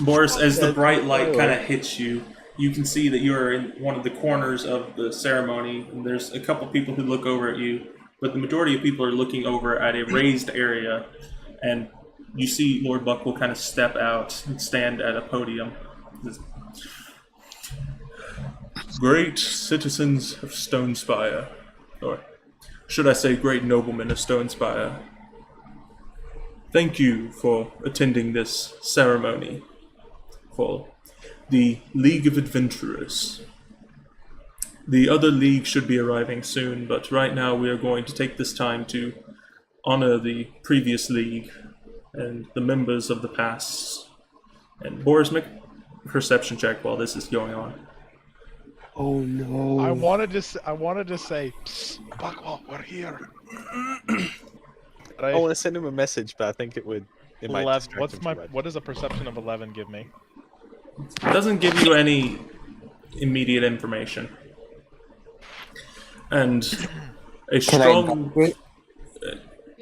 Boris, as the bright light kind of hits you, you can see that you are in one of the corners of the ceremony, and there's a couple people who look over at you, but the majority of people are looking over at a raised area, and you see Lord Buckle kind of step out and stand at a podium. Great citizens of Stonespire, or should I say great noblemen of Stonespire, thank you for attending this ceremony for the League of Adventurers. The other league should be arriving soon, but right now we are going to take this time to honor the previous league and the members of the past. And Boris, make a perception check while this is going on. Oh no! I wanted to say, "Psst, Buckwall, we're here." I want to send him a message, but I think it might 11. distract him too much. What does a perception of 11 give me? It doesn't give you any immediate information. And a strong...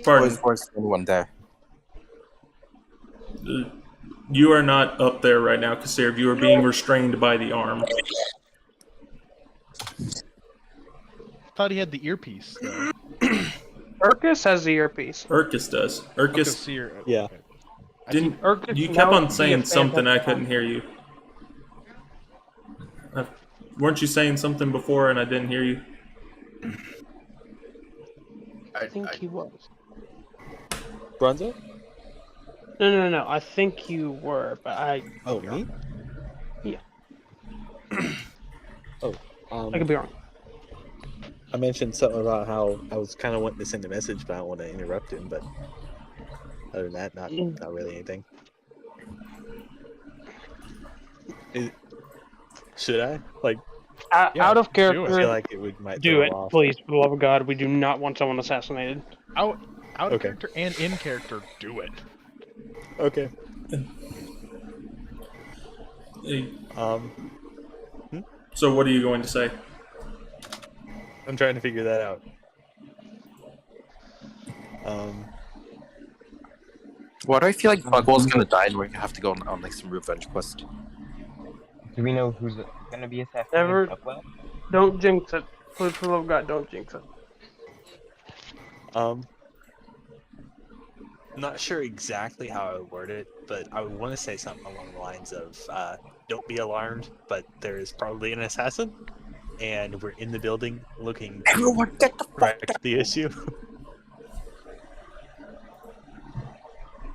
Pardon? Boris, anyone there? You are not up there right now, Kassir. You are being restrained by the arm. I thought he had the earpiece. Urkus has the earpiece. Urkus does. Urkus... Kassir, Yeah. Didn't... Urkus You kept now on saying be a something, I fantastic couldn't hear you. Weren't you saying something before and I didn't hear you? I think he was. Bronzo? No. I think you were, but I. Oh, me? Yeah. Oh, I could be wrong. I mentioned something about how I was kind of wanting to send a message, but I don't want to interrupt him. But other than that, not really anything. Should I out of character? I feel like it might do throw it, him off. please. For the love of God, we do not want someone assassinated. Out of Okay. character and in character, do it. Okay. So what are you going to say? I'm trying to figure that out. Why do I feel like Buckwall's gonna die and we're gonna have to go on like some revenge quest? Do we know who's gonna be assassinated? Never. Buckwall? Don't jinx it. Please, for the love of God, don't jinx it. I'm not sure exactly how I would word it, but I would want to say something along the lines of, don't be alarmed, but there is probably an assassin, and we're in the building looking Everyone get the fuck at the issue.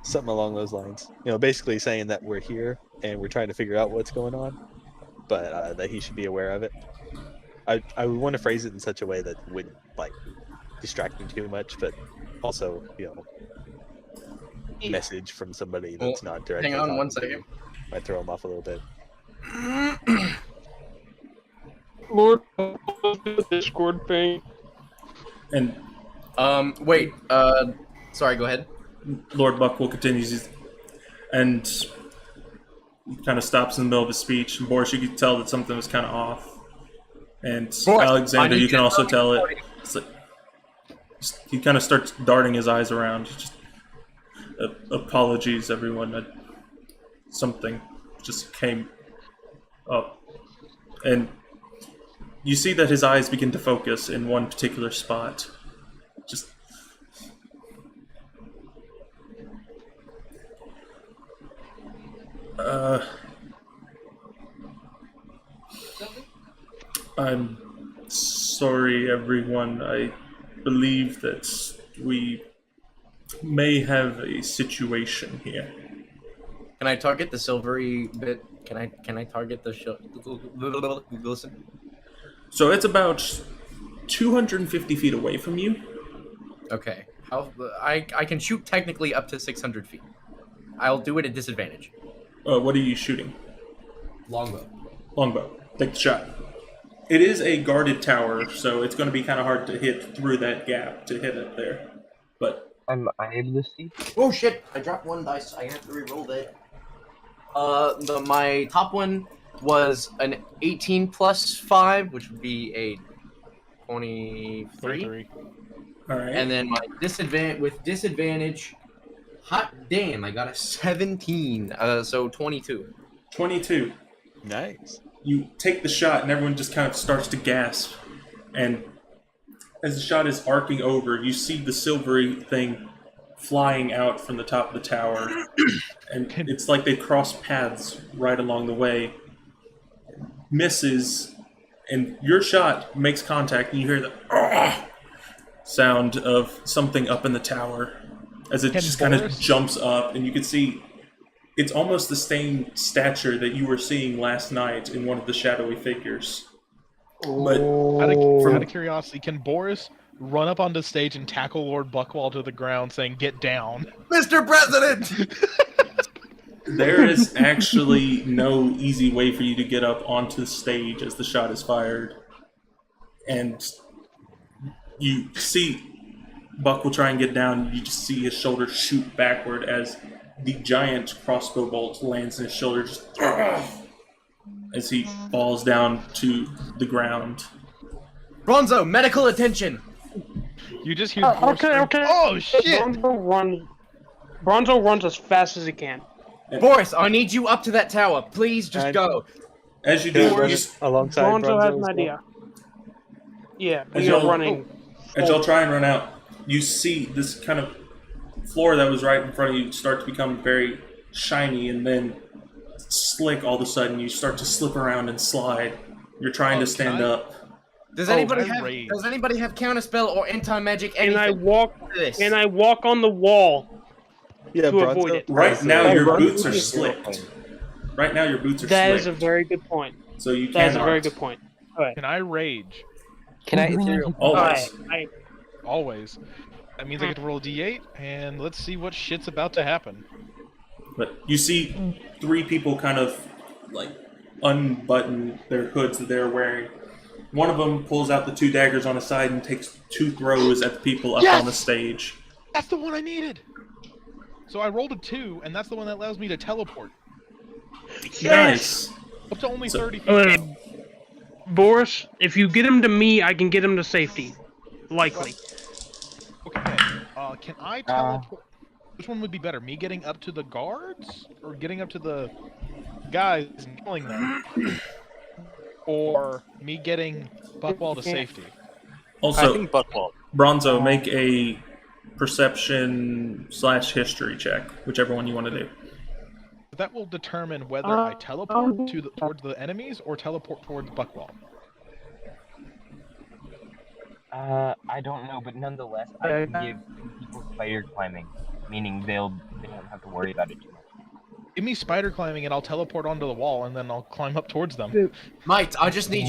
Something along those lines. You know, basically saying that we're here and we're trying to figure out what's going on, but that he should be aware of it. I would want to phrase it in such a way that wouldn't like distract him too much, but also, you know, message from somebody that's not directly. Hang on one talking to second. you might throw him off a little bit. Lord, Discord thing. And wait. Sorry. Go ahead. Lord Buckwall continues, and He kind of stops in the middle of his speech. And Boris, you can tell that something was kind of off. And Boris, Alexander, you can also tell it. recording. It's like, he kind of starts darting his eyes around. Just, apologies, everyone. Something just came up. And you see that his eyes begin to focus in one particular spot. Just... I'm sorry, everyone. I believe that we may have a situation here. Can I target the silvery bit? Can I target the listen? So it's about 250 feet away from you. Okay. I can shoot technically up to 600 feet. I'll do it at disadvantage. What are you shooting? Longbow. Longbow. Take the shot. It is a guarded tower, so it's going to be kind of hard to hit through that gap to hit it there. But I'm able to see. Oh shit! I dropped one dice. I have to re-roll that. My top one was an 18 plus 5, which would be a 23. All right. And then my disadvantage. Hot damn! I got a 17. So 22. 22. Nice. You take the shot, and everyone just kind of starts to gasp. And as the shot is arcing over, you see the silvery thing flying out from the top of the tower. And it's like they cross paths right along the way. Misses, and your shot makes contact, and you hear the sound of something up in the tower as it just kind of jumps up, and you can see it's almost the same stature that you were seeing last night in one of the shadowy figures. But out of curiosity, can Boris run up onto stage and tackle Lord Buckwall to the ground, saying, "Get down, Mr. President"? there is actually no easy way for you to get up onto the stage as the shot is fired. And you see Buck will try and get down. You just see his shoulder shoot backward as the giant crossbow bolt lands in his shoulder, just as he falls down to the ground. Bronzo, medical attention! You just hear. Okay. Oh shit! Bronzo runs as fast as he can. Boris, I need you up to that tower. Please, just go. As you do, alongside Bronzo has an well. idea. Yeah, As we are y'all- running. As y'all try and run out, you see this kind of floor that was right in front of you start to become very shiny and then slick all of a sudden. You start to slip around and slide. You're trying to stand up. Does anybody have counterspell or anti-magic? And I walk on the wall Yeah, to avoid it. Right now, your boots are slicked. Right now, your boots are That slicked. is a very good point. So you That is a cannot. very good point. Alright. Can I rage? Can I ethereal? Always. Always. That means I get to roll a d8, and let's see what shit's about to happen. But you see 3 people kind of like unbutton their hoods that they're wearing. One of them pulls out the 2 daggers on his side and takes 2 throws at the people up on the stage. That's the one I needed! So I rolled a 2, and that's the one that allows me to teleport. Nice. Up to only 30 feet. Boris, if you get him to me, I can get him to safety. Likely. Okay, can I teleport? Which one would be better? Me getting up to the guards? Or getting up to the guys and killing them? Or me getting Buckwall to safety? Also, I think Buckwall. Bronzo, make a perception/history check, whichever one you want to do. That will determine whether I teleport towards the enemies or teleport towards Buckwall. I don't know, but nonetheless, I can give people spider climbing, meaning they don't have to worry about it too much. Give me spider climbing and I'll teleport onto the wall and then I'll climb up towards them. Mike, I just need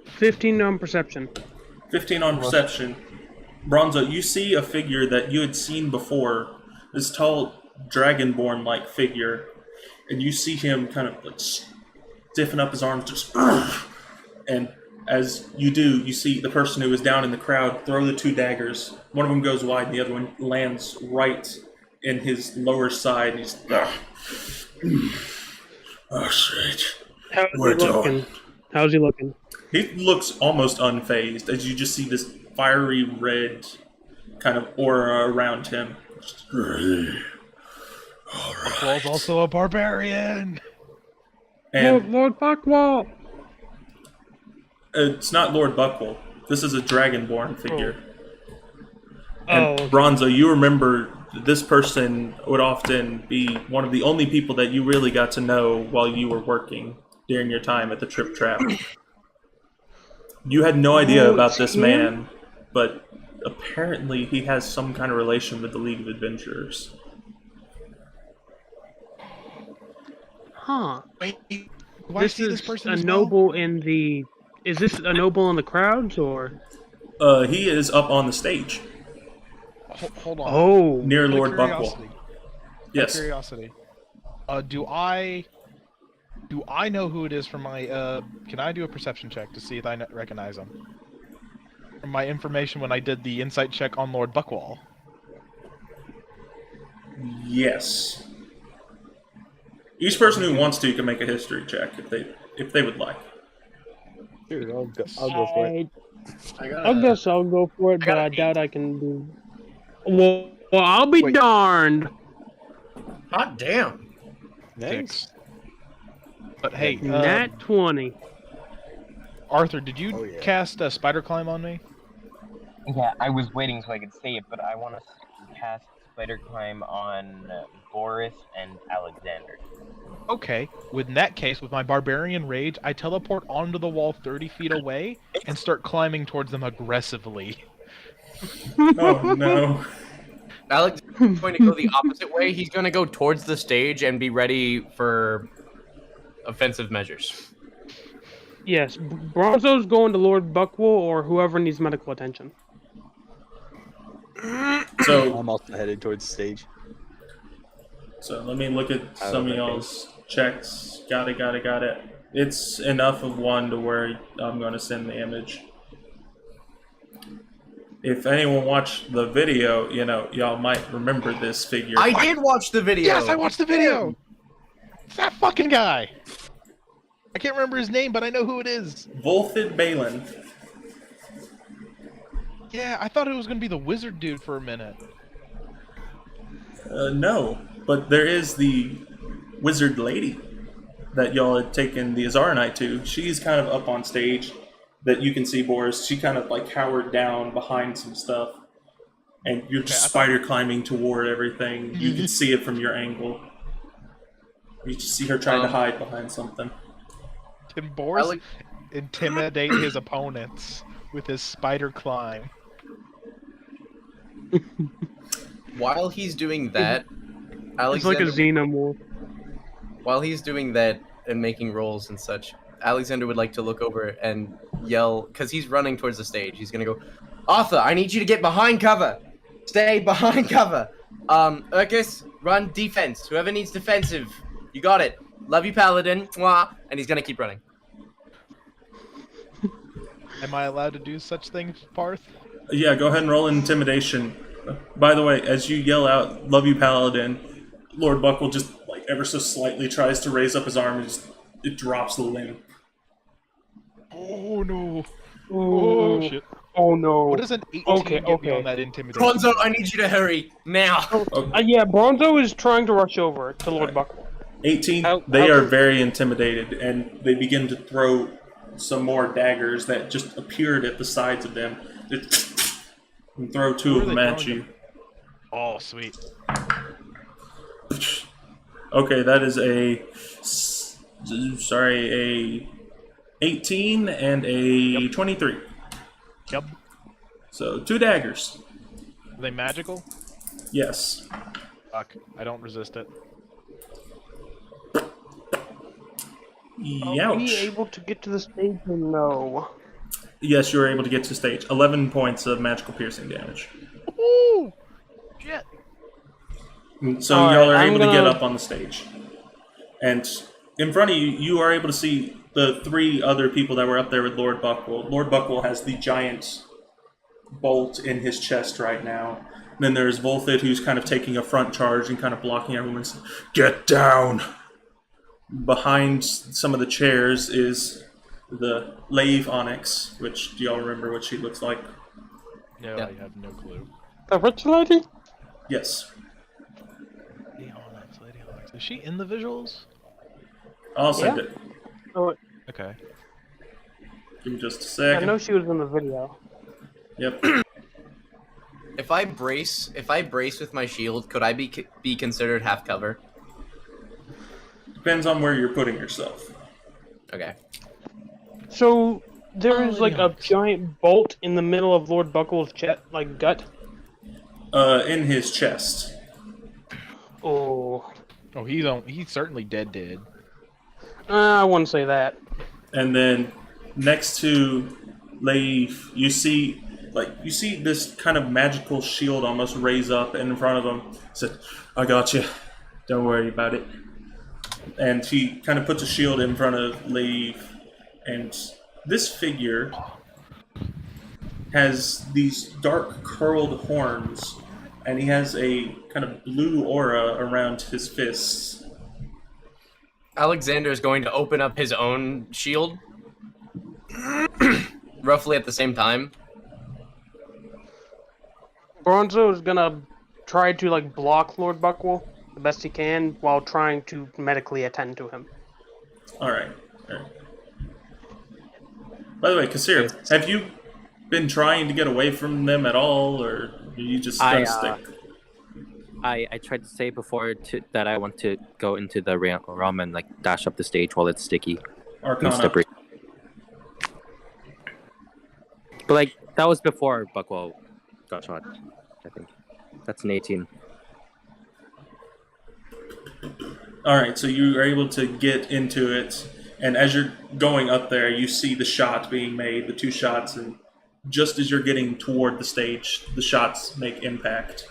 15 on perception. 15 on perception. Bronzo, you see a figure that you had seen before. This tall, dragonborn-like figure. And you see him kind of like stiffen up his arms, just and as you do, you see the person who was down in the crowd throw the 2 daggers. One of them goes wide, and the other one lands right in his lower side. He's Oh shit. How's We're he looking? How's he looking? He looks almost unfazed as you just see this fiery red kind of aura around him. Buckwall's also a barbarian. And Lord Buckwall. it's not Lord Buckwall. This is a dragonborn figure. Oh. And Bronzo, you remember this person would often be one of the only people that you really got to know while you were working during your time at the Trip Trap. You had no idea about this man, but apparently he has some kind of relation with the League of Adventurers. Huh. Wait, This is a noble in the... Is this a noble in the crowds, or...? He is up on the stage. Hold on. Oh. Near Out of Lord curiosity- Buckwall. out of Yes. Curiosity. Do I know who it is from my? Can I do a perception check to see if I recognize him? From my information when I did the insight check on Lord Buckwall. Yes. Each person who wants to can make a history check if they would like. Sure, I'll go for it. I guess I'll go for it, but I doubt I can do... Well, I'll be darned. Hot damn. Nice. But hey, Nat 20. Arthur, did you cast a spider climb on me? Yeah, I was waiting so I could say it, but I want to cast Spider Climb on Boris and Alexander. Okay, in that case, with my barbarian rage, I teleport onto the wall 30 feet away and start climbing towards them aggressively. Oh no. Alex is going to go the opposite way. He's going to go towards the stage and be ready for offensive measures. Yes, Bronzo's going to Lord Buckwall or whoever needs medical attention. So I'm also headed towards the stage. So let me look at some of y'all's checks. Got it. It's enough of one to where I'm going to send the image. If anyone watched the video, y'all might remember this figure. I did watch the video. Yes, I watched the video. It's that fucking guy. I can't remember his name, but I know who it is. Volthid Balin. Yeah, I thought it was going to be the wizard dude for a minute. No, but there is the wizard lady that y'all had taken the Azaronite to. She's kind of up on stage that you can see, Boris. She kind of like cowered down behind some stuff. And you're just spider climbing toward everything. You can see it from your angle. You just see her trying to hide behind something. Can Boris intimidate his opponents with his spider climb? While he's doing that, It's like a xenomorph. While he's doing that and making rolls and such, Alexander would like to look over and yell, because he's running towards the stage. He's going to go, Arthur, I need you to get behind cover. Stay behind cover. Urkus, run defense. Whoever needs defensive, you got it. Love you, Paladin. Mwah. And he's going to keep running. Am I allowed to do such things, Parth? Yeah, go ahead and roll intimidation. By the way, as you yell out, love you, Paladin, Lord Buckwall just, like, ever so slightly tries to raise up his arm and it drops the limb. Oh, no. Oh, shit. Oh, no. What does an 18 get me on that intimidation? Bronzo, I need you to hurry. Now. Yeah, Bronzo is trying to rush over to Lord Buckwall. 18, they are very intimidated, and they begin to throw some more daggers that just appeared at the sides of them. And throw two of them at you. Oh, sweet. Okay, that is a 18 and a 23. Yep. So 2 daggers. Are they magical? Yes. Fuck, I don't resist it. Are we able to get to the stage or no? Yes, you were able to get to stage. 11 points of magical piercing damage. Ooh! Shit! So All y'all are right, able to get up on the stage. And in front of you, you are able to see the 3 other people that were up there with Lord Buckwall. Lord Buckwall has the giant bolt in his chest right now. And then there's Volthid, who's kind of taking a front charge and kind of blocking everyone's, get down! behind some of the chairs is the Lave Onyx, which, do y'all remember what she looks like? No, I have no clue. The rich lady? Yes. Lady Onyx. Is she in the visuals? I'll send it. Oh, Okay. Give me just a I second. know she was in the video. Yep. If I brace with my shield, could I be considered half cover? Depends on where you're putting yourself. Okay. So there is like a giant bolt in the middle of Lord Buckle's chest, like gut. In his chest. Oh. Oh, he's certainly dead. I wouldn't say that. And then next to Lave, you see this kind of magical shield almost raise up in front of him. Said, "I got you. Don't worry about it." And he kind of puts a shield in front of Lave, and this figure has these dark curled horns, and he has a kind of blue aura around his fists. Alexander is going to open up his own shield, roughly at the same time. Bronzo is gonna try to like block Lord Buckwell the best he can while trying to medically attend to him. All right. By the way, Kasir, have you been trying to get away from them at all, or are you just gonna stick? I tried to say before that I want to go into the realm and like dash up the stage while it's sticky. Arcana. And slippery. But like that was before Buckwell got shot. I think that's an 18. All right, so you are able to get into it, and as you're going up there, you see the shot being made, the two shots, and just as you're getting toward the stage, the shots make impact.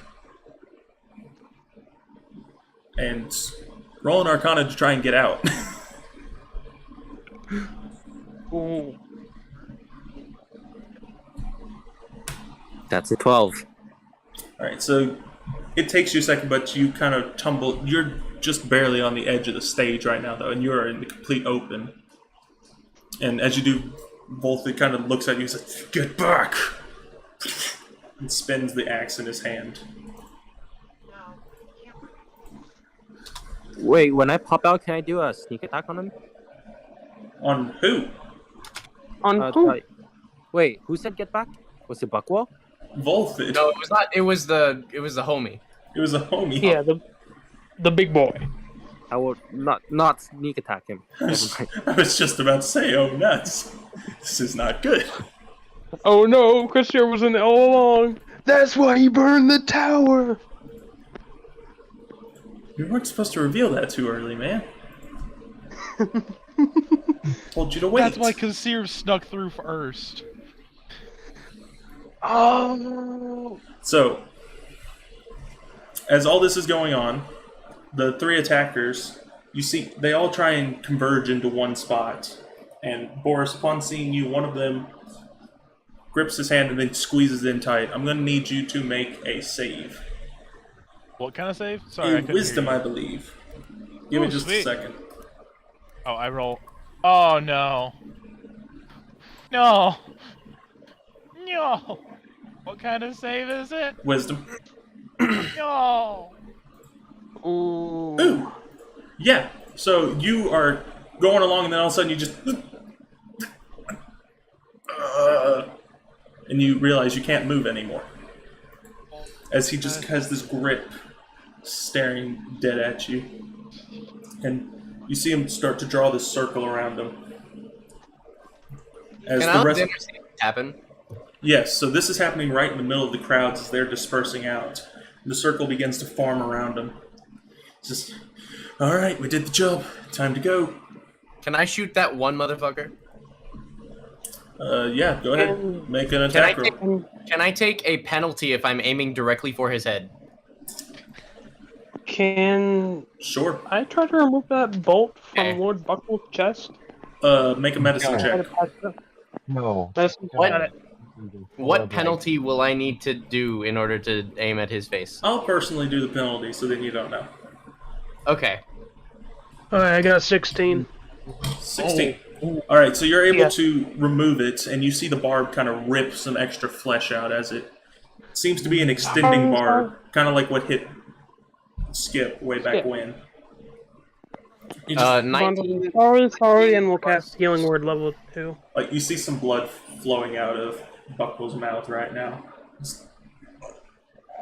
And roll an Arcana to try and get out. Ooh. That's a 12. All right, so it takes you a second, but you kind of tumble. You're just barely on the edge of the stage right now, though, and you're in the complete open. And as you do, Volthy kind of looks at you and says, "Get back!" and spins the axe in his hand. Wait, when I pop out, can I do a sneak attack on him? On who? On who? Wait, who said get back? Was it Buckwell? Volthy. No, it was not. It was the homie. It was a homie. Yeah, the big boy. I would not sneak attack him. I was just about to say, oh nuts. This is not good. Oh no, Christian was in it all along. That's why he burned the tower. You weren't supposed to reveal that too early, man. Told you to wait. That's why Kasir snuck through first. Oh. So, as all this is going on, the three attackers, you see, they all try and converge into one spot. And Boris, upon seeing you, one of them grips his hand and then squeezes in tight. I'm going to need you to make a save. What kind of save? Sorry, I couldn't Wisdom, hear you. I believe. Give me just sweet. a second. Oh, I roll. Oh no. No. No. What kind of save is it? Wisdom. No. Ooh. Yeah. So you are going along, and then all of a sudden you just, and you realize you can't move anymore, as he just has this grip, staring dead at you, and you see him start to draw this circle around him. As Can the rest Alexander see this happen? Yes, so this is happening right in the middle of the crowds as they're dispersing out. The circle begins to form around him. It's just, all right, we did the job. Time to go. Can I shoot that one motherfucker? Yeah, go ahead. Make an attack roll. Can I take a penalty if I'm aiming directly for his head? Can Sure. I try to remove that bolt from Lord Buckle's chest? Make a medicine check. No. What penalty will I need to do in order to aim at his face? I'll personally do the penalty, so then you don't know. Okay. Alright, I got 16. 16. All right, so you're able to remove it, and you see the barb kind of rip some extra flesh out as it seems to be an extending barb, kind of like what hit Skip way back when. You just, 19. Sorry, and we'll cast Healing Word level 2. like you see some blood flowing out of Buckle's mouth right now.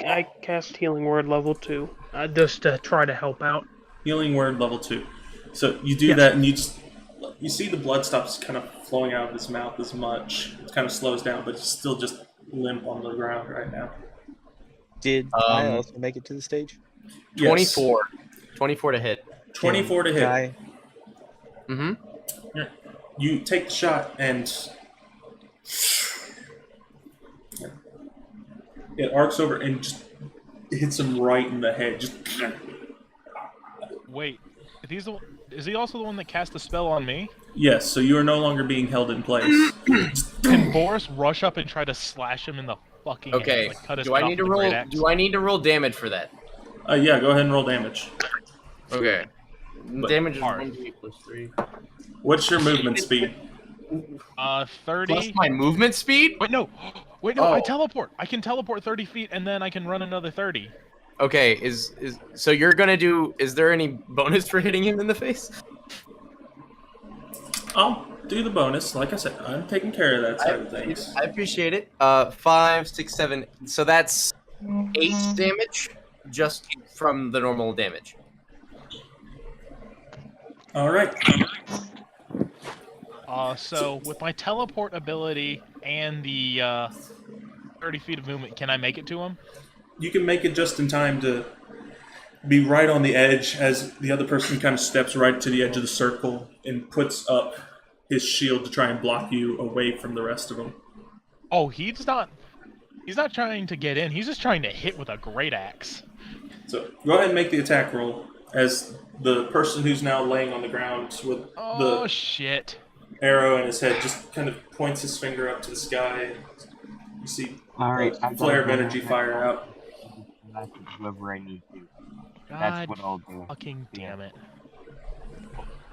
I cast Healing Word level 2, just to try to help out. Healing Word level 2. So you do that, and you see the blood stops kind of flowing out of his mouth as much. It kind of slows down, but it's still just limp on the ground right now. Did I also make it to the stage? 24. 24 to hit. 24 to hit. Mm-hmm. You take the shot, and it arcs over and just hits him right in the head. Just Wait, is he also the one that cast the spell on me? yes. So you are no longer being held in place. Can Boris rush up and try to slash him in the fucking Okay. head, like cut his Do I head need off to with a roll? great axe? Do I need to roll damage for that? Yeah, go ahead and roll damage. Okay. Damage is 1d8 plus 3. What's your movement speed? 30. Plus my movement speed? Wait, no. Wait, no. I teleport. I can teleport 30 feet, and then I can run another 30. Okay, so you're gonna do? Is there any bonus for hitting him in the face? I'll do the bonus. Like I said, I'm taking care of that side of things. I appreciate it. 5, 6, 7. So that's 8 damage just from the normal damage. All right. So with my teleport ability and the 30 feet of movement, can I make it to him? You can make it just in time to be right on the edge as the other person kind of steps right to the edge of the circle and puts up his shield to try and block you away from the rest of them. Oh, he's not trying to get in. He's just trying to hit with a great axe. So go ahead and make the attack roll as the person who's now laying on the ground with shit. Arrow in his head just kind of points his finger up to the sky. And you see a flare of energy fire out. That's whoever I need to. God That's what I'll do. Fucking damn it.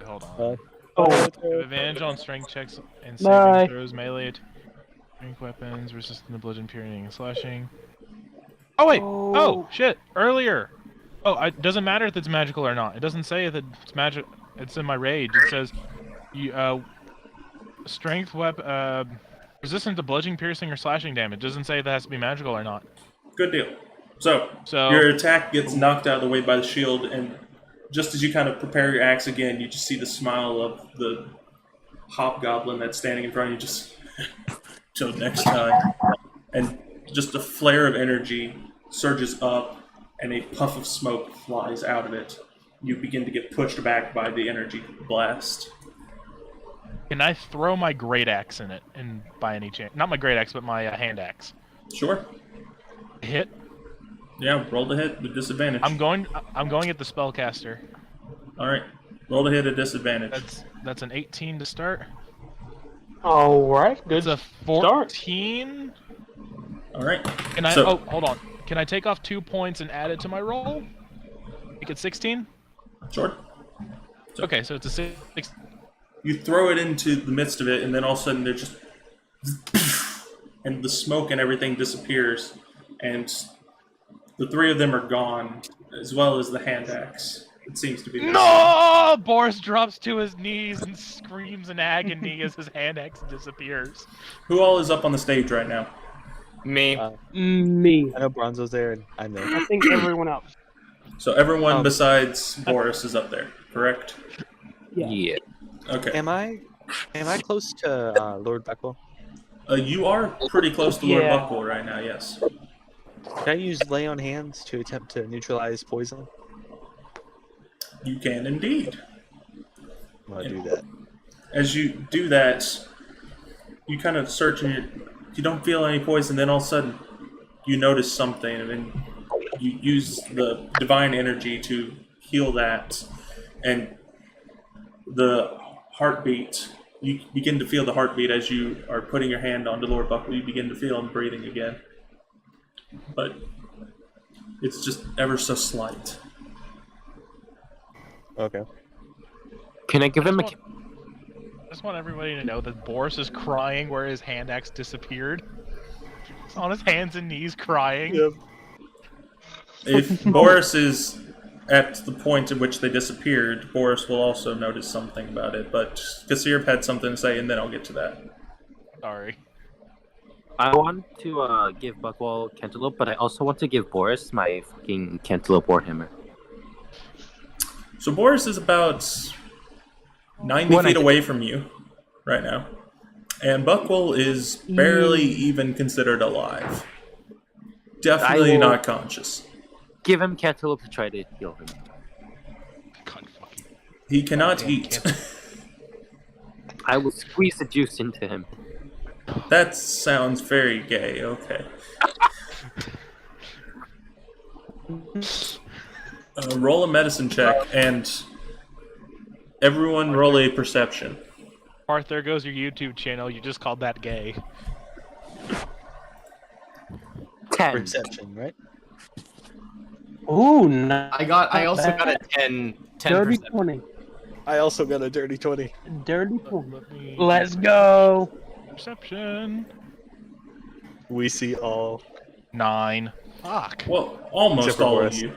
Hold on. Oh. You have advantage on strength checks and saving Bye. throws, melee strength weapons, resistant to bludgeon, piercing, and slashing. Oh wait! Oh shit! Earlier. Oh, it doesn't matter if it's magical or not. It doesn't say if it's magic. It's in my rage. It says, strength weapon, resistant to bludgeoning, piercing, or slashing damage. It doesn't say if it has to be magical or not. Good deal. So your attack gets knocked out of the way by the shield, and just as you kind of prepare your axe again, you just see the smile of the hobgoblin that's standing in front of you. Just till next time, and just a flare of energy surges up, and a puff of smoke flies out of it. You begin to get pushed back by the energy blast. Can I throw my great axe in it? And by any chance, not my great axe, but my hand axe. Sure. Hit. Yeah, roll the hit with disadvantage. I'm going at the spellcaster. All right, roll the hit at disadvantage. That's an 18 to start. All right, good. It's a 14. All right. Can I? Oh, hold on. Can I take off 2 points and add it to my roll? Make it 16. Sure. Okay, so it's a 6. You throw it into the midst of it, and then all of a sudden there's just and the smoke and everything disappears, and the three of them are gone, as well as the hand axe. It seems to be missing. No! Boris drops to his knees and screams in agony as his hand axe disappears. Who all is up on the stage right now? Me. Me. I know Bronzo's there, and I'm there. I think everyone else. So everyone besides Boris is up there, correct? Yeah. Okay. Am I close to Lord Buckle? You are pretty close to Lord Yeah. Buckle right now, yes. Can I use Lay on Hands to attempt to neutralize poison? You can indeed. I'm gonna do that. As you do that, you kind of search and you don't feel any poison, then all of a sudden you notice something, and then you use the divine energy to heal that, and the heartbeat, you begin to feel the heartbeat as you are putting your hand onto Lord Buckle. You begin to feel him breathing again, but it's just ever so slight. Okay. Can I give him a? I just want everybody to know that Boris is crying where his hand axe disappeared. He's on his hands and knees crying. Yep. If Boris is at the point at which they disappeared, Boris will also notice something about it. But Kasirb had something to say, and then I'll get to that. Sorry. I want to give Buckwall Cantaloupe, but I also want to give Boris my fucking Cantaloupe Warhammer. So Boris is about 90 feet away from you right now. And Buckwall is barely even considered alive. Definitely not conscious. Give him Cantaloupe to try to heal him. He cannot eat. I will squeeze the juice into him. That sounds very gay, okay. Roll a medicine check, and everyone roll a perception. Parth, there goes your YouTube channel. You just called that gay. 10. Perception, right? Ooh, nice. I also got a 10. Dirty 20. I also got a dirty 20. Dirty 20. Let's go. Perception. We see all. 9. Fuck. Well, almost all of you.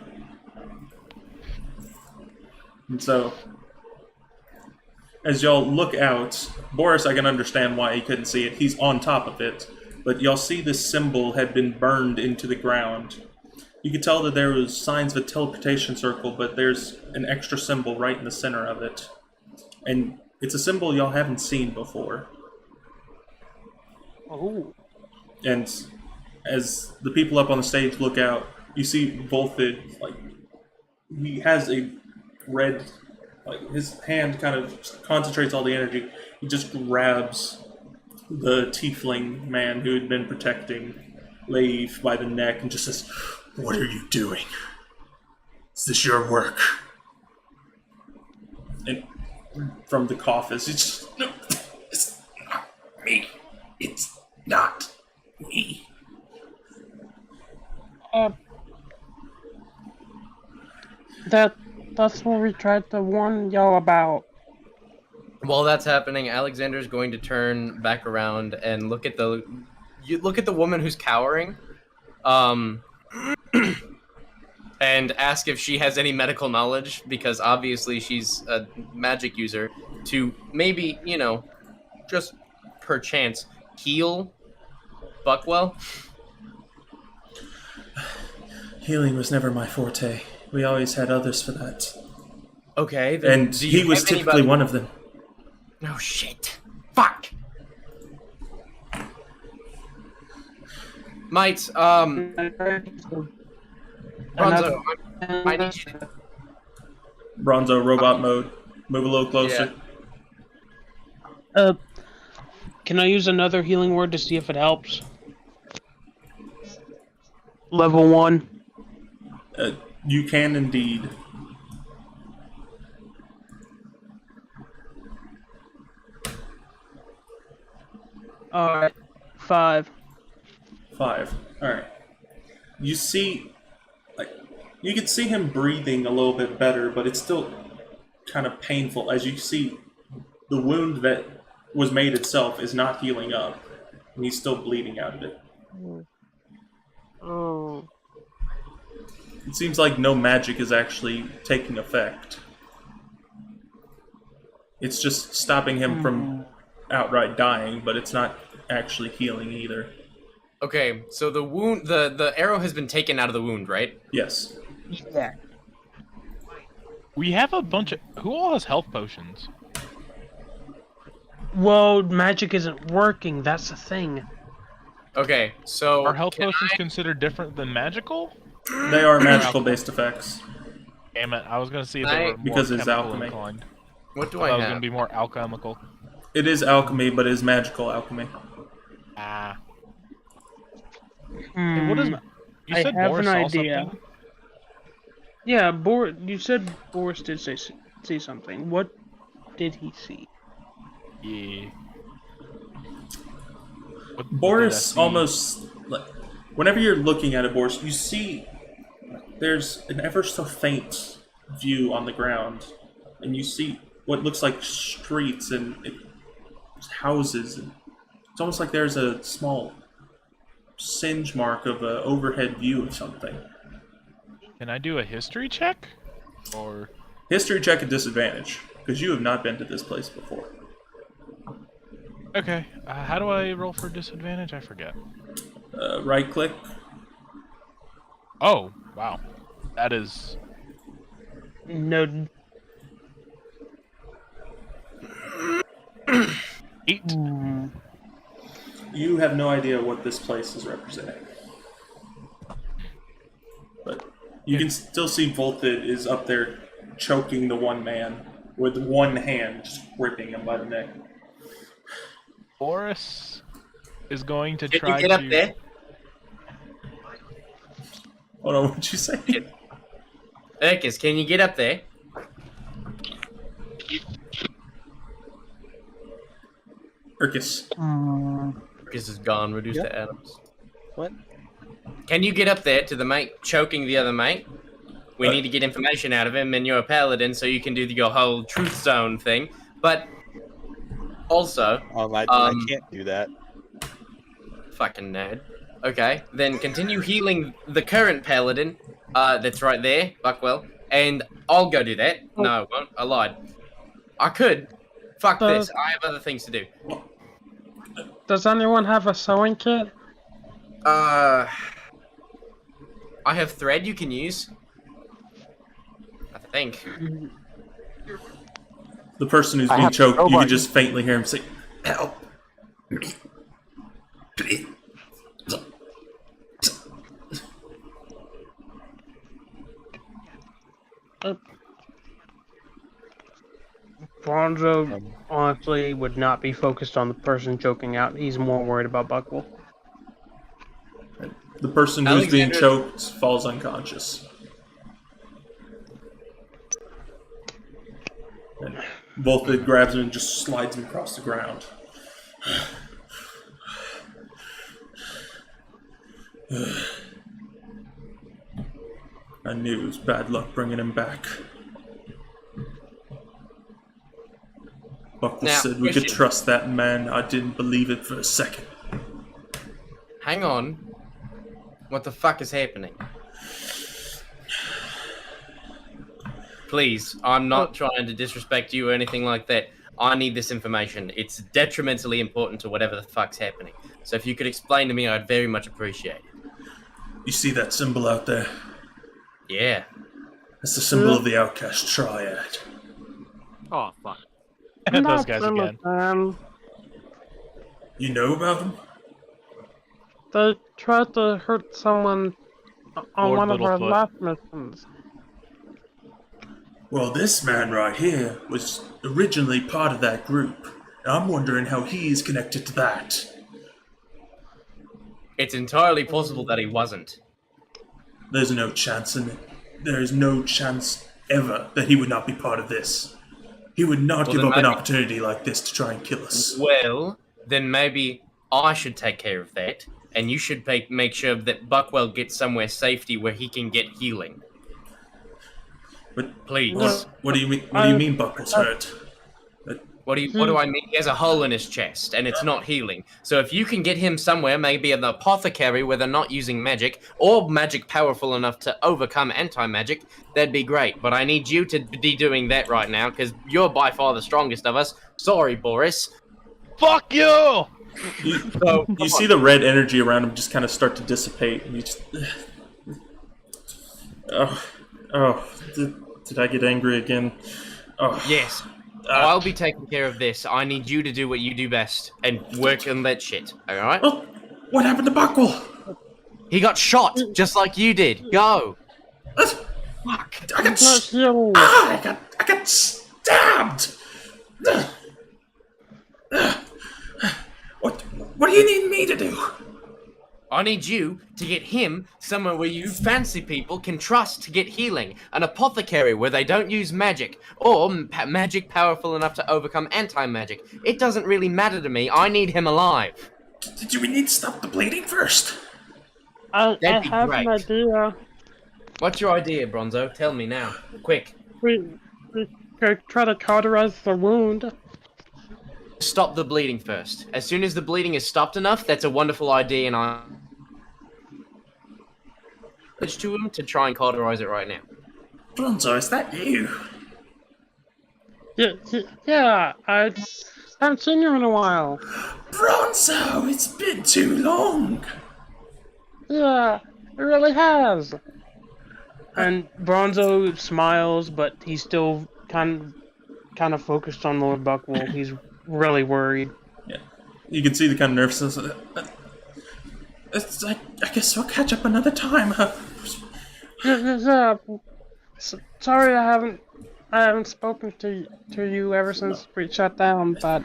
And so, as y'all look out, Boris, I can understand why he couldn't see it. He's on top of it. But y'all see this symbol had been burned into the ground. You could tell that there was signs of a teleportation circle, but there's an extra symbol right in the center of it. And it's a symbol y'all haven't seen before. Oh. And as the people up on the stage look out, you see Volfid, like, he has a red, like, his hand kind of concentrates all the energy. He just grabs the tiefling man who had been protecting Leif by the neck and just says, "What are you doing? Is this your work?" And from the coffin, it's just, "No, it's not me. It's not me." That's what we tried to warn y'all about. While that's happening, Alexander's going to turn back around and look at the woman who's cowering, and ask if she has any medical knowledge, because obviously she's a magic user, to maybe, just perchance heal Buckwell. Healing was never my forte. We always had others for that. Okay, then And he was typically one of them. No shit. Fuck. Might, Bronzo, I need you to... Bronzo, robot mode. Move a little closer. Yeah. Can I use another healing word to see if it helps? Level 1. You can indeed. Alright. 5. 5. Alright. You see, you can see him breathing a little bit better, but it's still kind of painful as you see the wound that was made itself is not healing up, and he's still bleeding out of it. Oh. It seems like no magic is actually taking effect. It's just stopping him from outright dying, but it's not actually healing either. Okay, so the wound, the arrow has been taken out of the wound, right? Yes. Yeah. We have a bunch of... Who all has health potions? Well, magic isn't working, that's the thing. Okay, so... Are health potions considered different than magical? They are magical-based effects. Damn it, I was going to see if they were more because it's chemical alchemy. inclined. What do I I thought it was have? going to be more alchemical. It is alchemy, but it is magical alchemy. Ah. Hey, what is... You I said have Boris an saw idea. something? Yeah, you said Boris did see something. What did he see? Yeah. Boris almost, like, whenever you're looking at it, Boris, you see there's an ever so faint view on the ground, and you see what looks like streets and houses. It's almost like there's a small singe mark of an overhead view of something. Can I do a history check? Or history check at disadvantage, because you have not been to this place before. Okay. How do I roll for disadvantage? I forget. Right click. Oh, wow. That is... No. 8. You have no idea what this place is representing. But you can still see Volted is up there choking the one man with one hand, just gripping him by the neck. Boris is going to Can try you get to... up there? Hold on, what'd you say? Urkus, can you get up there? Urkus. Urkus is gone, reduced to atoms. What? Can you get up there to the mate choking the other mate? We need to get information out of him, and you're a paladin, so you can do your whole truth zone thing. But also, I can't do that. Fucking nerd. Okay, then continue healing the current paladin. That's right there, Buckwell. And I'll go do that. No, I won't. I lied. I could. Fuck this. I have other things to do. Does anyone have a sewing kit? I have thread you can use. I think. The person who's being choked, you can just faintly hear him say, "Help me, please." Bronzo honestly would not be focused on the person choking out. He's more worried about Buckwell. The person who's being choked falls unconscious. And Volted grabs him and just slides him across the ground. I knew it was bad luck bringing him back. Buckwell said we could trust that man. I didn't believe it for a second. Hang on. What the fuck is happening? Please, I'm not trying to disrespect you or anything like that. I need this information. It's detrimentally important to whatever the fuck's happening. So if you could explain to me, I'd very much appreciate it. You see that symbol out there? Yeah. That's the symbol of the Outcast Triad. Oh, fuck. Those guys again. You know about them? They tried to hurt someone on Lord one of our Littlefoot. last missions. Well, this man right here was originally part of that group. And I'm wondering how he is connected to that. It's entirely possible that he wasn't. There's no chance in it. There is no chance ever that he would not be part of this. He would not give then up an maybe- opportunity like this to try and kill us. Well, then maybe I should take care of that, and you should make sure that Buckwell gets somewhere safety where he can get healing. But please. What do you mean? What do you mean Buckwell's hurt? What do I mean? He has a hole in his chest, and it's not healing. So if you can get him somewhere, maybe an apothecary where they're not using magic, or magic powerful enough to overcome anti-magic, that'd be great. But I need you to be doing that right now, because you're by far the strongest of us. Sorry, Boris. Fuck you! You see the red energy around him just kind of start to dissipate, and you just... Did I get angry again? Oh. Yes. I'll be taking care of this. I need you to do what you do best and work on that shit. All right? Oh, what happened to Buckwell? He got shot, just like you did. Go. Fuck! I got stabbed. What do you need me to do? I need you to get him somewhere where you fancy people can trust to get healing. An apothecary where they don't use magic. Or magic powerful enough to overcome anti-magic. It doesn't really matter to me. I need him alive. Do we need to stop the bleeding first? I That'd be have great. an idea. What's your idea, Bronzo? Tell me now. Quick. We try to cauterize the wound. Stop the bleeding first. As soon as the bleeding is stopped enough, that's a wonderful idea, and I to him to try and cauterize it right now. Bronzo, is that you? Yeah, I haven't seen you in a while. Bronzo, it's been too long. Yeah, it really has. And Bronzo smiles, but he's still kind of focused on Lord Buckwolf. He's really worried. Yeah, you can see the kind of nervousness. It's like, I guess we'll catch up another time. Yeah. Sorry, I haven't spoken to you ever since we shut down. But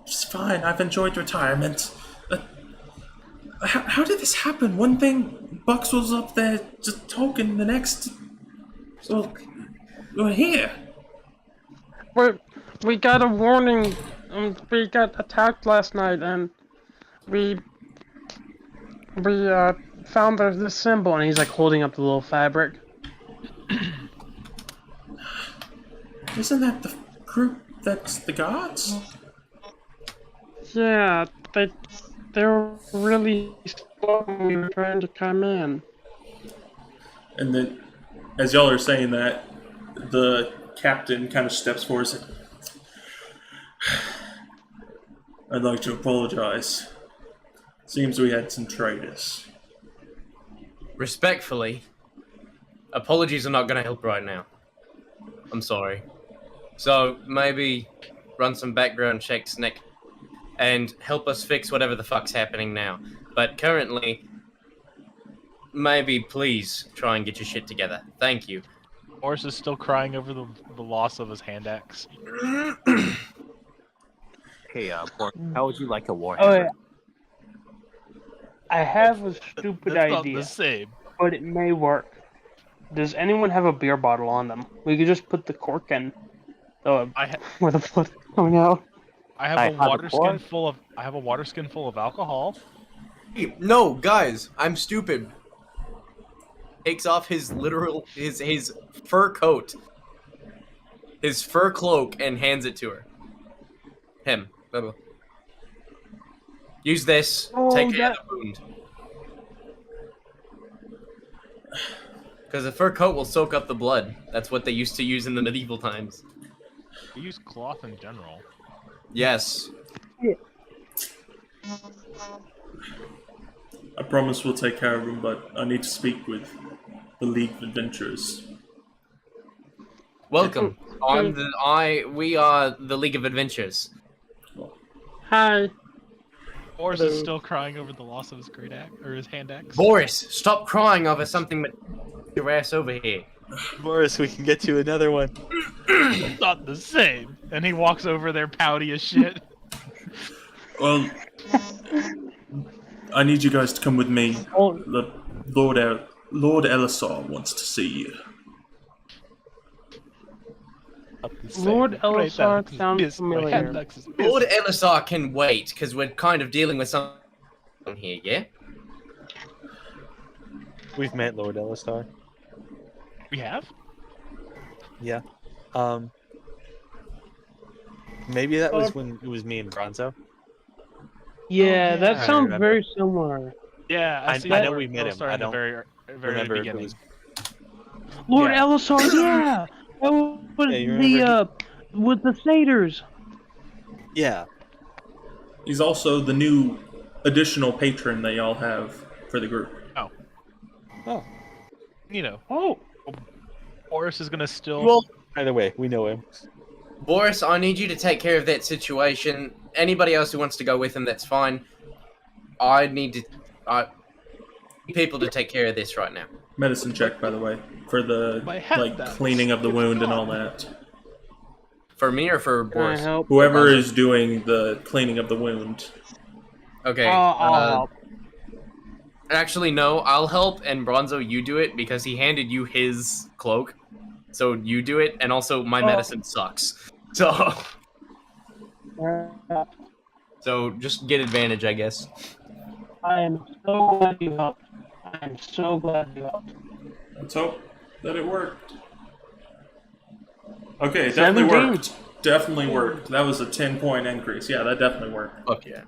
it's fine. I've enjoyed retirement. How did this happen? One thing, Bucks was up there just talking. The next, well, we're here. We got a warning. We got attacked last night, and we found this symbol, and he's like holding up the little fabric. Isn't that the group that's the gods? Yeah, they were really slow when we were trying to come in. And then, as y'all are saying that, the captain kind of steps forward and says, I'd like to apologize. Seems we had some traitors. Respectfully, apologies are not going to help right now. I'm sorry. So maybe run some background checks next and help us fix whatever the fuck's happening now. But currently, maybe please try and get your shit together. Thank you. Boris is still crying over the loss of his hand axe. Hey, Bork, how would you like a warhammer? Oh, yeah. I have a stupid That's idea, not the same. but it may work. Does anyone have a beer bottle on them? We could just put the cork in, where the blood is coming out. I have a water skin full of alcohol. Hey, no, guys, I'm stupid. Takes off his his fur coat, his fur cloak, and hands it to her. Him. Use this. Take care of the wound. Because the fur coat will soak up the blood. That's what they used to use in the medieval times. We use cloth in general. Yes. I promise we'll take care of him, but I need to speak with the League of Adventurers. Welcome. We are the League of Adventures. Hi. Boris is still crying over the loss of his great axe or his hand axe. Boris, stop crying over something that your ass over here. Boris, we can get you another one. It's not the same. And he walks over there pouty as shit. Well, I need you guys to come with me. The Lord Elisar wants to see you. Lord Elisar sounds familiar. Lord Elisar can wait, because we're kind of dealing with something here, yeah? We've met Lord Elisar. We have? Yeah. Maybe that was when it was me and Bronzo. Yeah, that sounds very similar. Yeah, I know we met him. I don't very remember if it beginning. was... Lord Elisar, yeah! That was with the satyrs. Yeah. He's also the new additional patron that y'all have for the group. Oh. You know. Oh. Boris is gonna still. Well, either way, we know him. Boris, I need you to take care of that situation. Anybody else who wants to go with him, that's fine. I need people to take care of this right now. Medicine check, by the way, for the cleaning of the wound and all that. For me or for Boris? Whoever is doing the cleaning of the wound. Okay. I'll help. Actually, no. I'll help, and Bronzo, you do it because he handed you his cloak. So you do it, and also my medicine sucks. So just get advantage, I guess. I am so glad you helped. I am so glad you helped. Let's hope that it worked. Okay, it definitely 17. worked. Definitely worked. That was a 10-point increase. Yeah, that definitely worked. Fuck yeah.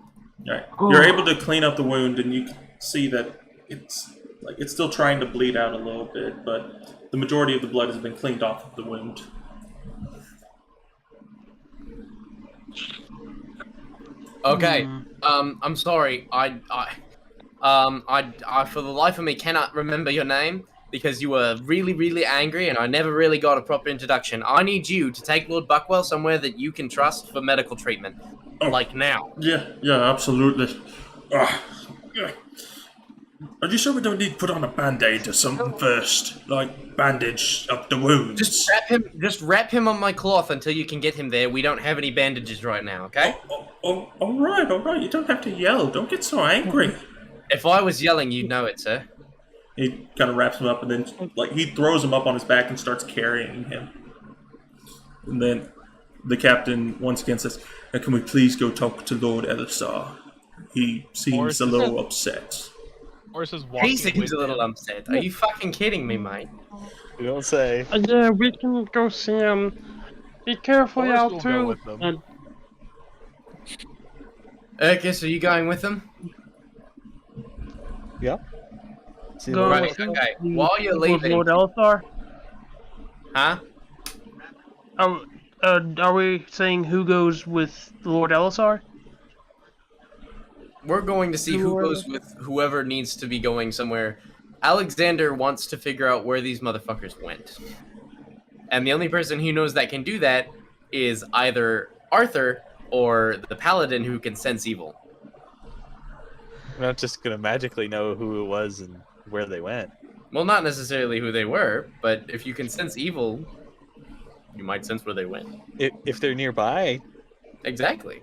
Right. You're able to clean up the wound, and you can see that it's still trying to bleed out a little bit, but the majority of the blood has been cleaned off of the wound. Okay. I'm sorry. I for the life of me cannot remember your name because you were really, really angry, and I never really got a proper introduction. I need you to take Lord Buckwell somewhere that you can trust for medical treatment, like now. Yeah, absolutely. Yeah. Are you sure we don't need to put on a band-aid or something first? Like, bandage up the wounds? Just wrap him on my cloth until you can get him there. We don't have any bandages right now, okay? All right. You don't have to yell. Don't get so angry. If I was yelling, you'd know it, sir. He kind of wraps him up, and then he throws him up on his back and starts carrying him. And then the captain once again says, "Can we please go talk to Lord Elisar? He seems a little upset." He seems a little upset. Are you fucking kidding me, mate? You don't say. Yeah, we can go see him. Be careful Forrest out will too. go with them. Urkus, are you going with them? Yeah. Right, okay. While you're leaving... Lord Elisar? Huh? Are we saying who goes with Lord Elisar? We're going to see who goes with whoever needs to be going somewhere. Alexander wants to figure out where these motherfuckers went. And the only person who knows that can do that is either Arthur or the paladin who can sense evil. We're not just going to magically know who it was and where they went. Well, not necessarily who they were, but if you can sense evil, you might sense where they went. If they're nearby. Exactly.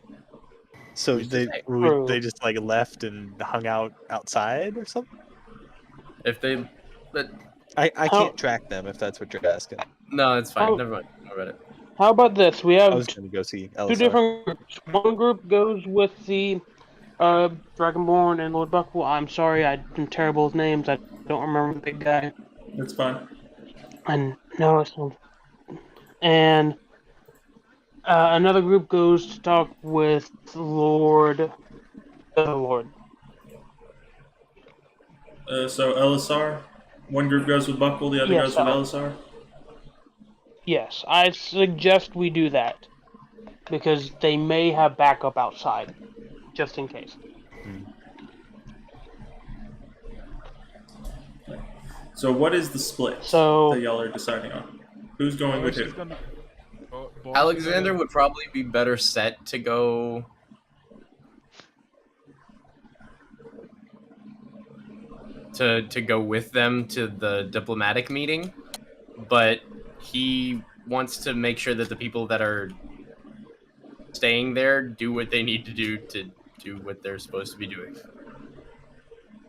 So they just like left and hung out outside or something? If they... But I can't track them if that's what you're asking. No, it's fine. Never mind. Don't worry about it. How about this? We have I was going to go see Elisar. two different groups. One group goes with the Dragonborn and Lord Buckwell. I'm sorry, I'm terrible with names. I don't remember the big guy. That's fine. And no, it's not. And another group goes to talk with Lord. So Elisar, one group goes with Buckwell, the other goes with Elisar. Yes, I suggest we do that because they may have backup outside, just in case. So what is the split that y'all are deciding on? Who's going with who? Alexander would probably be better set to go... To go with them to the diplomatic meeting, but he wants to make sure that the people that are staying there do what they need to do what they're supposed to be doing.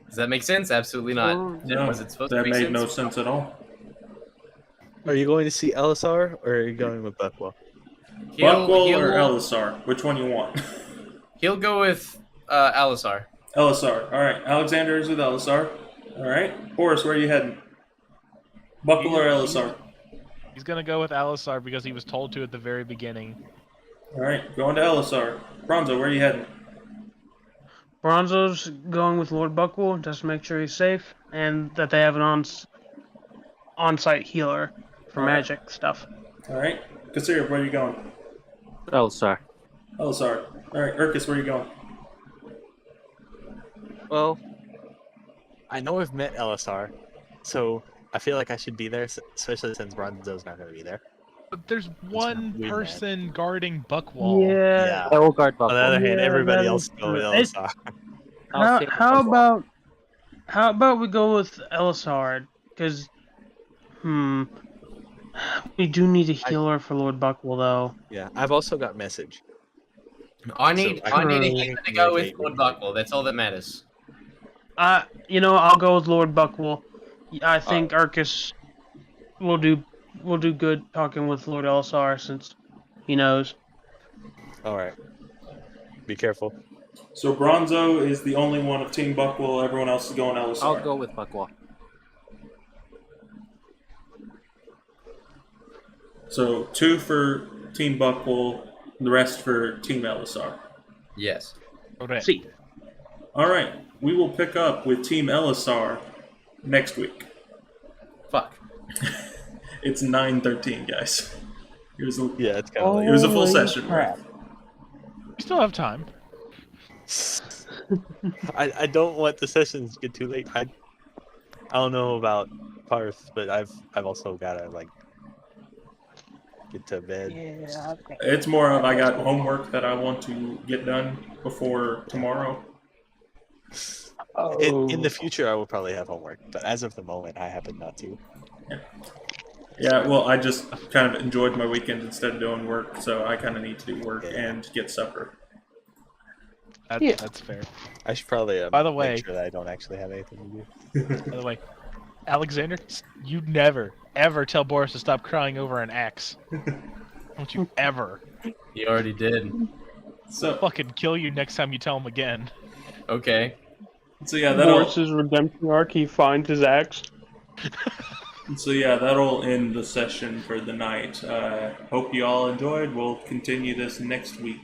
Does that make sense? Absolutely not. No, Was it supposed to that make made sense? no sense at all. Are you going to see Elisar or are you going with Buckwell? Buckwell or Elisar? Which one you want? He'll go with Elisar. Elisar. All right. Alexander is with Elisar. All right. Boris, where are you heading? Buckwell or Elisar? He's gonna go with Elisar because he was told to at the very beginning. All right. Going to Elisar. Bronzo, where are you heading? Bronzo's going with Lord Buckwell just to make sure he's safe and that they have an on-site healer for magic stuff. All right. Kasir, where are you going? Elisar. Elisar. All right. Urkus, where are you going? Well, I know I've met Elisar, so I feel like I should be there, especially since Bronzo's not going to be there. But there's one person guarding Buckwall. Yeah. I will guard On the other hand, everybody else go with Elisar. How about we go with Elisar? Because, we do need a healer for Lord Buckwell, though. Yeah, I've also got message. I need a healer to go with Lord Buckwell. That's all that matters. I'll go with Lord Buckwell. I think Urkus will do good talking with Lord Elisar since he knows. All right. Be careful. So Bronzo is the only one of Team Buckwell. Everyone else is going Elisar. I'll go with Buckwell. So 2 for Team Buckle, the rest for Team LSR. Yes. Okay. See. All right, we will pick up with Team LSR next week. Fuck. It's 9:13, guys. It was a, Yeah, it's kind of it was a full Holy session. crap. We still have time. I don't want the sessions to get too late. I don't know about Parth, but I've also gotta like get to bed. Yeah, okay. It's more of I got homework that I want to get done before tomorrow. In the future, I will probably have homework, but as of the moment, I happen not to. Yeah, well, I just kind of enjoyed my weekend instead of doing work, so I kind of need to do work and get supper. That's fair. I should probably By the way, make sure that I don't actually have anything to do. By the way, Alexander, you never, ever tell Boris to stop crying over an axe. Don't you ever. He already did. So fucking kill you next time you tell him again. Okay. So yeah, that'll... Boris's redemption arc, he finds his axe. So yeah, that'll end the session for the night. Hope you all enjoyed. We'll continue this next week.